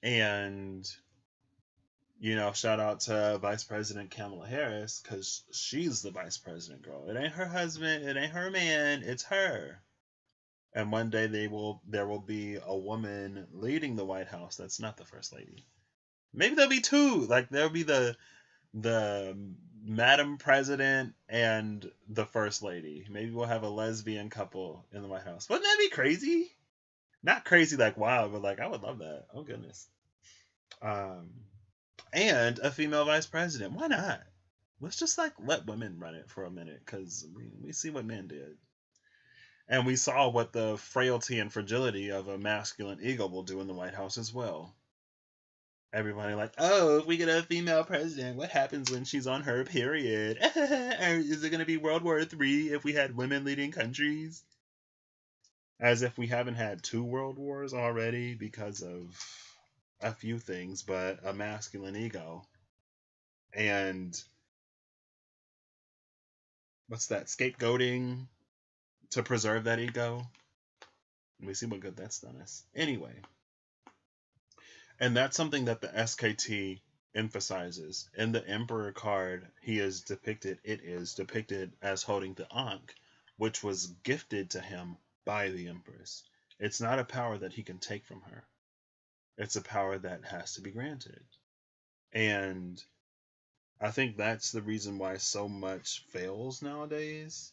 And, shout out to Vice President Kamala Harris, because she's the vice president, girl. It ain't her husband, it ain't her man, it's her. And one day there will be a woman leading the White House that's not the first lady. Maybe there'll be two. Like there'll be the Madam President and the First Lady. Maybe we'll have a lesbian couple in the White House. Wouldn't that be crazy? Not crazy like wild, but like I would love that. Oh goodness. Um, and a female vice president. Why not? Let's just like let women run it for a minute because we see what men did. And we saw what the frailty and fragility of a masculine ego will do in the White House as well. Everybody like, oh, if we get a female president, what happens when she's on her period? Is it going to be World War III if we had women leading countries? As if we haven't had two world wars already because of a few things, but a masculine ego. And what's that? Scapegoating to preserve that ego. We see what good that's done us. Anyway, and that's something that the SKT emphasizes. In the Emperor card, it is depicted as holding the Ankh, which was gifted to him by the Empress. It's not a power that he can take from her. It's a power that has to be granted. And I think that's the reason why so much fails nowadays,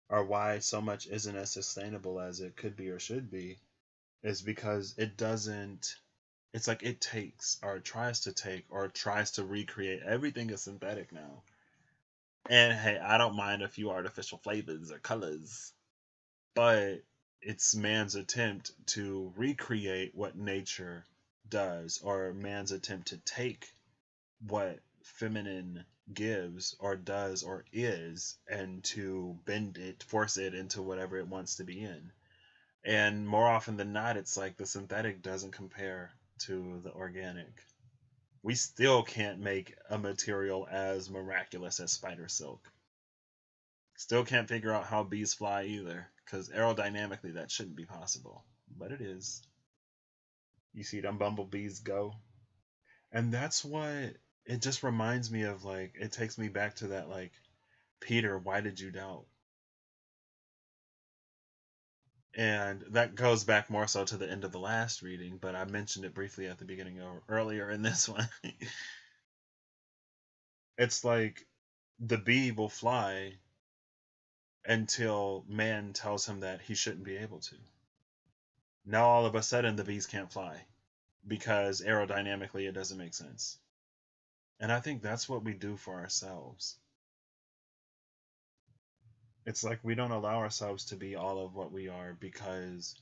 or why so much isn't as sustainable as it could be or should be, is because it doesn't. It's like it takes or tries to take or tries to recreate. Everything is synthetic now. And hey, I don't mind a few artificial flavors or colors, but it's man's attempt to recreate what nature does, or man's attempt to take what feminine gives or does or is, and to bend it, force it into whatever it wants to be in. And more often than not, it's like the synthetic doesn't compare to the organic. We still can't make a material as miraculous as spider silk. Still can't figure out how bees fly either, because aerodynamically that shouldn't be possible. But it is. You see them bumblebees go. And that's what it just reminds me of. Like, it takes me back to that, like, Peter, why did you doubt? And that goes back more so to the end of the last reading, but I mentioned it briefly at the beginning or earlier in this one. It's like the bee will fly until man tells him that he shouldn't be able to. Now all of a sudden the bees can't fly because aerodynamically it doesn't make sense. And I think that's what we do for ourselves. It's like we don't allow ourselves to be all of what we are because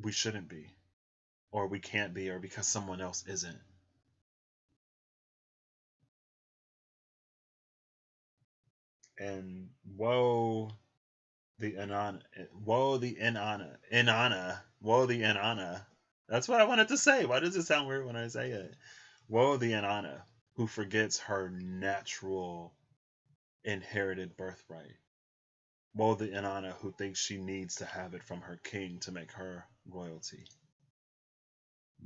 we shouldn't be, or we can't be, or because someone else isn't. And the Inanna, woe the Inanna. That's what I wanted to say. Why does it sound weird when I say it? Woe the Inanna who forgets her natural inherited birthright. Woe the Inanna who thinks she needs to have it from her king to make her royalty.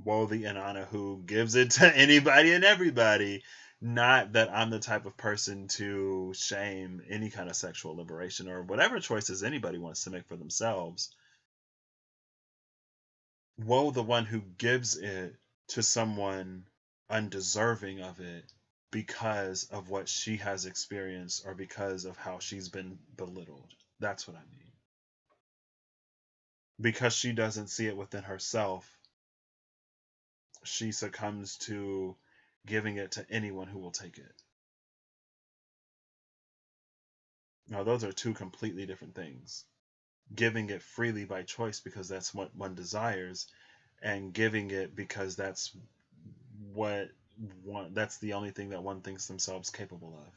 Woe the Inanna who gives it to anybody and everybody. Not that I'm the type of person to shame any kind of sexual liberation or whatever choices anybody wants to make for themselves. Woe the one who gives it to someone undeserving of it because of what she has experienced or because of how she's been belittled. That's what I mean. Because she doesn't see it within herself, she succumbs to giving it to anyone who will take it. Now, those are two completely different things. Giving it freely by choice because that's what one desires, and giving it because that's that's the only thing that one thinks themselves capable of.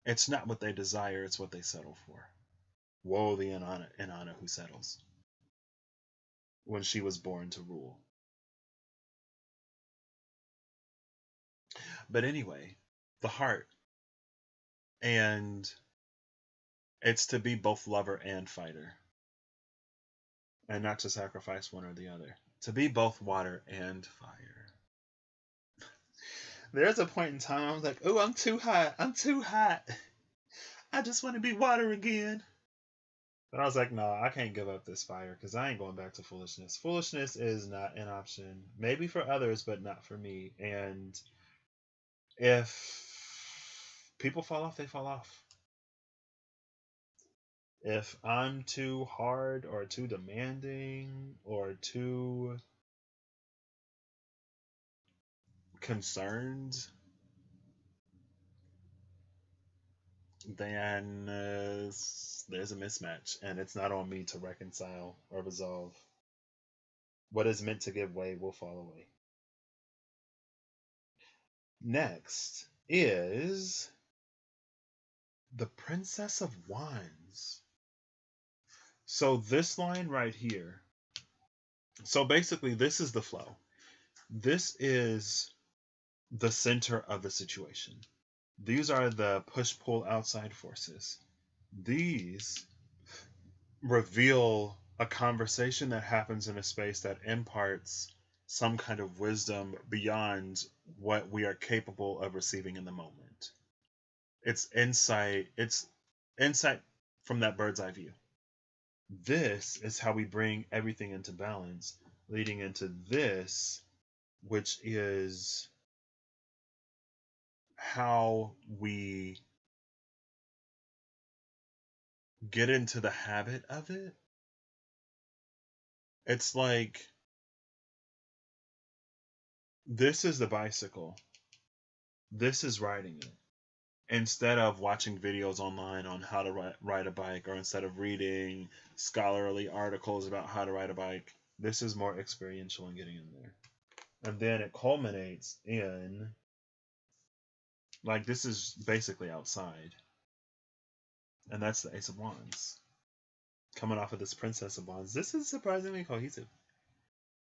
It's not what they desire, it's what they settle for. Woe the Inanna who settles when she was born to rule. But anyway, the heart. And it's to be both lover and fighter. And not to sacrifice one or the other. To be both water and fire. There's a point in time I was like, oh, I'm too hot. I'm too hot. I just want to be water again. But I was like, no, I can't give up this fire because I ain't going back to foolishness. Foolishness is not an option. Maybe for others, but not for me. And if people fall off, they fall off. If I'm too hard or too demanding or too concerned, then there's a mismatch, and it's not on me to reconcile or resolve. What is meant to give way will fall away. Next is the Princess of Wands. So this line right here. So basically, this is the flow. This is the center of the situation. These are the push-pull outside forces. These reveal a conversation that happens in a space that imparts some kind of wisdom beyond what we are capable of receiving in the moment. It's insight. It's insight from that bird's eye view. This is how we bring everything into balance, leading into this, which is how we get into the habit of it. It's like this is the bicycle, this is riding it. Instead of watching videos online on how to ride a bike, or instead of reading scholarly articles about how to ride a bike, this is more experiential in getting in there. And then it culminates in, like, this is basically outside. And that's the Ace of Wands. Coming off of this Princess of Wands. This is surprisingly cohesive.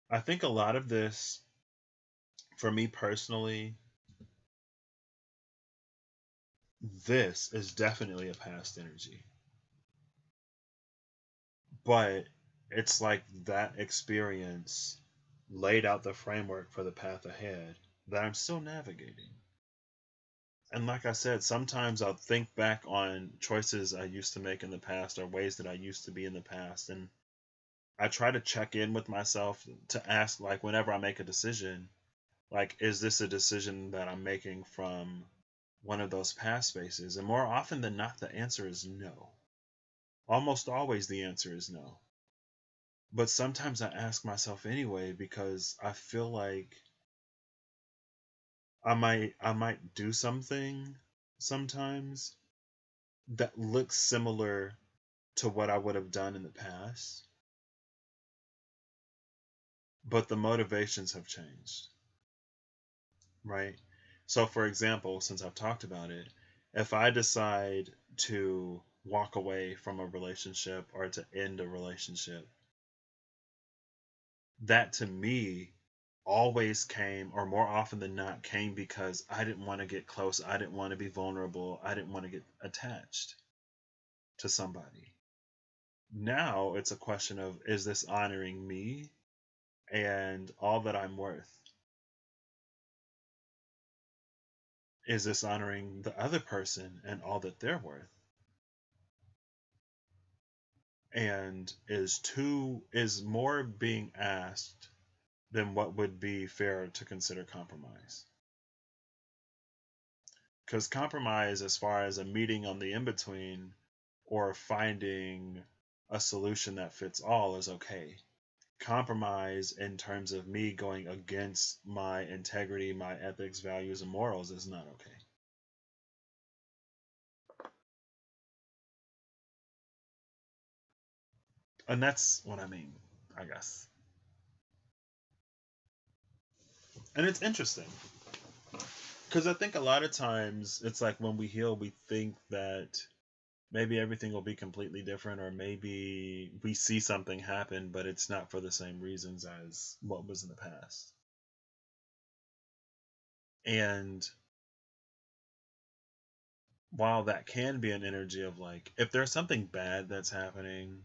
I think a lot of this, for me personally, this is definitely a past energy. But it's like that experience laid out the framework for the path ahead that I'm still navigating. And like I said, sometimes I'll think back on choices I used to make in the past or ways that I used to be in the past. And I try to check in with myself to ask, like, whenever I make a decision, like, is this a decision that I'm making from one of those past spaces? And more often than not, the answer is no. Almost always the answer is no. But sometimes I ask myself anyway because I feel like I might do something sometimes that looks similar to what I would have done in the past, but the motivations have changed, right? So for example, since I've talked about it, if I decide to walk away from a relationship or to end a relationship, that to me always came, or more often than not came, because I didn't want to get close, I didn't want to be vulnerable, I didn't want to get attached to somebody. Now it's a question of, is this honoring me and all that I'm worth? Is this honoring the other person and all that they're worth? And is more being asked than what would be fair to consider compromise? Because compromise, as far as a meeting on the in between or finding a solution that fits all, is okay. Compromise in terms of me going against my integrity, my ethics, values, and morals is not okay. And that's what I mean, I guess. And it's interesting because I think a lot of times it's like when we heal, we think that maybe everything will be completely different, or maybe we see something happen, but it's not for the same reasons as what was in the past. And while that can be an energy of, like, if there's something bad that's happening,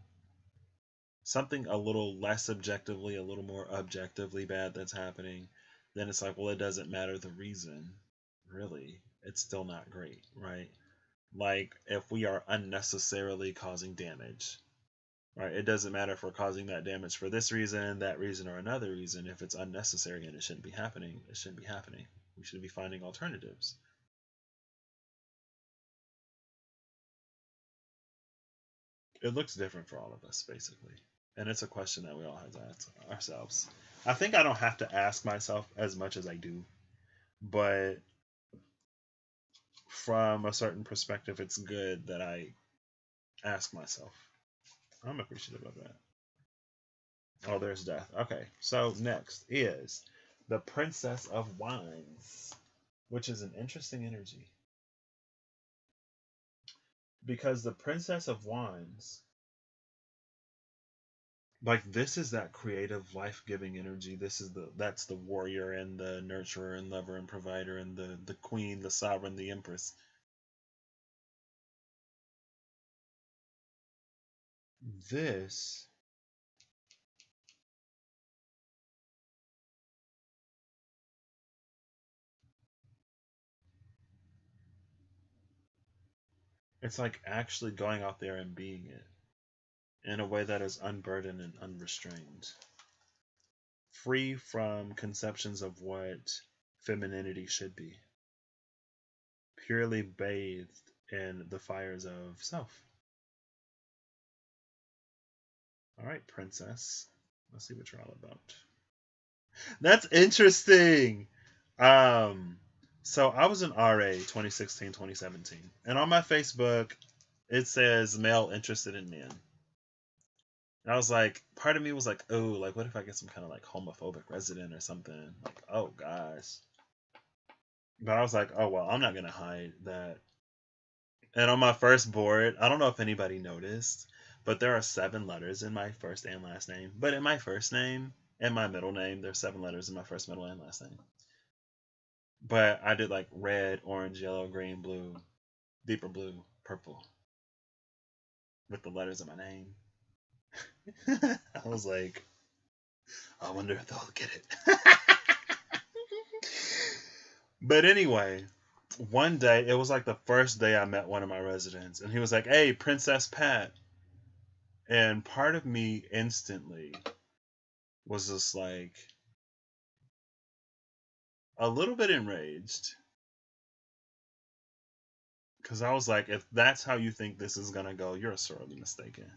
something a little less objectively, a little more objectively bad that's happening, then it's like, well, it doesn't matter the reason, really. It's still not great, right? Like, if we are unnecessarily causing damage, right? It doesn't matter if we're causing that damage for this reason, that reason, or another reason. If it's unnecessary and it shouldn't be happening, it shouldn't be happening. We should be finding alternatives. It looks different for all of us, basically. And it's a question that we all have to ask ourselves. I think I don't have to ask myself as much as I do, but from a certain perspective, it's good that I ask myself. I'm appreciative of that. Oh, there's death. Okay, so next is the Princess of Wands, which is an interesting energy. Because the Princess of Wands, like this is that creative, life-giving energy. That's the warrior and the nurturer and lover and provider and the queen, the sovereign, the empress. This it's like actually going out there and being it in a way that is unburdened and unrestrained, free from conceptions of what femininity should be, purely bathed in the fires of self. All right, princess. Let's see what you're all about. That's interesting. Um, so I was an RA 2016, 2017. And on my Facebook, it says male interested in men. And I was like, part of me was like, oh, like, what if I get some kind of like homophobic resident or something? Like, oh gosh. But I was like, oh, well, I'm not going to hide that. And on my first board, I don't know if anybody noticed, but there are 7 letters in my first and last name. But in my first name and my middle name, there's 7 letters in my first, middle, and last name. But I did like red, orange, yellow, green, blue, deeper blue, purple with the letters of my name. I was like, I wonder if they'll get it. But anyway, one day, it was like the first day I met one of my residents, and he was like, hey, Princess Pat. And part of me instantly was just like a little bit enraged. Because I was like, if that's how you think this is going to go, you're sorely mistaken.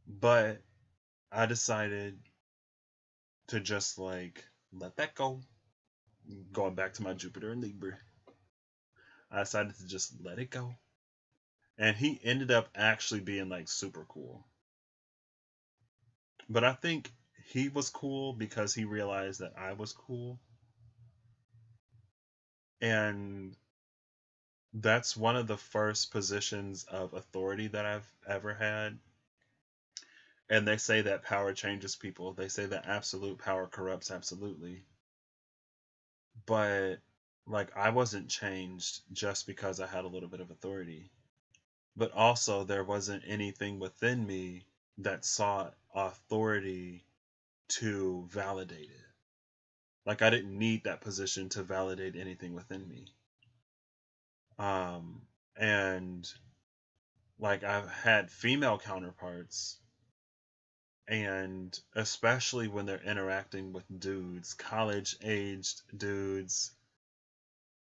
But I decided to just like let that go. Going back to my Jupiter and Libra, I decided to just let it go. And he ended up actually being like super cool. But I think he was cool because he realized that I was cool. And that's one of the first positions of authority that I've ever had. And they say that power changes people. They say that absolute power corrupts absolutely. But like I wasn't changed just because I had a little bit of authority. But also there wasn't anything within me that sought authority to validate it. Like I didn't need that position to validate anything within me. Um and like I've had female counterparts, and especially when they're interacting with dudes, college aged dudes,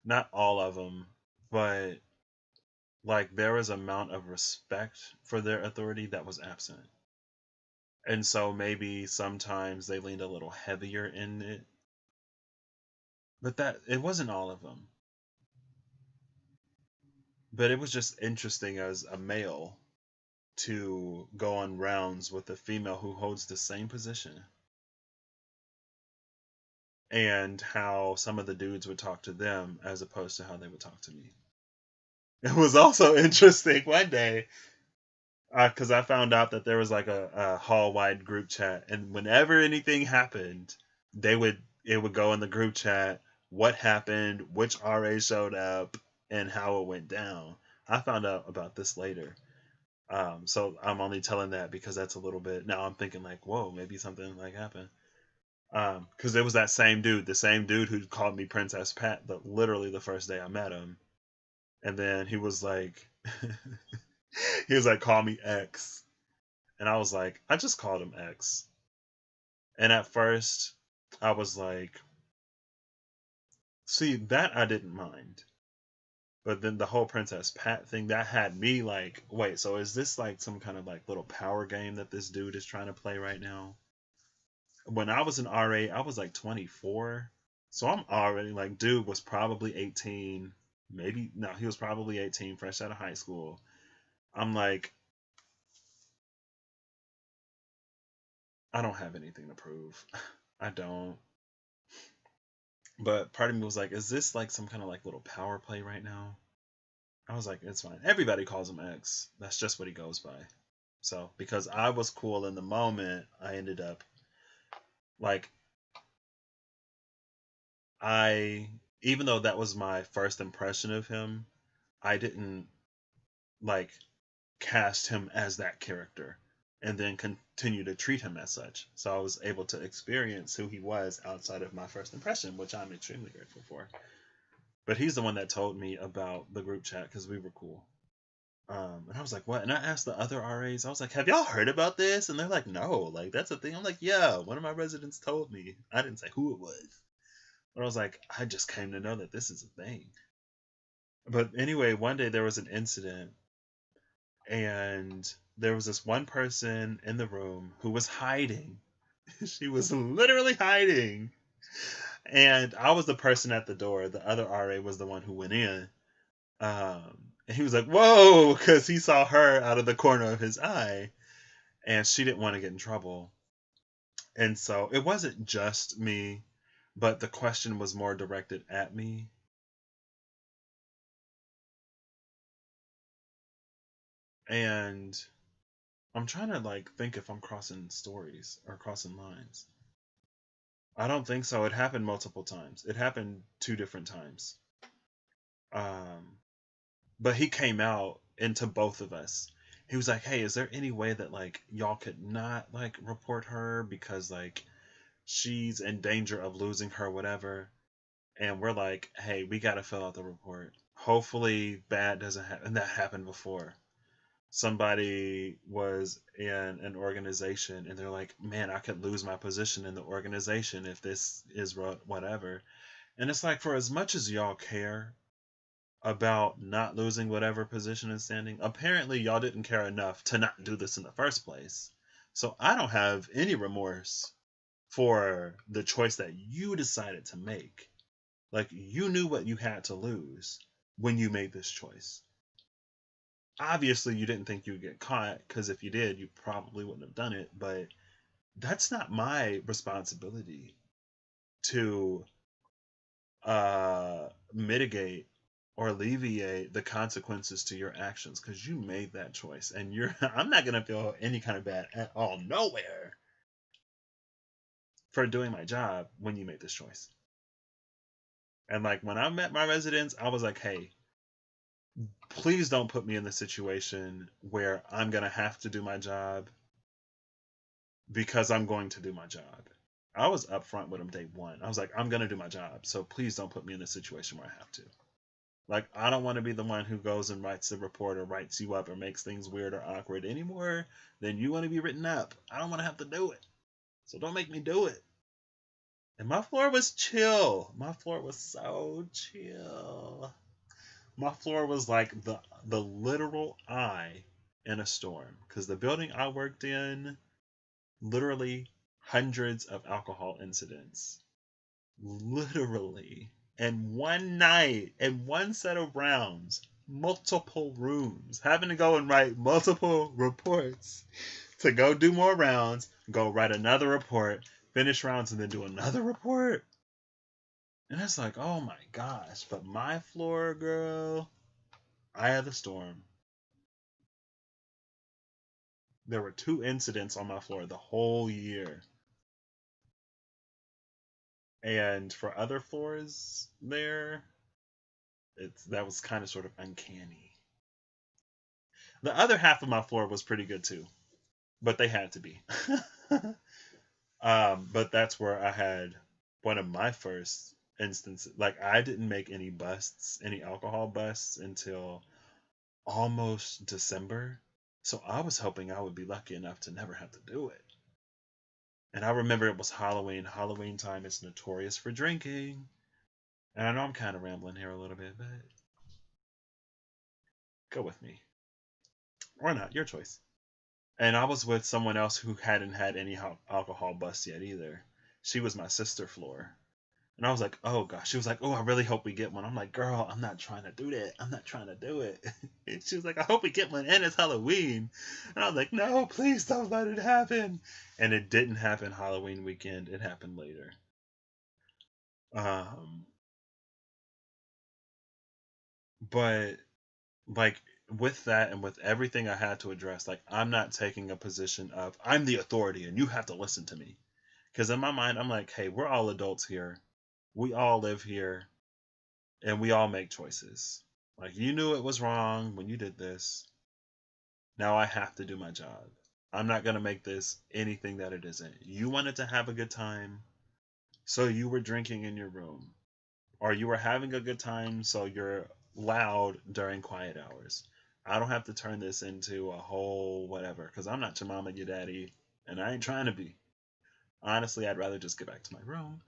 not all of them, but like there was amount of respect for their authority that was absent. And so maybe sometimes they leaned a little heavier in it, but that it wasn't all of them. But it was just interesting as a male to go on rounds with a female who holds the same position, and how some of the dudes would talk to them as opposed to how they would talk to me. It was also interesting one day because I found out that there was like a hall wide group chat, and whenever anything happened, it would go in the group chat what happened, which RA showed up, and how it went down. I found out about this later. So I'm only telling that because that's a little bit. Now I'm thinking like, whoa, maybe something like happened. Because it was that same dude, the same dude who called me Princess Pat, literally the first day I met him, and then he was like, he was like, call me X, and I was like, I just called him X, and at first I was like, see that I didn't mind, But then the whole Princess Pat thing that had me like, wait, so is this like some kind of like little power game that this dude is trying to play right now? When I was an RA, I was like 24. So I'm already like, dude was probably 18. Maybe, no, he was probably 18, fresh out of high school. I'm like, I don't have anything to prove. I don't. But part of me was like, is this like some kind of like little power play right now? I was like, it's fine. Everybody calls him X. That's just what he goes by. So because I was cool in the moment, I ended up like I even though that was my first impression of him, I didn't like cast him as that character and then continue to treat him as such. So I was able to experience who he was outside of my first impression, which I'm extremely grateful for. But he's the one that told me about the group chat because we were cool. And I was like, what? And I asked the other RAs, I was like, have y'all heard about this? And they're like, no, like that's a thing. I'm like, yeah, one of my residents told me. I didn't say who it was. But I was like, I just came to know that this is a thing. But anyway, one day there was an incident, and there was this one person in the room who was hiding. She was literally hiding. And I was the person at the door. The other RA was the one who went in. And he was like, whoa, because he saw her out of the corner of his eye. And she didn't want to get in trouble. And so it wasn't just me, but the question was more directed at me. And I'm trying to like think if I'm crossing stories or crossing lines. I don't think so. It happened multiple times. It happened 2 different times. Um, but he came out into both of us. He was like, "Hey, is there any way that like y'all could not like report her because like she's in danger of losing her whatever?" And we're like, "Hey, we got to fill out the report. Hopefully bad doesn't happen." And that happened before. Somebody was in an organization and they're like, man, I could lose my position in the organization if this is whatever. And it's like, for as much as y'all care about not losing whatever position is standing, apparently y'all didn't care enough to not do this in the first place. So I don't have any remorse for the choice that you decided to make. Like, you knew what you had to lose when you made this choice. Obviously you didn't think you'd get caught, because if you did, you probably wouldn't have done it. But that's not my responsibility to mitigate or alleviate the consequences to your actions, because you made that choice. And you're I'm not gonna feel any kind of bad at all, nowhere, for doing my job when you made this choice. And like when I met my residents, I was like, hey, please don't put me in the situation where I'm gonna have to do my job because I'm going to do my job. I was upfront with them day one. I was like, I'm gonna do my job, so please don't put me in a situation where I have to. Like, I don't want to be the one who goes and writes the report or writes you up or makes things weird or awkward any more than you want to be written up. I don't want to have to do it, so don't make me do it. And my floor was chill. My floor was so chill. My floor was like the literal eye in a storm, because the building I worked in, literally hundreds of alcohol incidents. Literally. And one night, and one set of rounds, multiple rooms, having to go and write multiple reports to go do more rounds, go write another report, finish rounds, and then do another report. And it's like, oh my gosh. But my floor, girl, eye of the storm. There were 2 incidents on my floor the whole year. And for other floors there, that was kind of sort of uncanny. The other half of my floor was pretty good too, but they had to be. But that's where I had one of my first instances. Like, I didn't make any busts, any alcohol busts, until almost December. So I was hoping I would be lucky enough to never have to do it. And I remember it was Halloween. Halloween time is notorious for drinking. And I know I'm kind of rambling here a little bit, but Go with me. Or not, your choice. And I was with someone else who hadn't had any alcohol busts yet either. She was my sister, Floor. And I was like, oh gosh. She was like, oh, I really hope we get one. I'm like, girl, I'm not trying to do that. I'm not trying to do it. And she was like, I hope we get one. And it's Halloween. And I was like, no, please don't let it happen. And it didn't happen Halloween weekend. It happened later. Um, but like with that and with everything I had to address, like I'm not taking a position of I'm the authority and you have to listen to me. Because in my mind, I'm like, hey, we're all adults here. We all live here and we all make choices. Like you knew it was wrong when you did this. Now I have to do my job. I'm not going to make this anything that it isn't. You wanted to have a good time, so you were drinking in your room. Or you were having a good time, so you're loud during quiet hours. I don't have to turn this into a whole whatever, because I'm not your mama, your daddy, and I ain't trying to be. Honestly, I'd rather just get back to my room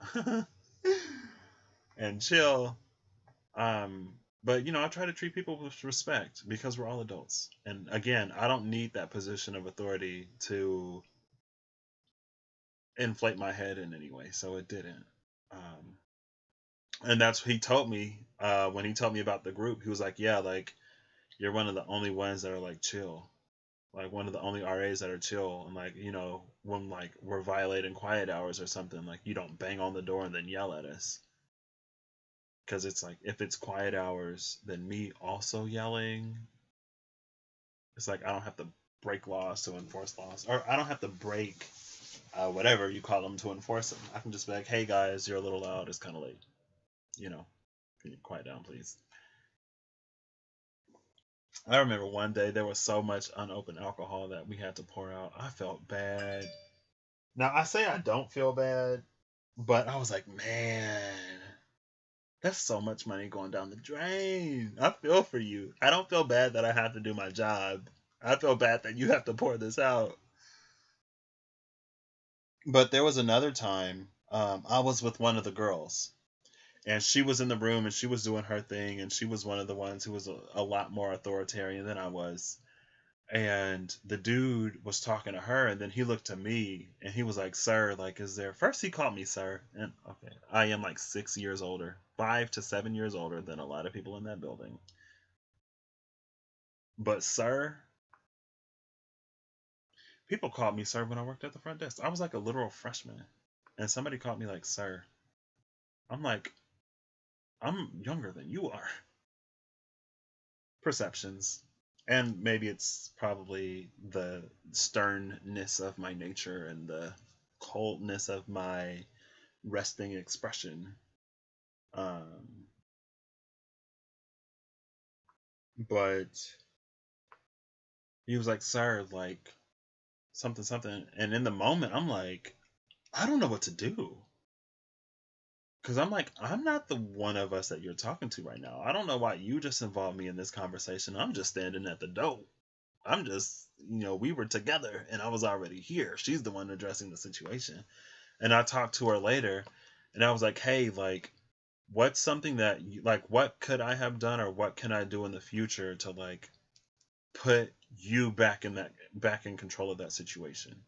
and chill. Um, but I try to treat people with respect because we're all adults. And again, I don't need that position of authority to inflate my head in any way, so it didn't. And that's what he told me when he told me about the group. He was like, "Yeah, like you're one of the only ones that are like chill, like one of the only RAs that are chill, and like when like we're violating quiet hours or something, like you don't bang on the door and then yell at us." Because it's like if it's quiet hours, then me also yelling, it's like I don't have to break laws to enforce laws, or I don't have to break whatever you call them to enforce them. I can just be like, "Hey guys, you're a little loud. It's kind of late. Can you quiet down, please?" I remember one day there was so much unopened alcohol that we had to pour out. I felt bad. Now I say I don't feel bad, but I was like, man, that's so much money going down the drain. I feel for you. I don't feel bad that I have to do my job. I feel bad that you have to pour this out. But there was another time I was with one of the girls, and she was in the room and she was doing her thing, and she was one of the ones who was a lot more authoritarian than I was. And the dude was talking to her, and then he looked to me and he was like, sir, like, is there, first he called me sir, and okay, I am like 6 years older, 5 to 7 years older than a lot of people in that building, but sir, people called me sir when I worked at the front desk. I was like a literal freshman, and somebody called me like sir. I'm like, I'm younger than you are. Perceptions. And maybe it's probably the sternness of my nature and the coldness of my resting expression. Um, but he was like, sir, like something, something. And in the moment, I'm like, I don't know what to do. Because I'm like, I'm not the one of us that you're talking to right now. I don't know why you just involved me in this conversation. I'm just standing at the door. I'm just, we were together and I was already here. She's the one addressing the situation. And I talked to her later and I was like, hey, like, what's something that, like, what could I have done or what can I do in the future to, like, put you back in control of that situation?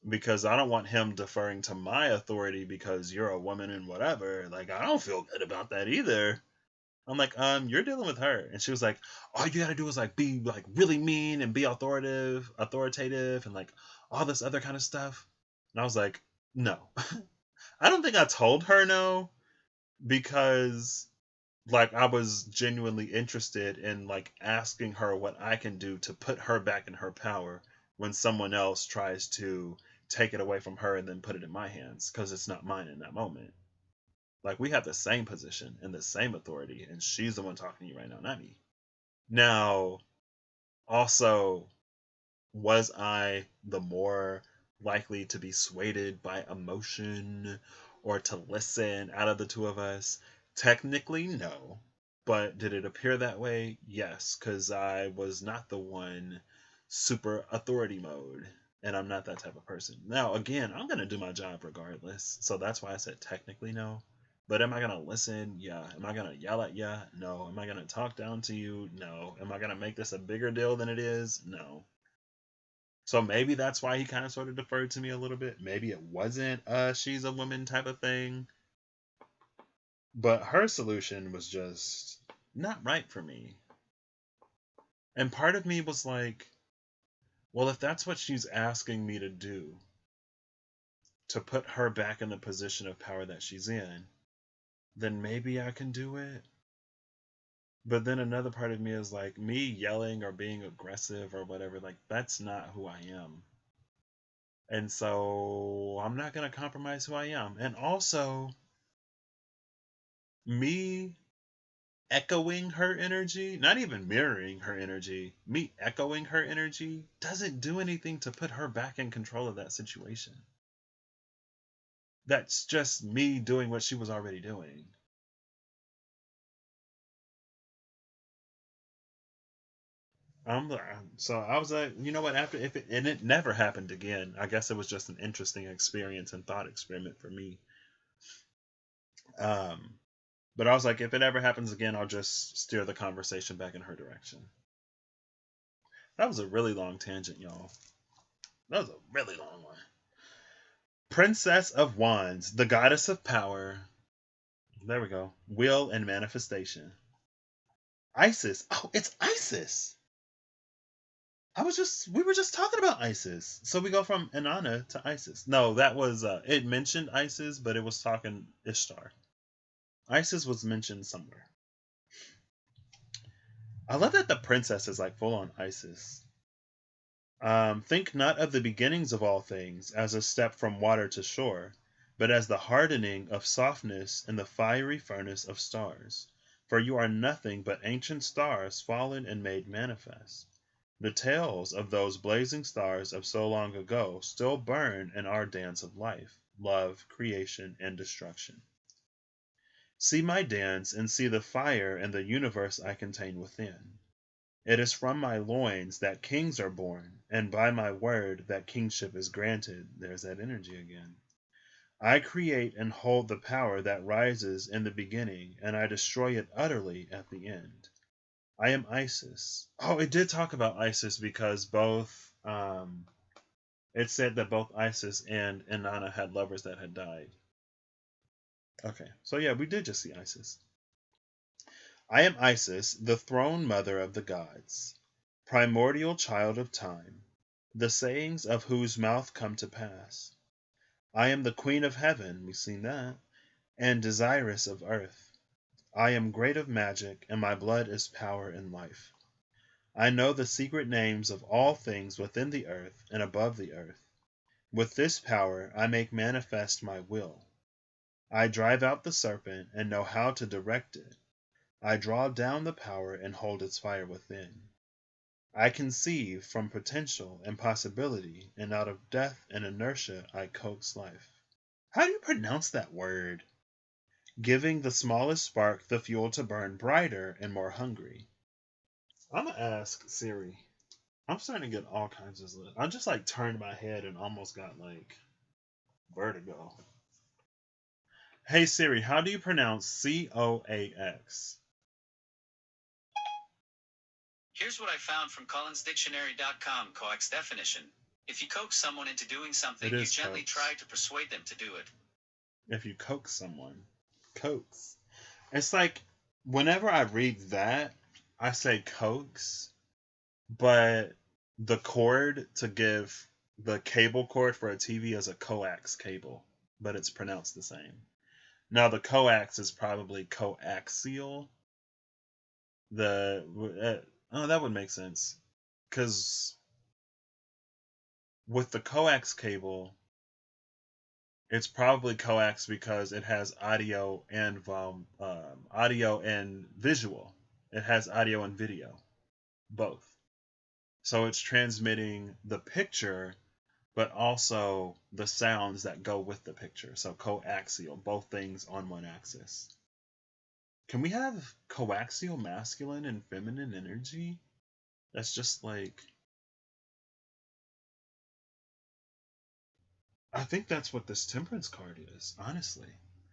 Because I don't want him deferring to my authority because you're a woman and whatever. Like, I don't feel good about that either. I'm like, you're dealing with her. And she was like, all you gotta do is like be like really mean and be authoritative and like all this other kind of stuff. And I was like, no. I don't think I told her no because like I was genuinely interested in like asking her what I can do to put her back in her power when someone else tries to take it away from her and then put it in my hands because it's not mine in that moment. Like we have the same position and the same authority, and she's the one talking to you right now, not me. Now, also, was I the more likely to be swayed by emotion or to listen out of the two of us? Technically, no. But did it appear that way? Yes, because I was not the one super authority mode. And I'm not that type of person. Now, again, I'm going to do my job regardless. So that's why I said technically no. But am I going to listen? Yeah. Am I going to yell at you? No. Am I going to talk down to you? No. Am I going to make this a bigger deal than it is? No. So maybe that's why he kind of sort of deferred to me a little bit. Maybe it wasn't she's a woman type of thing. But her solution was just not right for me. And part of me was like, well, if that's what she's asking me to do, to put her back in the position of power that she's in, then maybe I can do it. But then another part of me is like, me yelling or being aggressive or whatever, like, that's not who I am. And so I'm not going to compromise who I am. And also, me echoing her energy, not even mirroring her energy, me echoing her energy doesn't do anything to put her back in control of that situation. That's just me doing what she was already doing. So I was like, you know what? After if it, and it never happened again. I guess it was just an interesting experience and thought experiment for me. Um, but I was like, if it ever happens again, I'll just steer the conversation back in her direction. That was a really long tangent, y'all. That was a really long one. Princess of Wands, the goddess of power. There we go. Will and manifestation. Isis. Oh, it's Isis. We were just talking about Isis. So we go from Inanna to Isis. No, that was, it mentioned Isis, but it was talking Ishtar. Isis was mentioned somewhere. I love that the princess is like full on Isis. Think not of the beginnings of all things as a step from water to shore, but as the hardening of softness in the fiery furnace of stars. For you are nothing but ancient stars fallen and made manifest. The tails of those blazing stars of so long ago still burn in our dance of life, love, creation, and destruction. See my dance and see the fire and the universe I contain within. It is from my loins that kings are born, and by my word that kingship is granted. There's that energy again. I create and hold the power that rises in the beginning, and I destroy it utterly at the end. I am Isis. Oh, it did talk about Isis because both, it said that both Isis and Inanna had lovers that had died. Okay, so yeah, we did just see Isis. I am Isis, the throne mother of the gods, primordial child of time, the sayings of whose mouth come to pass. I am the queen of heaven, we've seen that, and desirous of earth. I am great of magic, and my blood is power and life. I know the secret names of all things within the earth and above the earth. With this power I make manifest my will. I drive out the serpent and know how to direct it. I draw down the power and hold its fire within. I conceive from potential and possibility, and out of death and inertia I coax life. How do you pronounce that word? Giving the smallest spark the fuel to burn brighter and more hungry. I'm gonna ask Siri. I'm starting to get all kinds of stuff. I just like turned my head and almost got like vertigo. Hey Siri, how do you pronounce COAX? Here's what I found from collinsdictionary.com. Coax definition. If you coax someone into doing something, you gently try to persuade them to do it. If you coax someone. Coax. It's like whenever I read that, I say coax, but the cord to give the cable cord for a TV is a coax cable, but it's pronounced the same. Now the coax is probably coaxial. That would make sense, because with the coax cable, it's probably coax because it has audio and visual. It has audio and video, both. So it's transmitting the picture, but also the sounds that go with the picture. So coaxial, both things on one axis. Can we have coaxial masculine and feminine energy? That's just like, I think that's what this temperance card is, honestly.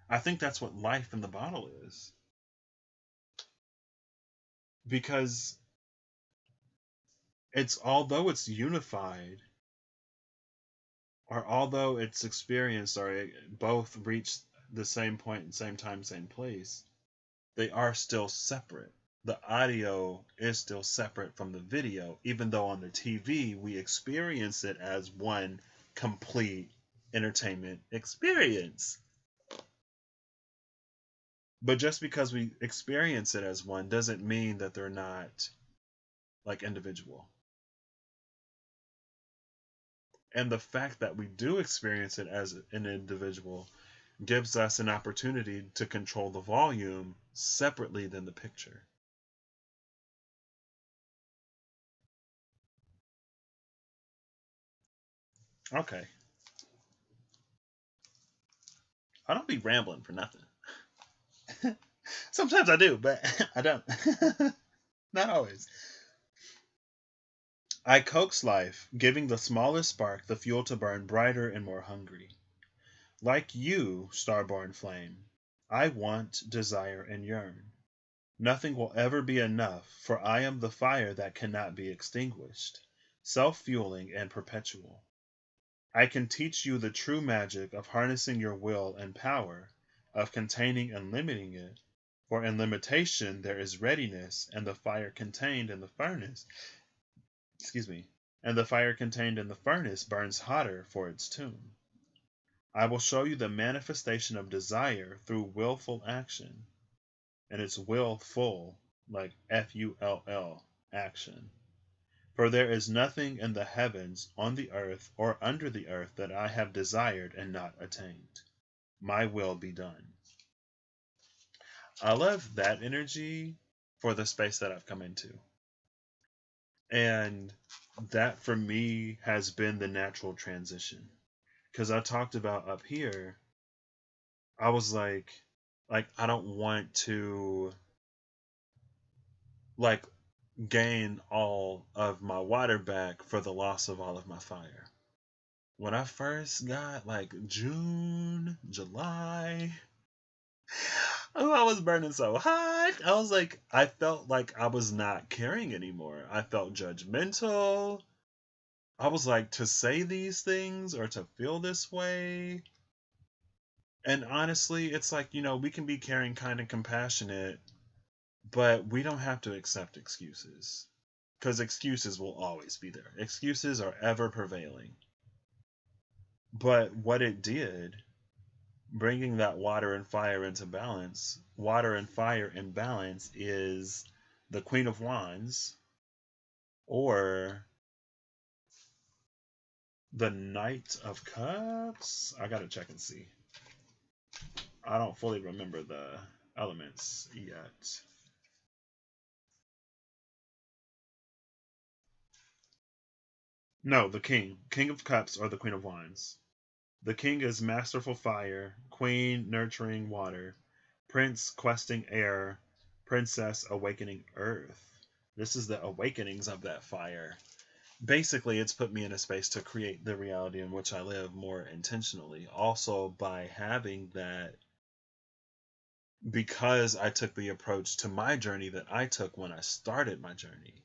I think that's what life in the bottle is. Because it's, although it's unified, or although it's experienced, or both reach the same point, same time, same place, they are still separate. The audio is still separate from the video, even though on the TV we experience it as one complete entertainment experience. But just because we experience it as one doesn't mean that they're not like individual. And the fact that we do experience it as an individual gives us an opportunity to control the volume separately than the picture. Okay. I don't be rambling for nothing. Sometimes I do, but I don't. Not always. I coax life, giving the smallest spark the fuel to burn brighter and more hungry. Like you, star-born flame, I want, desire, and yearn. Nothing will ever be enough, for I am the fire that cannot be extinguished, self-fueling and perpetual. I can teach you the true magic of harnessing your will and power, of containing and limiting it, for in limitation there is readiness, and the fire contained in the furnace, and the fire contained in the furnace burns hotter for its tomb. I will show you the manifestation of desire through willful action, and it's willful, like Full action. For there is nothing in the heavens, on the earth, or under the earth that I have desired and not attained. My will be done. I love that energy for the space that I've come into. And that for me has been the natural transition. Because I talked about up here, I was like I don't want to like gain all of my water back for the loss of all of my fire. When I first got like June, July, oh, I was burning so hot. I was like, I felt like I was not caring anymore. I felt judgmental. I was like, to say these things or to feel this way. And honestly, it's like, we can be caring, kind, and compassionate, but we don't have to accept excuses. Because excuses will always be there. Excuses are ever prevailing. But what it did, bringing that water and fire into balance, water and fire in balance is the Queen of Wands or the Knight of Cups. I gotta check and see. I don't fully remember the elements yet. No, the King. King of Cups or the Queen of Wands. The King is masterful fire, Queen nurturing water, Prince questing air, Princess awakening earth. This is the awakenings of that fire. Basically, it's put me in a space to create the reality in which I live more intentionally. Also, by having that, because I took the approach to my journey that I took when I started my journey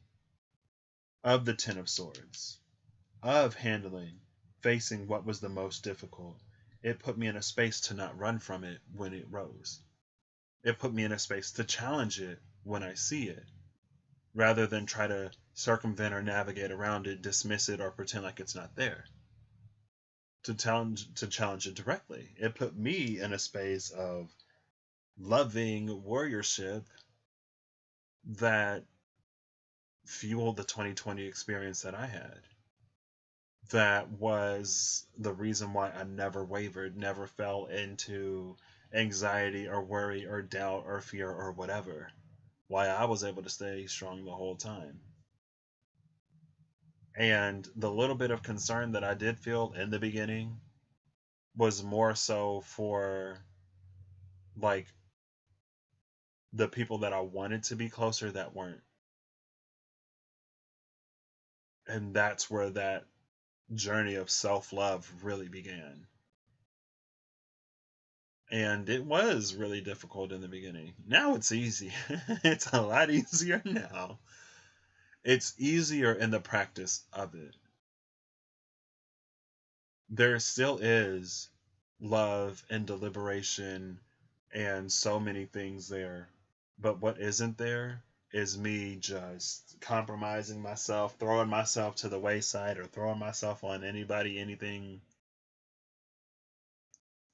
of the Ten of Swords, of handling, facing what was the most difficult, it put me in a space to not run from it when it rose. It put me in a space to challenge it when I see it, rather than try to circumvent or navigate around it, dismiss it, or pretend like it's not there. To challenge it directly. It put me in a space of loving warriorship that fueled the 2020 experience that I had. That was the reason why I never wavered, never fell into anxiety or worry or doubt or fear or whatever. Why I was able to stay strong the whole time. And the little bit of concern that I did feel in the beginning was more so for like the people that I wanted to be closer that weren't. And that's where that journey of self-love really began. And it was really difficult in the beginning. Now it's easy. It's a lot easier now. It's easier in the practice of it. There still is love and deliberation and so many things there. But what isn't there is me just compromising myself, throwing myself to the wayside, or throwing myself on anybody, anything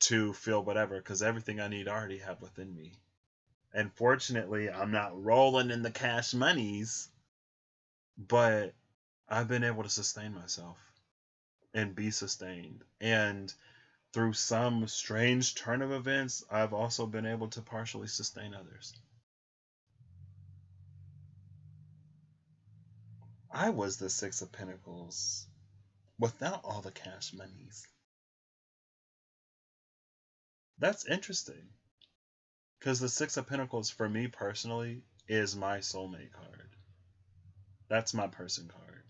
to feel whatever, because everything I need I already have within me. And fortunately, I'm not rolling in the cash monies, but I've been able to sustain myself and be sustained. And through some strange turn of events, I've also been able to partially sustain others. I was the Six of Pentacles without all the cash monies. That's interesting. Because the Six of Pentacles, for me personally, is my soulmate card. That's my person card.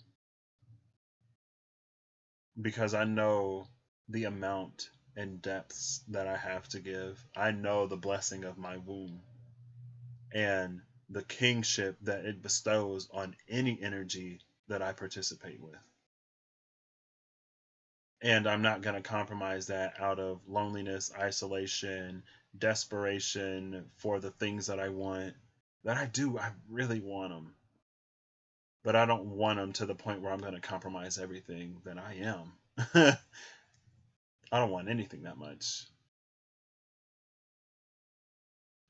Because I know the amount and depths that I have to give. I know the blessing of my womb and the kingship that it bestows on any energy that I participate with. And I'm not going to compromise that out of loneliness, isolation, desperation for the things that I want. That I do, I really want them. But I don't want them to the point where I'm going to compromise everything that I am. I don't want anything that much.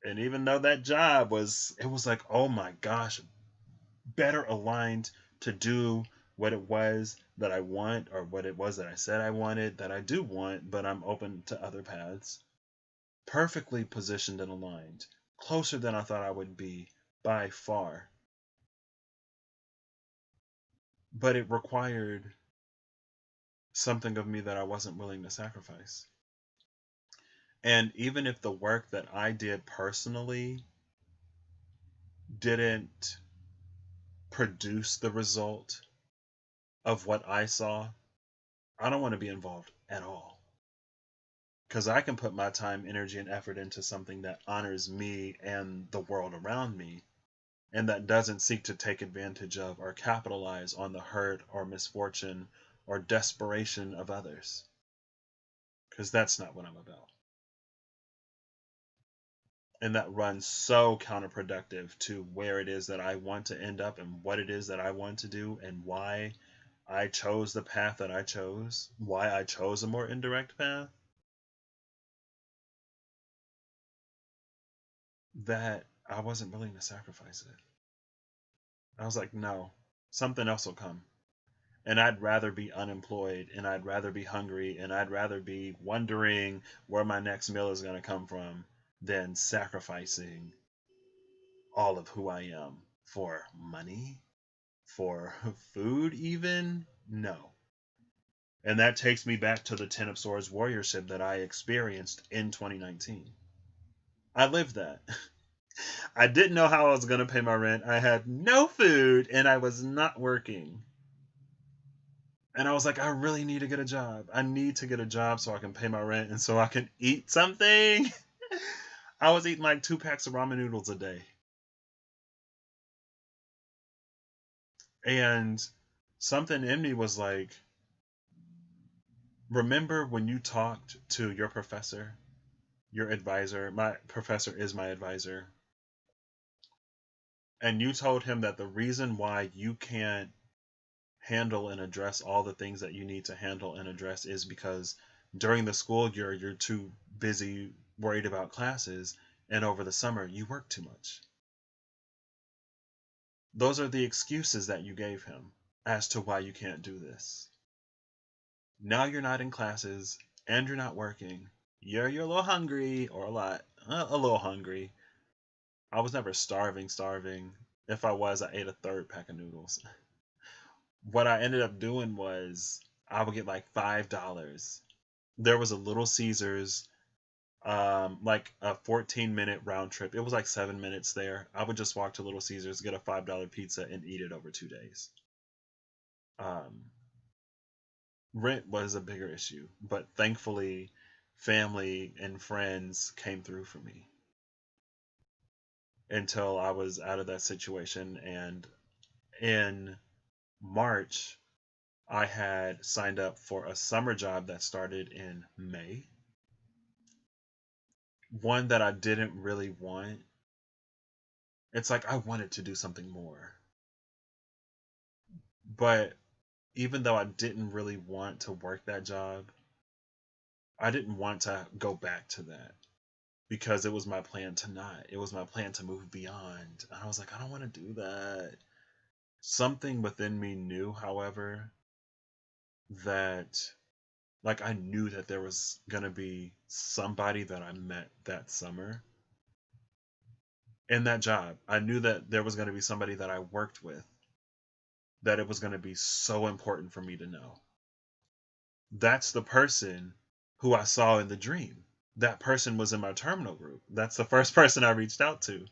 And even though that job it was like, oh my gosh, better aligned to do what it was that I want, or what it was that I said I wanted, that I do want, but I'm open to other paths. Perfectly positioned and aligned, closer than I thought I would be by far. But it required something of me that I wasn't willing to sacrifice. And even if the work that I did personally didn't produce the result of what I saw, I don't want to be involved at all. Because I can put my time, energy, and effort into something that honors me and the world around me, and that doesn't seek to take advantage of or capitalize on the hurt or misfortune or desperation of others. Because that's not what I'm about. And that runs so counterproductive to where it is that I want to end up and what it is that I want to do and why I chose the path that I chose, why I chose a more indirect path, that I wasn't willing to sacrifice it. I was like, no, something else will come. And I'd rather be unemployed, and I'd rather be hungry, and I'd rather be wondering where my next meal is going to come from than sacrificing all of who I am for money, for food even. No. And that takes me back to the Ten of Swords warriorship that I experienced in 2019. I lived that. I didn't know how I was going to pay my rent. I had no food and I was not working. And I was like, I really need to get a job. I need to get a job so I can pay my rent and so I can eat something. I was eating like 2 packs of ramen noodles a day. And something in me was like, remember when you talked to your professor, your advisor? My professor is my advisor. And you told him that the reason why you can't handle and address all the things that you need to handle and address is because during the school year you're too busy worried about classes, and over the summer you work too much. Those are the excuses that you gave him as to why you can't do this. Now you're not in classes and you're not working. You're a little hungry, or a little hungry. I was never starving. If I was, I ate a 3rd pack of noodles. What I ended up doing was I would get like $5. There was a Little Caesars, like a 14-minute round trip. It was like 7 minutes there. I would just walk to Little Caesars, get a $5 pizza, and eat it over 2 days. Rent was a bigger issue, but thankfully family and friends came through for me until I was out of that situation. And in March, I had signed up for a summer job that started in May. One that I didn't really want. It's like I wanted to do something more. But even though I didn't really want to work that job, I didn't want to go back to that because it was my plan to not. It was my plan to move beyond. And I was like, I don't want to do that. Something within me knew, however, that like I knew that there was going to be somebody that I met that summer in that job. I knew that there was going to be somebody that I worked with that it was going to be so important for me to know. That's the person who I saw in the dream. That person was in my terminal group. That's the first person I reached out to.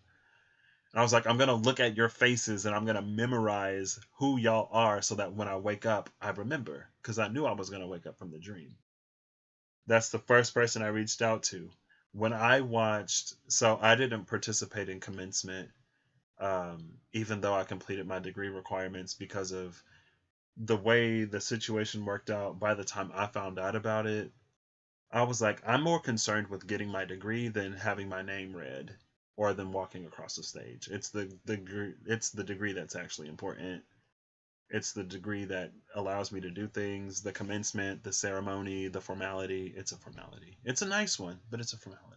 I was like, I'm going to look at your faces and I'm going to memorize who y'all are so that when I wake up, I remember. Because I knew I was going to wake up from the dream. That's the first person I reached out to. When I watched, so I didn't participate in commencement, even though I completed my degree requirements because of the way the situation worked out. By the time I found out about it, I was like, I'm more concerned with getting my degree than having my name read or than walking across the stage. It's the degree that's actually important. It's the degree that allows me to do things, the commencement, the ceremony, the formality. It's a formality. It's a nice one, but it's a formality.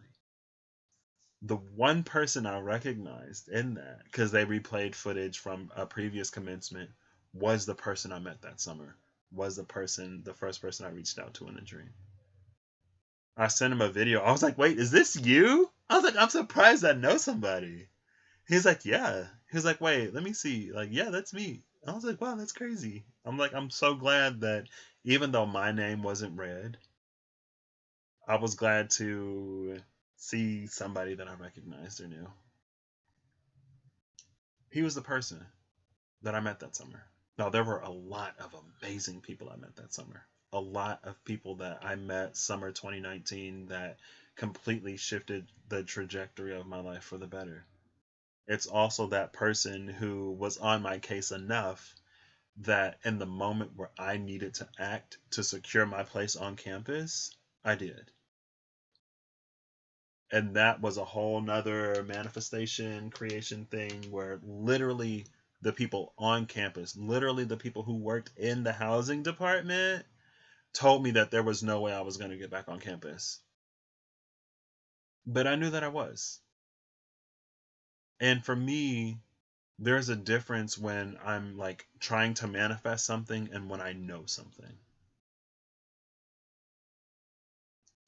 The one person I recognized in that, because they replayed footage from a previous commencement, was the person I met that summer, was the first person I reached out to in a dream. I sent him a video. I was like, wait, is this you? I was like, I'm surprised I know somebody. He's like, yeah. He was like, wait, let me see. Like, yeah, that's me. I was like, wow, that's crazy. I'm like, I'm so glad that even though my name wasn't read, I was glad to see somebody that I recognized or knew. He was the person that I met that summer. Now, there were a lot of amazing people I met that summer. A lot of people that I met summer 2019 that completely shifted the trajectory of my life for the better. It's also that person who was on my case enough that in the moment where I needed to act to secure my place on campus, I did. And that was a whole nother manifestation creation thing where literally the people on campus, literally the people who worked in the housing department, told me that there was no way I was going to get back on campus. But I knew that I was. And for me, there's a difference when I'm like trying to manifest something and when I know something.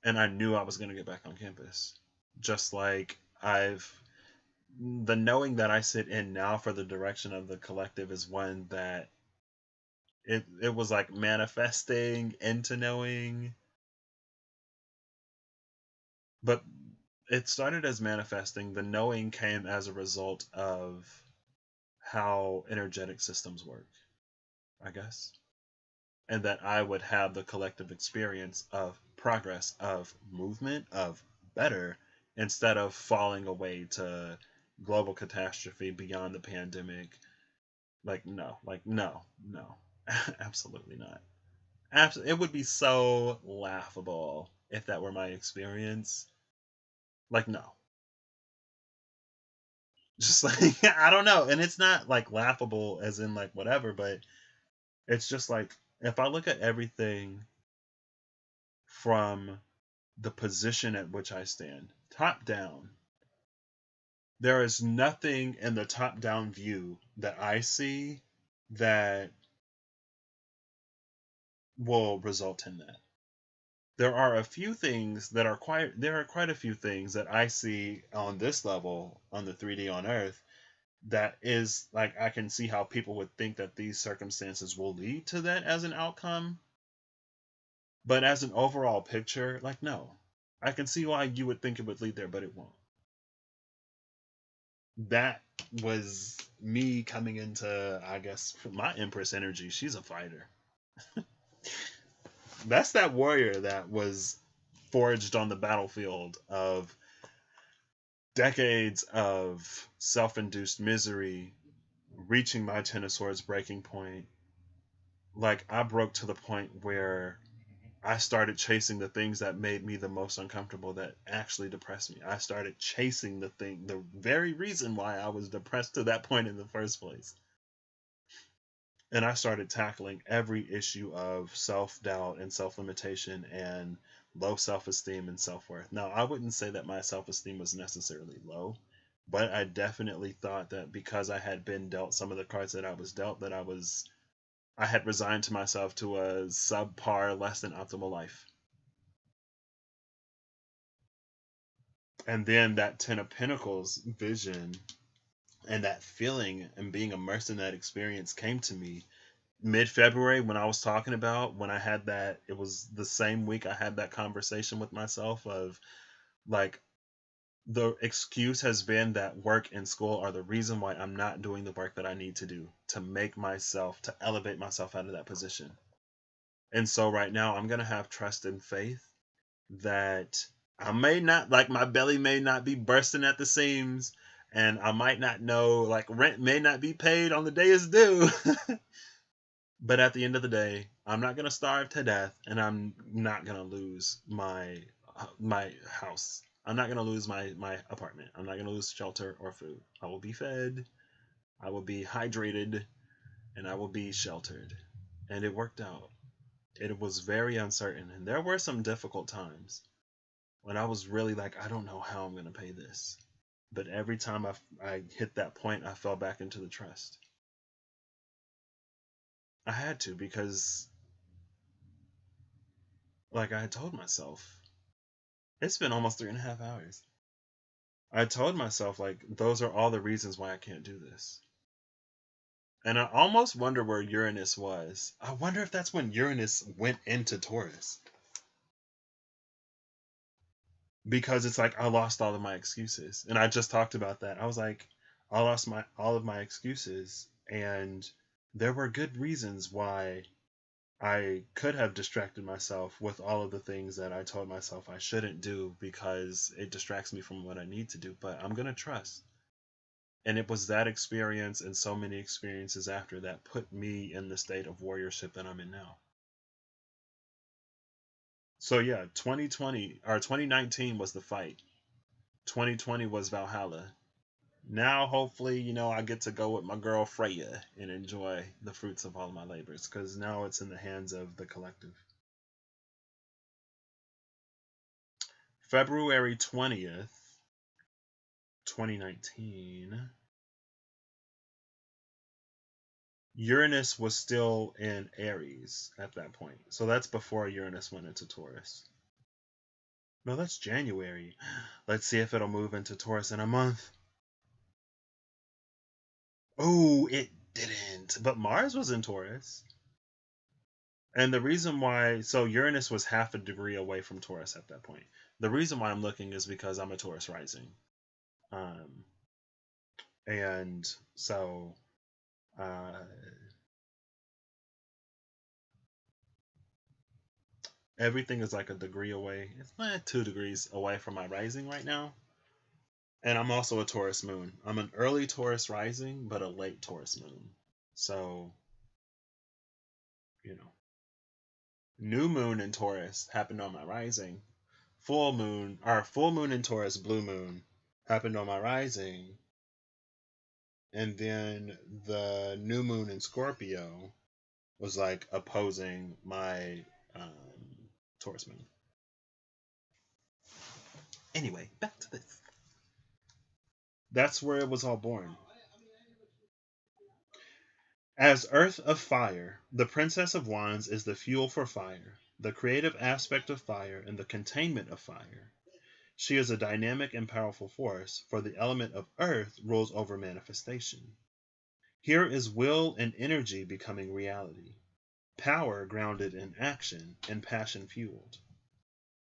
And I knew I was going to get back on campus. Just like the knowing that I sit in now for the direction of the collective is one that it was like manifesting into knowing. But it started as manifesting. The knowing came as a result of how energetic systems work, I guess. And that I would have the collective experience of progress, of movement, of better, instead of falling away to global catastrophe beyond the pandemic. No, absolutely not. It would be so laughable if that were my experience. No. Just like, I don't know. And it's not like laughable as in like whatever, but it's just like, if I look at everything from the position at which I stand, top down, there is nothing in the top down view that I see that will result in that. There are a few things that are there are quite a few things that I see on this level, on the 3D on Earth, that is like, I can see how people would think that these circumstances will lead to that as an outcome. But as an overall picture, like, no. I can see why you would think it would lead there, but it won't. That was me coming into, I guess, my Empress energy. She's a fighter. That's that warrior that was forged on the battlefield of decades of self-induced misery, reaching my Ten of Swords breaking point. Like, I broke to the point where I started chasing the things that made me the most uncomfortable, that actually depressed me. I started chasing the very reason why I was depressed to that point in the first place. And I started tackling every issue of self-doubt and self-limitation and low self-esteem and self-worth. Now, I wouldn't say that my self-esteem was necessarily low, but I definitely thought that because I had been dealt some of the cards that I was dealt, that I had resigned to myself to a subpar, less than optimal life. And then that Ten of Pentacles vision and that feeling and being immersed in that experience came to me mid-February, when I was talking about when I had that. It was the same week I had that conversation with myself of, like, the excuse has been that work and school are the reason why I'm not doing the work that I need to do to make myself, to elevate myself out of that position. And so right now I'm going to have trust and faith that I may not, like, my belly may not be bursting at the seams, and I might not know, like, rent may not be paid on the day it's due. But at the end of the day, I'm not going to starve to death, and I'm not going to lose my house. I'm not going to lose my apartment. I'm not going to lose shelter or food. I will be fed, I will be hydrated, and I will be sheltered. And it worked out. It was very uncertain, and there were some difficult times when I was really like, I don't know how I'm going to pay this. But every time I hit that point, I fell back into the trust. I had to, because, like I had told myself, it's been almost 3.5 hours. I told myself, like, those are all the reasons why I can't do this. And I almost wonder where Uranus was. I wonder if that's when Uranus went into Taurus. Because it's like I lost all of my excuses. And I just talked about that. I was like, I lost all of my excuses. And there were good reasons why I could have distracted myself with all of the things that I told myself I shouldn't do, because it distracts me from what I need to do. But I'm going to trust. And it was that experience and so many experiences after that put me in the state of warriorship that I'm in now. So yeah, 2019 was the fight. 2020 was Valhalla. Now, hopefully, I get to go with my girl Freya and enjoy the fruits of all my labors, because now it's in the hands of the collective. February 20th, 2019, Uranus was still in Aries at that point. So that's before Uranus went into Taurus. No, that's January. Let's see if it'll move into Taurus in a month. Oh, it didn't. But Mars was in Taurus. And the reason why, so Uranus was half a degree away from Taurus at that point. The reason why I'm looking is because I'm a Taurus rising. And so, everything is like a degree away. It's not 2 degrees away from my rising right now. And I'm also a Taurus moon. I'm an early Taurus rising, but a late Taurus moon. So, new moon in Taurus happened on my rising. Full moon in Taurus, blue moon, happened on my rising. And then the new moon in Scorpio was like opposing my Taurus moon. Anyway, back to this. That's where it was all born. As Earth of Fire, the Princess of Wands is the fuel for fire, the creative aspect of fire, and the containment of fire. She is a dynamic and powerful force, for the element of Earth rules over manifestation. Here is will and energy becoming reality, power grounded in action, and passion fueled.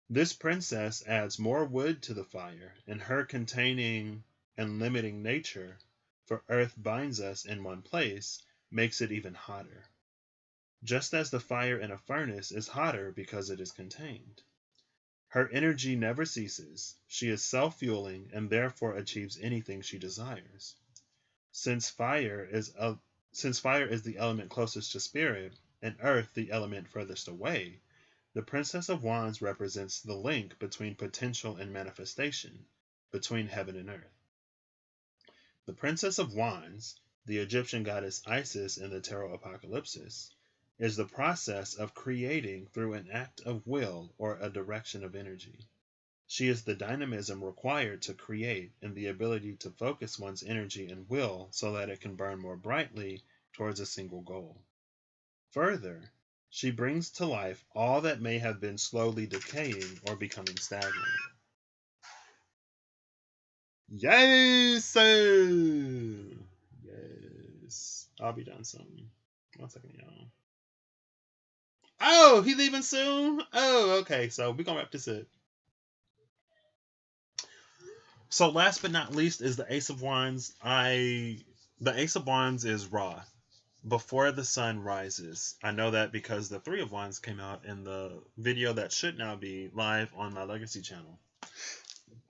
This princess adds more wood to the fire, and her containing and limiting nature, for Earth binds us in one place, makes it even hotter. Just as the fire in a furnace is hotter because it is contained. Her energy never ceases. She is self-fueling and therefore achieves anything she desires. Since fire is the element closest to spirit, and earth the element furthest away, the Princess of Wands represents the link between potential and manifestation, between heaven and earth. The Princess of Wands, the Egyptian goddess Isis in the Tarot Apocalypsis, is the process of creating through an act of will or a direction of energy. She is the dynamism required to create and the ability to focus one's energy and will so that it can burn more brightly towards a single goal. Further, she brings to life all that may have been slowly decaying or becoming stagnant. Yes, sir! Yes. I'll be done soon. 1 second, y'all. Oh, he leaving soon? Oh, okay. So we're going to wrap this up. So last but not least is the Ace of Wands. The Ace of Wands is Ra, before the sun rises. I know that because the Three of Wands came out in the video that should now be live on my Legacy channel.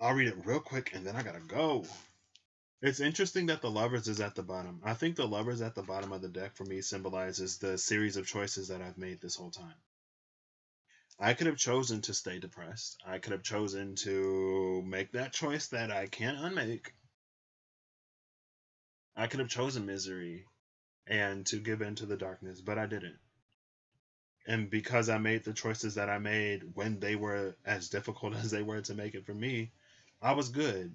I'll read it real quick and then I gotta go. It's interesting that the Lovers is at the bottom. I think the Lovers at the bottom of the deck for me symbolizes the series of choices that I've made this whole time. I could have chosen to stay depressed. I could have chosen to make that choice that I can't unmake. I could have chosen misery and to give in to the darkness, but I didn't. And because I made the choices that I made when they were as difficult as they were to make it for me, I was good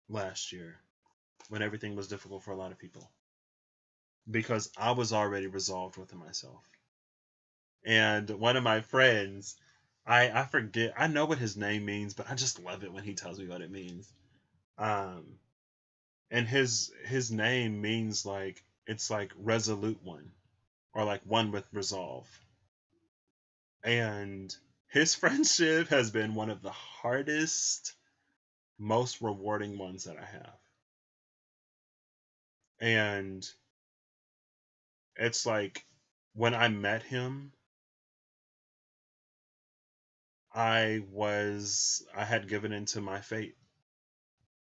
last year when everything was difficult for a lot of people. Because I was already resolved within myself. And one of my friends, I forget, I know what his name means, but I just love it when he tells me what it means. And his name means like, it's like resolute one, or like one with resolve. And his friendship has been one of the hardest, most rewarding ones that I have. And it's like, when I met him, I had given into my fate.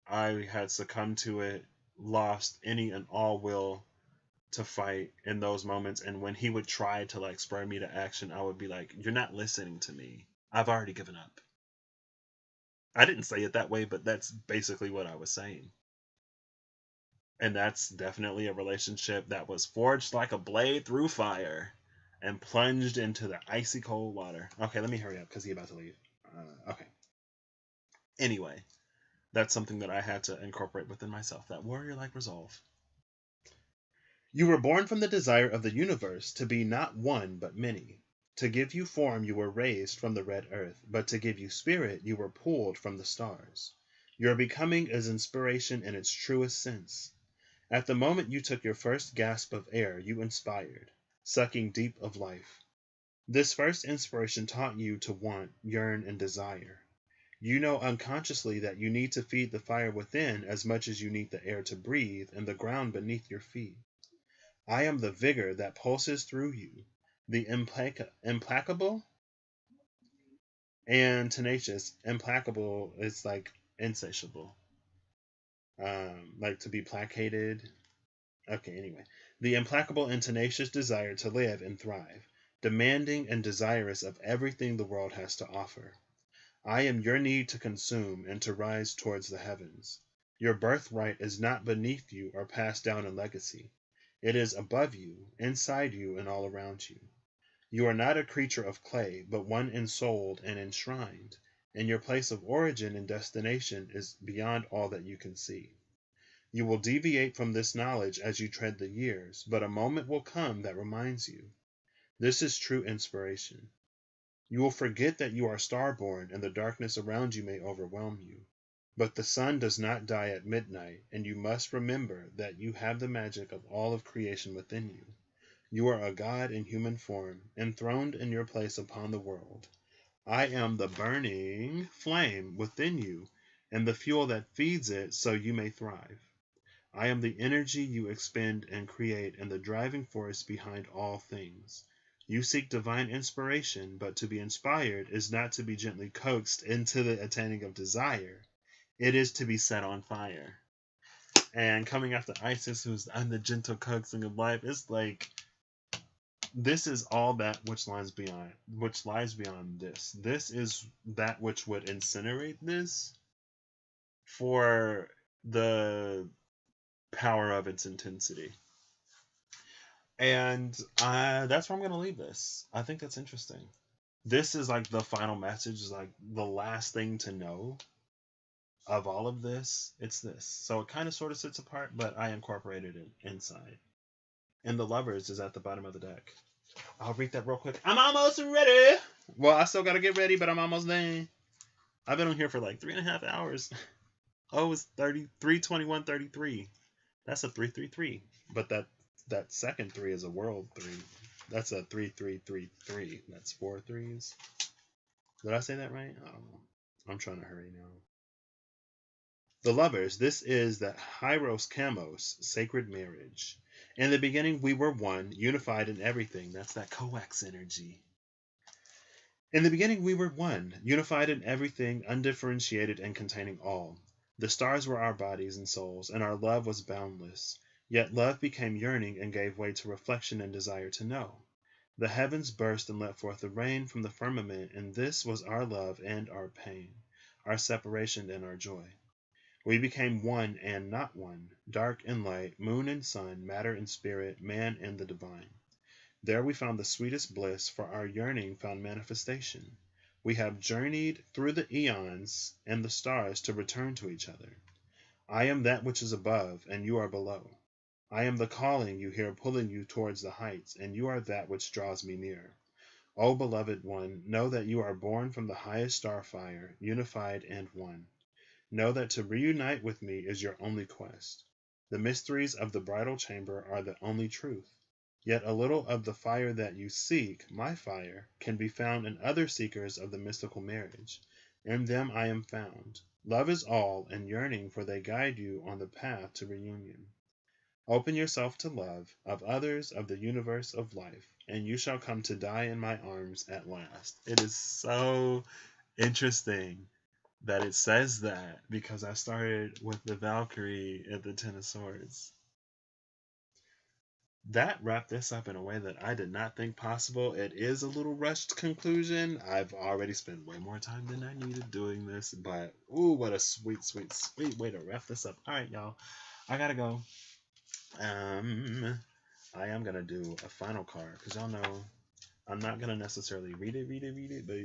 I had succumbed to it, lost any and all will to fight in those moments. And when he would try to like spur me to action, I would be like, you're not listening to me. I've already given up. I didn't say it that way, but that's basically what I was saying. And that's definitely a relationship that was forged like a blade through fire and plunged into the icy cold water. Okay, let me hurry up because he's about to leave. Okay. Anyway, that's something that I had to incorporate within myself, that warrior-like resolve. You were born from the desire of the universe to be not one but many. To give you form you were raised from the red earth, but to give you spirit you were pulled from the stars. Your becoming is inspiration in its truest sense. At the moment you took your first gasp of air, you inspired, sucking deep of life. This first inspiration taught you to want, yearn, and desire. You know unconsciously that you need to feed the fire within as much as you need the air to breathe and the ground beneath your feet. I am the vigor that pulses through you, the implacable and tenacious. Implacable is like insatiable, like to be placated. Okay, anyway. The implacable and tenacious desire to live and thrive, demanding and desirous of everything the world has to offer. I am your need to consume and to rise towards the heavens. Your birthright is not beneath you or passed down in legacy. It is above you, inside you, and all around you. You are not a creature of clay, but one ensouled and enshrined, and your place of origin and destination is beyond all that you can see. You will deviate from this knowledge as you tread the years, but a moment will come that reminds you. This is true inspiration. You will forget that you are star-born, and the darkness around you may overwhelm you. But the sun does not die at midnight, and you must remember that you have the magic of all of creation within you. You are a god in human form, enthroned in your place upon the world. I am the burning flame within you, and the fuel that feeds it so you may thrive. I am the energy you expend and create, and the driving force behind all things. You seek divine inspiration, but to be inspired is not to be gently coaxed into the attaining of desire. It is to be set on fire. And coming after Isis, who's I'm the gentle coaxing of life, it's like this is all that which lies beyond this. This is that which would incinerate this for the power of its intensity. And that's where I'm going to leave this. I think that's interesting. This is like the final message, is like the last thing to know of all of this. It's this. So it kind of sort of sits apart, but I incorporated it inside. And the Lovers is at the bottom of the deck. I'll read that real quick. I'm almost ready. Well, I still got to get ready, but I'm almost done. I've been on here for like 3.5 hours. Oh, it's 3:21:33. That's a 333. But that second 3 is a world 3. That's a 3333. That's 4 3s. Did I say that right? I don't know. I'm trying to hurry now. The Lovers. This is the Hieros Kamos sacred marriage. In the beginning, we were one, unified in everything. That's that coax energy. In the beginning, we were one, unified in everything, undifferentiated and containing all. The stars were our bodies and souls, and our love was boundless. Yet love became yearning and gave way to reflection and desire to know. The heavens burst and let forth the rain from the firmament, and this was our love and our pain, our separation and our joy. We became one and not one, dark and light, moon and sun, matter and spirit, man and the divine. There we found the sweetest bliss, for our yearning found manifestation. We have journeyed through the eons and the stars to return to each other. I am that which is above, and you are below. I am the calling you hear pulling you towards the heights, and you are that which draws me near. O beloved one, know that you are born from the highest star fire, unified and one. Know that to reunite with me is your only quest. The mysteries of the bridal chamber are the only truth. Yet a little of the fire that you seek, my fire, can be found in other seekers of the mystical marriage. In them I am found. Love is all, and yearning, for they guide you on the path to reunion. Open yourself to love, of others, of the universe of life, and you shall come to die in my arms at last. It is so interesting that it says that, because I started with the Valkyrie and the Ten of Swords. That wrapped this up in a way that I did not think possible. It is a little rushed conclusion. I've already spent way more time than I needed doing this, but ooh, what a sweet, sweet, sweet way to wrap this up. All right, y'all, I gotta go. I am gonna do a final card, because y'all know I'm not gonna necessarily read it, but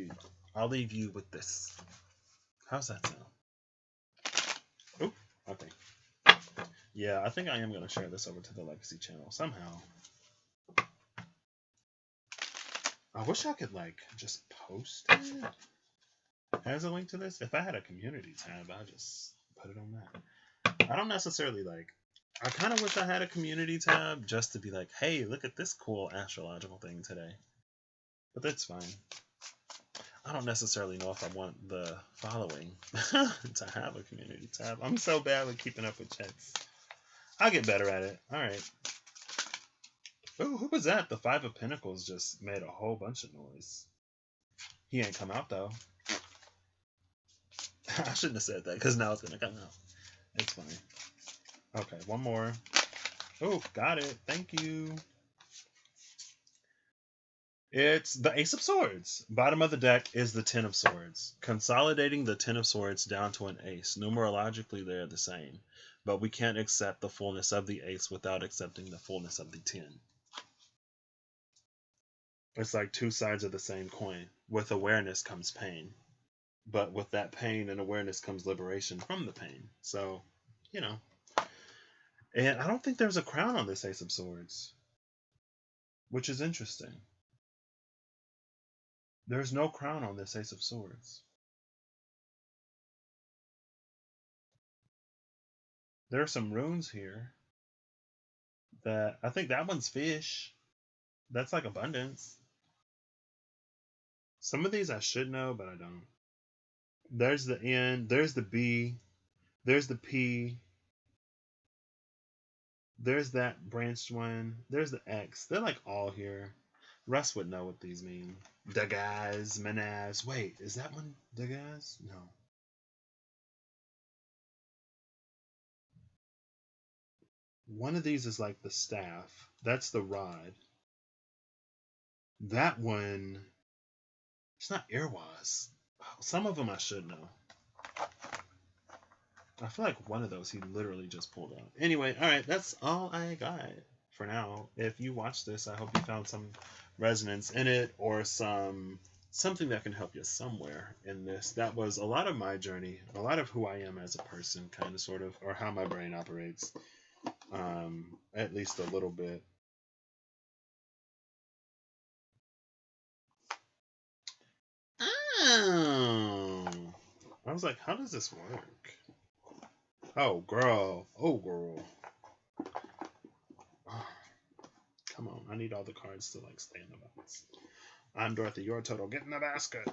I'll leave you with this. How's that sound? Oh, okay. Yeah, I think I am going to share this over to the Legacy channel somehow. I wish I could, like, just post it as a link to this. If I had a community tab, I'd just put it on that. I don't necessarily, like, I kind of wish I had a community tab just to be like, hey, look at this cool astrological thing today. But that's fine. I don't necessarily know if I want the following to have a community tab. I'm so bad with keeping up with checks. I'll get better at it. All right. Oh, who was that? The Five of Pentacles just made a whole bunch of noise. He ain't come out, though. I shouldn't have said that, because now it's going to come out. It's fine. Okay, one more. Oh, got it. Thank you. It's the Ace of Swords. Bottom of the deck is the Ten of Swords. Consolidating the Ten of Swords down to an ace. Numerologically, they're the same. But we can't accept the fullness of the ace without accepting the fullness of the 10. It's like two sides of the same coin. With awareness comes pain. But with that pain and awareness comes liberation from the pain. So, you know. And I don't think there's a crown on this Ace of Swords. Which is interesting. There's no crown on this Ace of Swords. There are some runes here that I think that one's fish. That's like abundance. Some of these I should know, but I don't. There's the N, there's the B, there's the P, there's that branched one, there's the X. They're like all here. Russ would know what these mean. Dagaz, Manaz. Wait, is that one Dagaz? No. One of these is like the staff. That's the rod. That one, it's not Irwas. Some of them I should know. I feel like one of those he literally just pulled out. Anyway, all right, that's all I got for now. If you watch this, I hope you found some resonance in it or something that can help you somewhere in this. That was a lot of my journey, a lot of who I am as a person, kind of, sort of, or how my brain operates, at least a little bit. Oh, I was like, how does this work? Oh, girl. Oh, girl. Oh, come on. I need all the cards to, like, stay in the box. I'm Dorothy. You're Total. Get in the basket.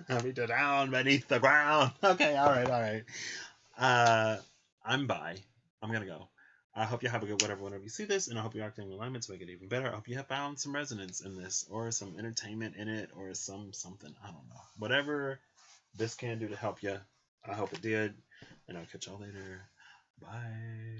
I'll be down beneath the ground. Okay, all right. I'm bye. I'm going to go. I hope you have a good whenever you see this, and I hope you're acting in alignment to make it even better. I hope you have found some resonance in this, or some entertainment in it, or something. I don't know. Whatever this can do to help you, I hope it did. And I'll catch y'all later. Bye.